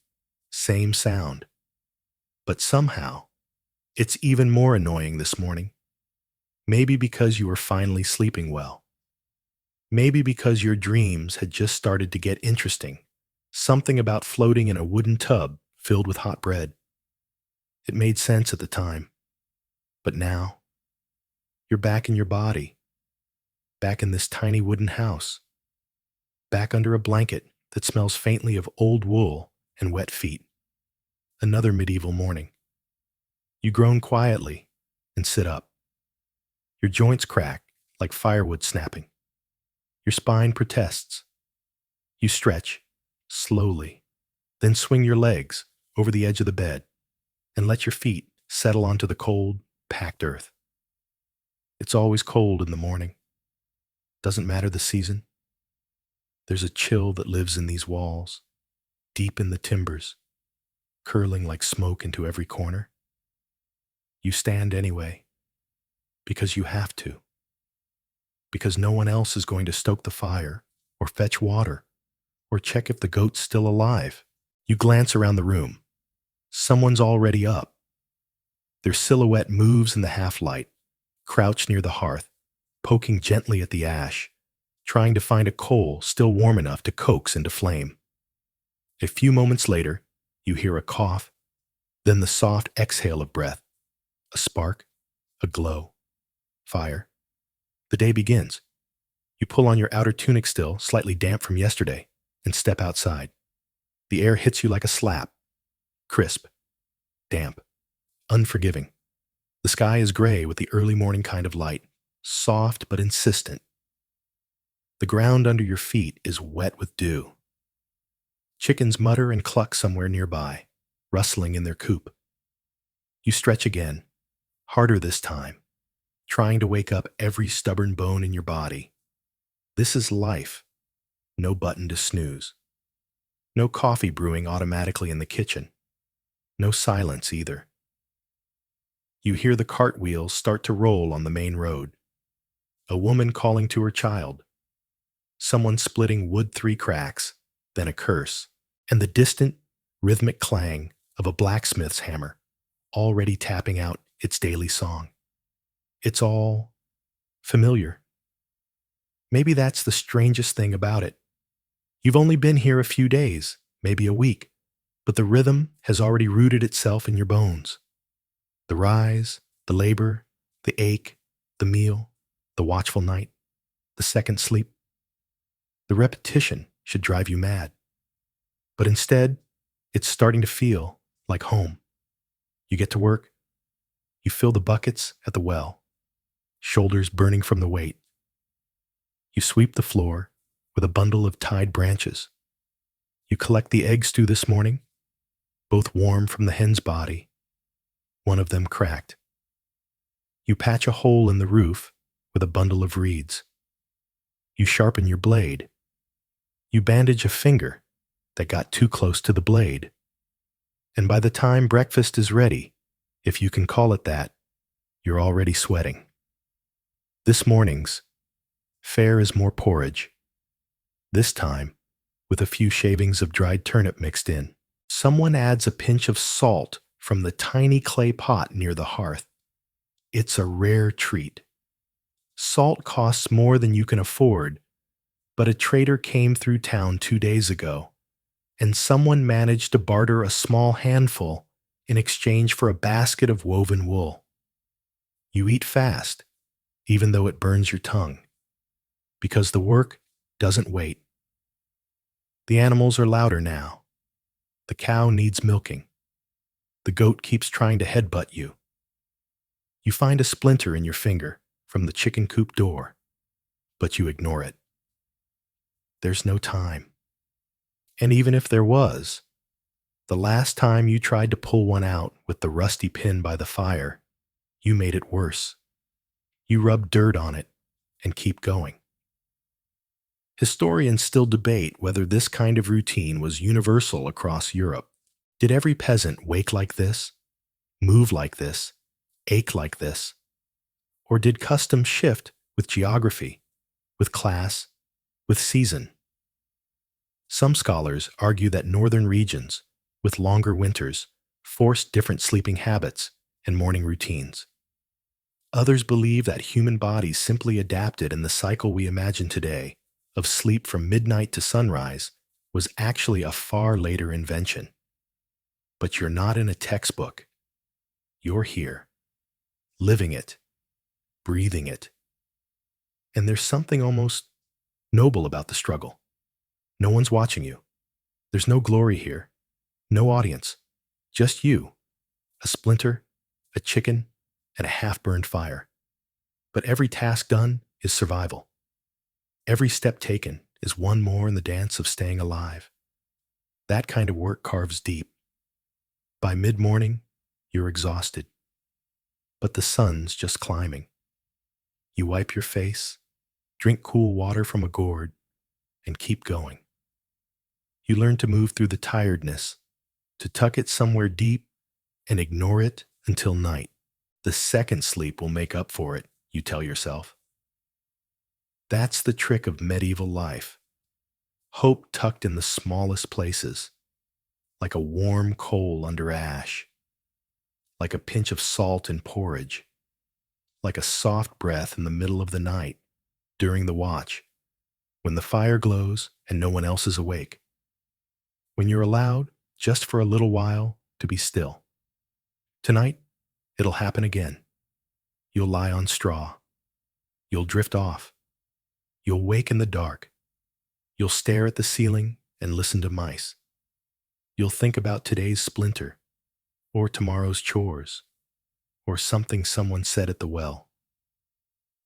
same sound. But somehow, it's even more annoying this morning. Maybe because you were finally sleeping well. Maybe because your dreams had just started to get interesting. Something about floating in a wooden tub filled with hot bread. It made sense at the time. But now, you're back in your body. Back in this tiny wooden house. Back under a blanket that smells faintly of old wool and wet feet. Another medieval morning. You groan quietly, and sit up. Your joints crack like firewood snapping. Your spine protests. You stretch, slowly, then swing your legs over the edge of the bed and let your feet settle onto the cold, packed earth. It's always cold in the morning. Doesn't matter the season. There's a chill that lives in these walls, deep in the timbers, curling like smoke into every corner. You stand anyway, because you have to, because no one else is going to stoke the fire, or fetch water, or check if the goat's still alive. You glance around the room. Someone's already up. Their silhouette moves in the half-light, crouched near the hearth, poking gently at the ash, trying to find a coal still warm enough to coax into flame. A few moments later, you hear a cough, then the soft exhale of breath, a spark, a glow, fire. The day begins. You pull on your outer tunic still, slightly damp from yesterday, and step outside. The air hits you like a slap, crisp, damp, unforgiving. The sky is gray with the early morning kind of light, soft but insistent. The ground under your feet is wet with dew. Chickens mutter and cluck somewhere nearby, rustling in their coop. You stretch again, harder this time, trying to wake up every stubborn bone in your body. This is life. No button to snooze. No coffee brewing automatically in the kitchen. No silence either. You hear the cartwheels start to roll on the main road. A woman calling to her child. Someone splitting wood 3 cracks, then a curse, and the distant, rhythmic clang of a blacksmith's hammer, already tapping out its daily song. It's all familiar. Maybe that's the strangest thing about it. You've only been here a few days, maybe a week, but the rhythm has already rooted itself in your bones. The rise, the labor, the ache, the meal, the watchful night, the second sleep. The repetition should drive you mad. But instead, it's starting to feel like home. You get to work. You fill the buckets at the well, shoulders burning from the weight. You sweep the floor with a bundle of tied branches. You collect the egg stew this morning, both warm from the hen's body, one of them cracked. You patch a hole in the roof with a bundle of reeds. You sharpen your blade. You bandage a finger that got too close to the blade. And by the time breakfast is ready, if you can call it that, you're already sweating. This morning's fare is more porridge. This time, with a few shavings of dried turnip mixed in. Someone adds a pinch of salt from the tiny clay pot near the hearth. It's a rare treat. Salt costs more than you can afford, but a trader came through town 2 days ago, and someone managed to barter a small handful in exchange for a basket of woven wool. You eat fast, even though it burns your tongue, because the work doesn't wait. The animals are louder now. The cow needs milking. The goat keeps trying to headbutt you. You find a splinter in your finger from the chicken coop door, but you ignore it. There's no time. And even if there was, the last time you tried to pull one out with the rusty pin by the fire, you made it worse. You rub dirt on it and keep going. Historians still debate whether this kind of routine was universal across Europe. Did every peasant wake like this, move like this, ache like this? Or did custom shift with geography, with class, with season? Some scholars argue that northern regions, with longer winters, forced different sleeping habits and morning routines. Others believe that human bodies simply adapted, and the cycle we imagine today of sleep from midnight to sunrise was actually a far later invention. But you're not in a textbook. You're here, living it, breathing it. And there's something almost noble about the struggle. No one's watching you. There's no glory here, no audience, just you, a splinter, a chicken, and a half-burned fire. But every task done is survival. Every step taken is one more in the dance of staying alive. That kind of work carves deep. By mid-morning, you're exhausted. But the sun's just climbing. You wipe your face, drink cool water from a gourd, and keep going. You learn to move through the tiredness, to tuck it somewhere deep and ignore it until night. The second sleep will make up for it, you tell yourself. That's the trick of medieval life. Hope tucked in the smallest places, like a warm coal under ash, like a pinch of salt in porridge, like a soft breath in the middle of the night during the watch, when the fire glows and no one else is awake. When you're allowed, just for a little while, to be still. Tonight, it'll happen again. You'll lie on straw. You'll drift off. You'll wake in the dark. You'll stare at the ceiling and listen to mice. You'll think about today's splinter, or tomorrow's chores, or something someone said at the well.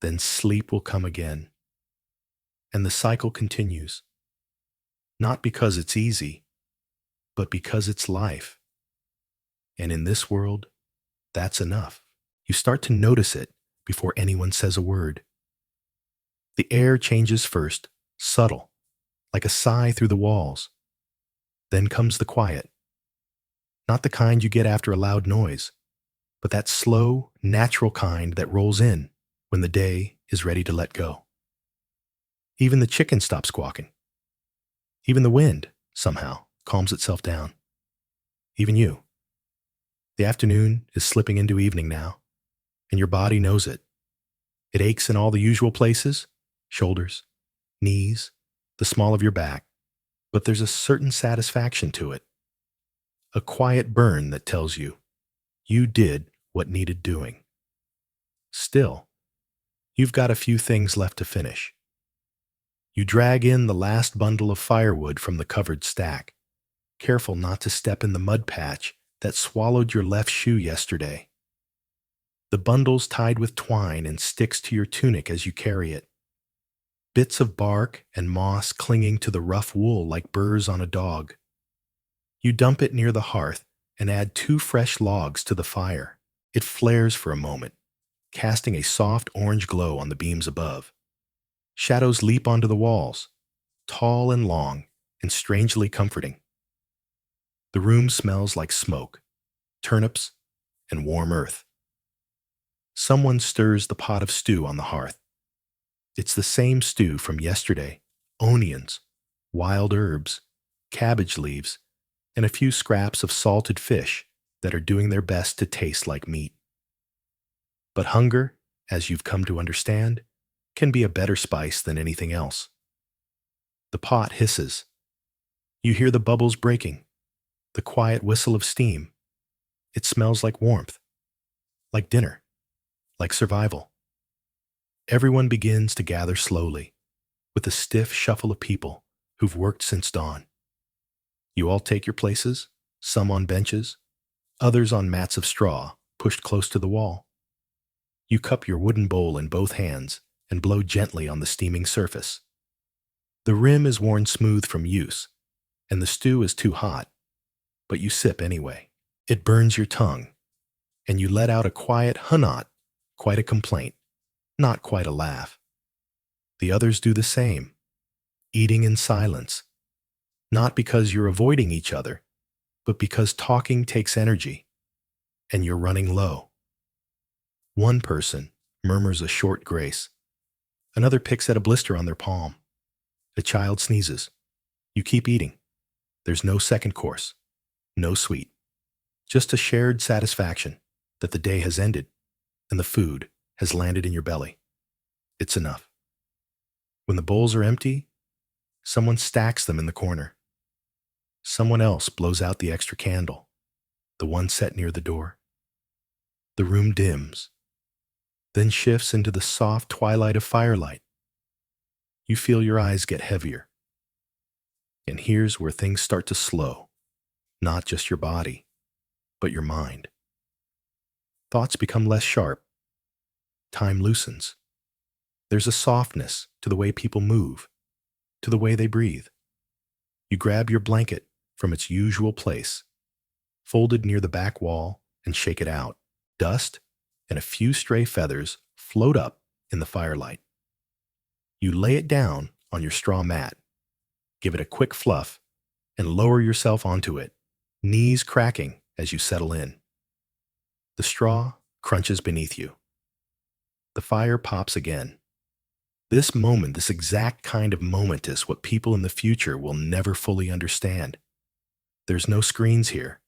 Then sleep will come again. And the cycle continues. Not because it's easy, but because it's life. And in this world, that's enough. You start to notice it before anyone says a word. The air changes first, subtle, like a sigh through the walls. Then comes the quiet. Not the kind you get after a loud noise, but that slow, natural kind that rolls in when the day is ready to let go. Even the chicken stops squawking. Even the wind, somehow, calms itself down. Even you. The afternoon is slipping into evening now, and your body knows it. It aches in all the usual places, shoulders, knees, the small of your back, but there's a certain satisfaction to it. A quiet burn that tells you did what needed doing. Still, you've got a few things left to finish. You drag in the last bundle of firewood from the covered stack, careful not to step in the mud patch that swallowed your left shoe yesterday. The bundle's tied with twine and sticks to your tunic as you carry it. Bits of bark and moss clinging to the rough wool like burrs on a dog. You dump it near the hearth and add 2 fresh logs to the fire. It flares for a moment, casting a soft orange glow on the beams above. Shadows leap onto the walls, tall and long and strangely comforting. The room smells like smoke, turnips, and warm earth. Someone stirs the pot of stew on the hearth. It's the same stew from yesterday: onions, wild herbs, cabbage leaves, and a few scraps of salted fish that are doing their best to taste like meat. But hunger, as you've come to understand, can be a better spice than anything else. The pot hisses. You hear the bubbles breaking, the quiet whistle of steam. It smells like warmth, like dinner, like survival. Everyone begins to gather slowly, with a stiff shuffle of people who've worked since dawn. You all take your places, some on benches, others on mats of straw pushed close to the wall. You cup your wooden bowl in both hands and blow gently on the steaming surface. The rim is worn smooth from use, and the stew is too hot, but you sip anyway. It burns your tongue, and you let out a quiet hunot, quite a complaint, not quite a laugh. The others do the same, eating in silence, not because you're avoiding each other, but because talking takes energy, and you're running low. One person murmurs a short grace. Another picks at a blister on their palm. A child sneezes. You keep eating. There's no second course, no sweet. Just a shared satisfaction that the day has ended and the food has landed in your belly. It's enough. When the bowls are empty, someone stacks them in the corner. Someone else blows out the extra candle, the one set near the door. The room dims, then shifts into the soft twilight of firelight. You feel your eyes get heavier. And here's where things start to slow, not just your body, but your mind. Thoughts become less sharp. Time loosens. There's a softness to the way people move, to the way they breathe. You grab your blanket from its usual place, folded near the back wall, and shake it out. Dust and a few stray feathers float up in the firelight. You lay it down on your straw mat, give it a quick fluff, and lower yourself onto it, knees cracking as you settle in. The straw crunches beneath you. The fire pops again. This moment, this exact kind of moment, is what people in the future will never fully understand. There's no screens here,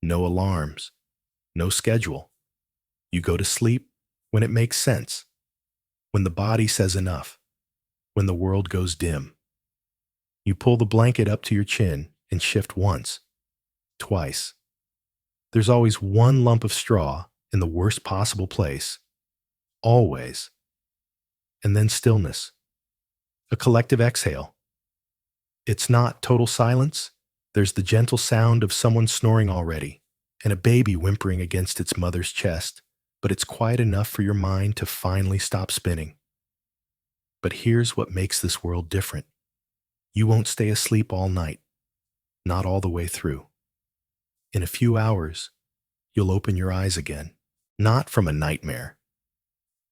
no alarms, no schedule. You go to sleep when it makes sense, when the body says enough, when the world goes dim. You pull the blanket up to your chin and shift once, twice. There's always one lump of straw in the worst possible place, always. And then stillness, a collective exhale. It's not total silence. There's the gentle sound of someone snoring already, and a baby whimpering against its mother's chest, but it's quiet enough for your mind to finally stop spinning. But here's what makes this world different. You won't stay asleep all night, not all the way through. In a few hours, you'll open your eyes again, not from a nightmare,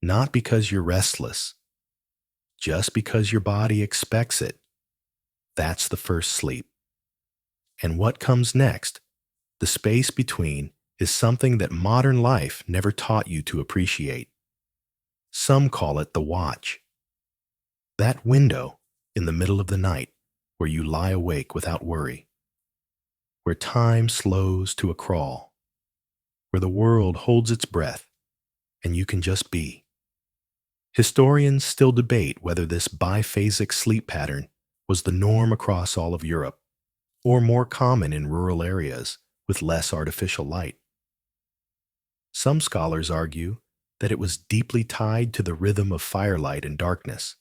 not because you're restless, just because your body expects it. That's the first sleep. And what comes next, the space between, is something that modern life never taught you to appreciate. Some call it the watch. That window in the middle of the night where you lie awake without worry, where time slows to a crawl, where the world holds its breath and you can just be. Historians still debate whether this biphasic sleep pattern was the norm across all of Europe, or more common in rural areas with less artificial light. Some scholars argue that it was deeply tied to the rhythm of firelight and darkness.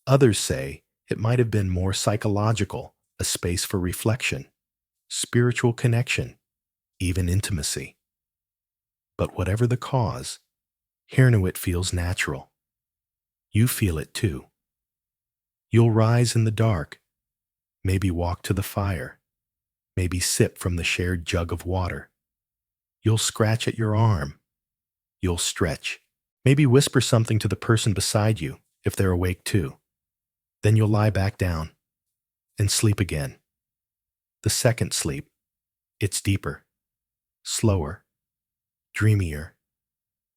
Others say it might have been more psychological, a space for reflection, spiritual connection, even intimacy. But whatever the cause, Hirnuit feels natural. You feel it too. You'll rise in the dark, maybe walk to the fire, maybe sip from the shared jug of water. You'll scratch at your arm. You'll stretch. Maybe whisper something to the person beside you if they're awake too. Then you'll lie back down and sleep again. The second sleep. It's deeper, slower, dreamier.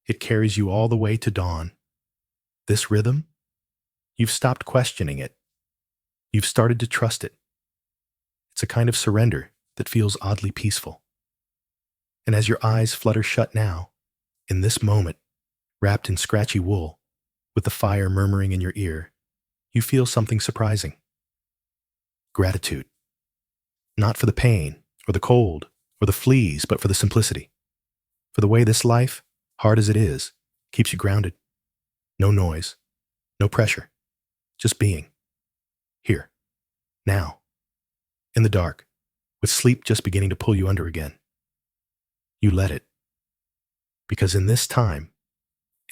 It carries you all the way to dawn. This rhythm, you've stopped questioning it. You've started to trust it. It's a kind of surrender that feels oddly peaceful. And as your eyes flutter shut now, in this moment, wrapped in scratchy wool, with the fire murmuring in your ear, you feel something surprising. Gratitude. Not for the pain, or the cold, or the fleas, but for the simplicity. For the way this life, hard as it is, keeps you grounded. No noise, no pressure, just being. Here, now, in the dark, with sleep just beginning to pull you under again. You let it. Because in this time,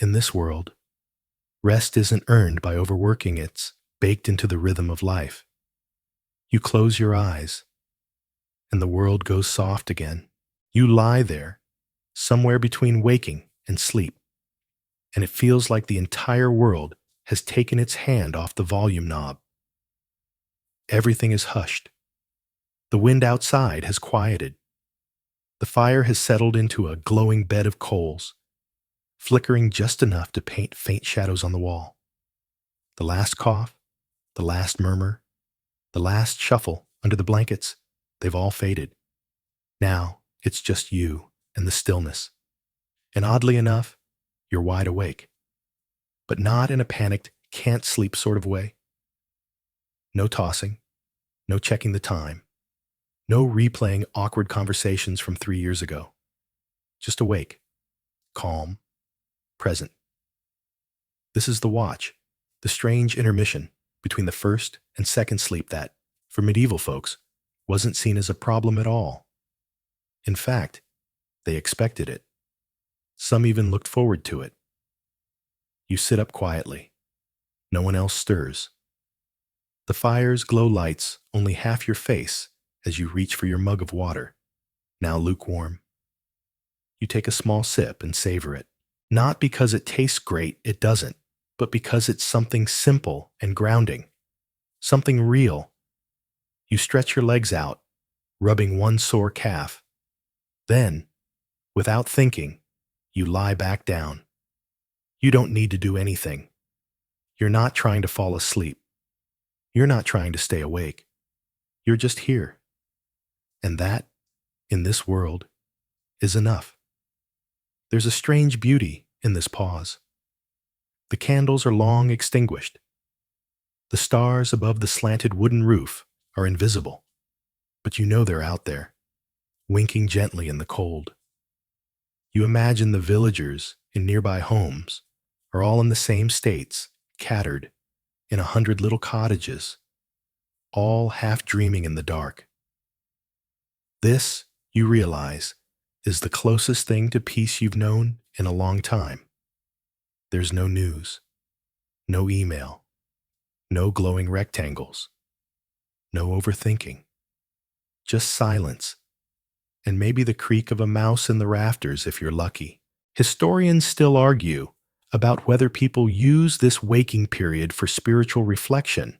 in this world, rest isn't earned by overworking, it's baked into the rhythm of life. You close your eyes, and the world goes soft again. You lie there, somewhere between waking and sleep, and it feels like the entire world has taken its hand off the volume knob. Everything is hushed. The wind outside has quieted. The fire has settled into a glowing bed of coals, flickering just enough to paint faint shadows on the wall. The last cough, the last murmur, the last shuffle under the blankets, they've all faded. Now it's just you and the stillness. And oddly enough, you're wide awake. But not in a panicked, can't sleep sort of way. No tossing, no checking the time, no replaying awkward conversations from 3 years ago. Just awake, calm, present. This is the watch, the strange intermission between the first and second sleep that, for medieval folks, wasn't seen as a problem at all. In fact, they expected it. Some even looked forward to it. You sit up quietly. No one else stirs. The fire's glow lights only half your face as you reach for your mug of water, now lukewarm. You take a small sip and savor it. Not because it tastes great, it doesn't, but because it's something simple and grounding, something real. You stretch your legs out, rubbing one sore calf. Then, without thinking, you lie back down. You don't need to do anything. You're not trying to fall asleep. You're not trying to stay awake. You're just here. And that, in this world, is enough. There's a strange beauty in this pause. The candles are long extinguished. The stars above the slanted wooden roof are invisible, but you know they're out there, winking gently in the cold. You imagine the villagers in nearby homes are all in the same states, cattered in 100 little cottages, all half dreaming in the dark. This, you realize, is the closest thing to peace you've known in a long time. There's no news, no email, no glowing rectangles, no overthinking, just silence, and maybe the creak of a mouse in the rafters if you're lucky. Historians still argue about whether people use this waking period for spiritual reflection,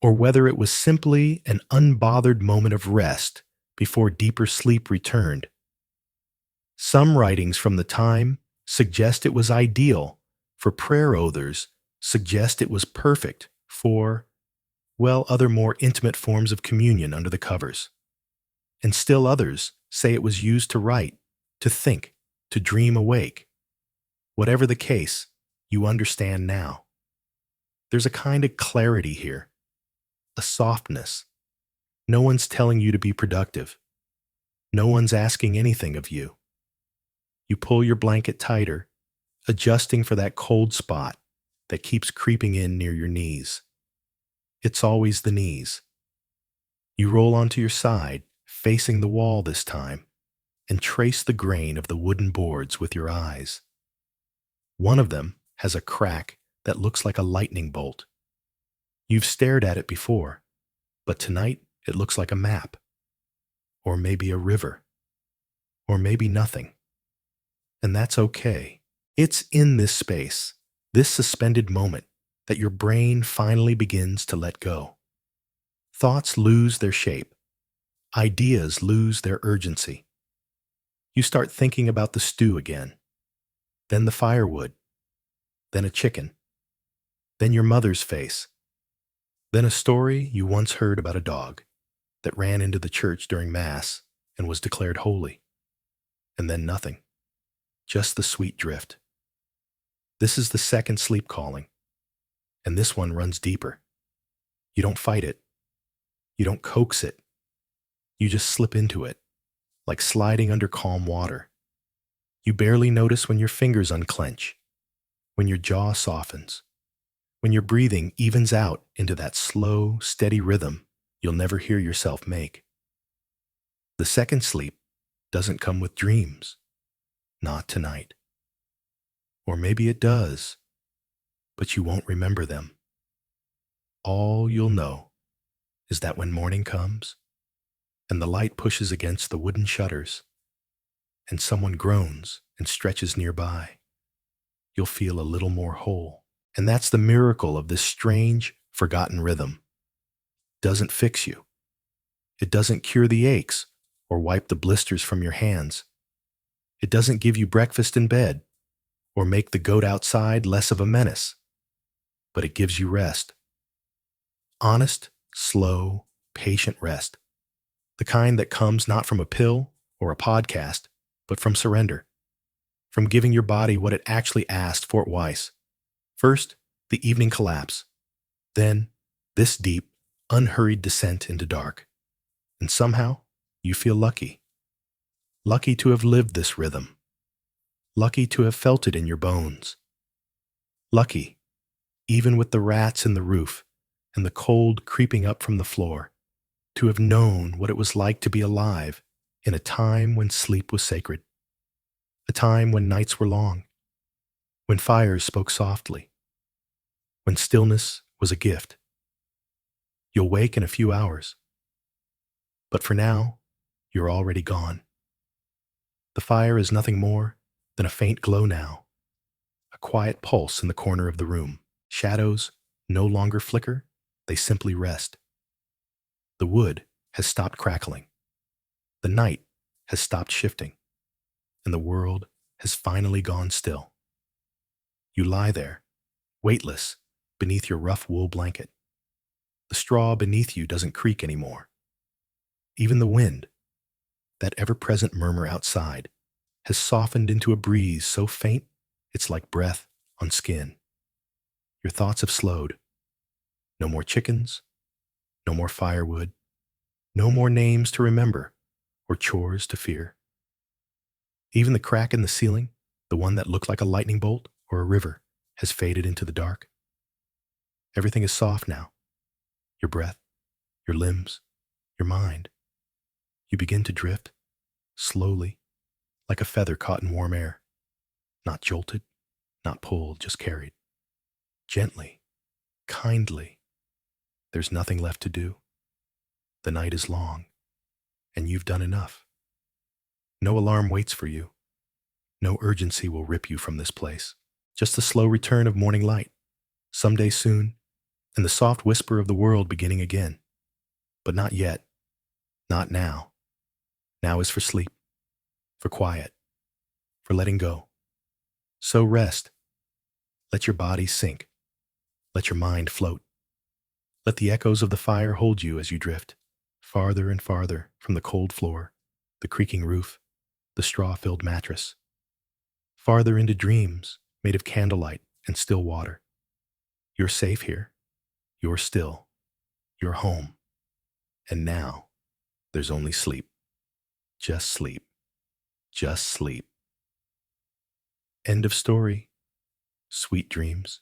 or whether it was simply an unbothered moment of rest before deeper sleep returned. Some writings from the time suggest it was ideal for prayer others suggest it was perfect for, well, other more intimate forms of communion under the covers. And still others say it was used to write, to think, to dream awake. Whatever the case, you understand now. There's a kind of clarity here, a softness. No one's telling you to be productive. No one's asking anything of you. You pull your blanket tighter, adjusting for that cold spot that keeps creeping in near your knees. It's always the knees. You roll onto your side, facing the wall this time, and trace the grain of the wooden boards with your eyes. One of them has a crack that looks like a lightning bolt. You've stared at it before, but tonight it looks like a map, or maybe a river, or maybe nothing. And that's okay. It's in this space, this suspended moment, that your brain finally begins to let go. Thoughts lose their shape. Ideas lose their urgency. You start thinking about the stew again, then the firewood, then a chicken, then your mother's face, then a story you once heard about a dog that ran into the church during Mass and was declared holy, and then nothing, just the sweet drift. This is the second sleep calling, and this one runs deeper. You don't fight it. You don't coax it. You just slip into it, like sliding under calm water. You barely notice when your fingers unclench, when your jaw softens, when your breathing evens out into that slow, steady rhythm you'll never hear yourself make. The second sleep doesn't come with dreams. Not tonight. Or maybe it does, but you won't remember them. All you'll know is that when morning comes, and the light pushes against the wooden shutters, and someone groans and stretches nearby, you'll feel a little more whole. And that's the miracle of this strange, forgotten rhythm. It doesn't fix you. It doesn't cure the aches or wipe the blisters from your hands. It doesn't give you breakfast in bed or make the goat outside less of a menace. But it gives you rest. Honest, slow, patient rest. The kind that comes not from a pill or a podcast, but from surrender. From giving your body what it actually asked for twice. First, the evening collapse. Then, this deep, unhurried descent into dark. And somehow, you feel lucky. Lucky to have lived this rhythm. Lucky to have felt it in your bones. Lucky, even with the rats in the roof and the cold creeping up from the floor, to have known what it was like to be alive in a time when sleep was sacred. A time when nights were long, when fires spoke softly, when stillness was a gift. You'll wake in a few hours, but for now, you're already gone. The fire is nothing more than a faint glow now, a quiet pulse in the corner of the room. Shadows no longer flicker, they simply rest. The wood has stopped crackling. The night has stopped shifting, and the world has finally gone still. You lie there, weightless, beneath your rough wool blanket. The straw beneath you doesn't creak anymore. Even the wind, that ever-present murmur outside, has softened into a breeze so faint it's like breath on skin. Your thoughts have slowed. No more chickens, no more firewood, no more names to remember or chores to fear. Even the crack in the ceiling, the one that looked like a lightning bolt or a river, has faded into the dark. Everything is soft now. Your breath, your limbs, your mind. You begin to drift, slowly, like a feather caught in warm air. Not jolted, not pulled, just carried. Gently, kindly. There's nothing left to do. The night is long, and you've done enough. No alarm waits for you. No urgency will rip you from this place. Just the slow return of morning light, someday soon, and the soft whisper of the world beginning again. But not yet. Not now. Now is for sleep, for quiet, for letting go. So rest. Let your body sink. Let your mind float. Let the echoes of the fire hold you as you drift, farther and farther from the cold floor, the creaking roof, the straw-filled mattress, farther into dreams made of candlelight and still water. You're safe here. You're still. You're home. And now, there's only sleep. Just sleep. Just sleep. End of story. Sweet dreams.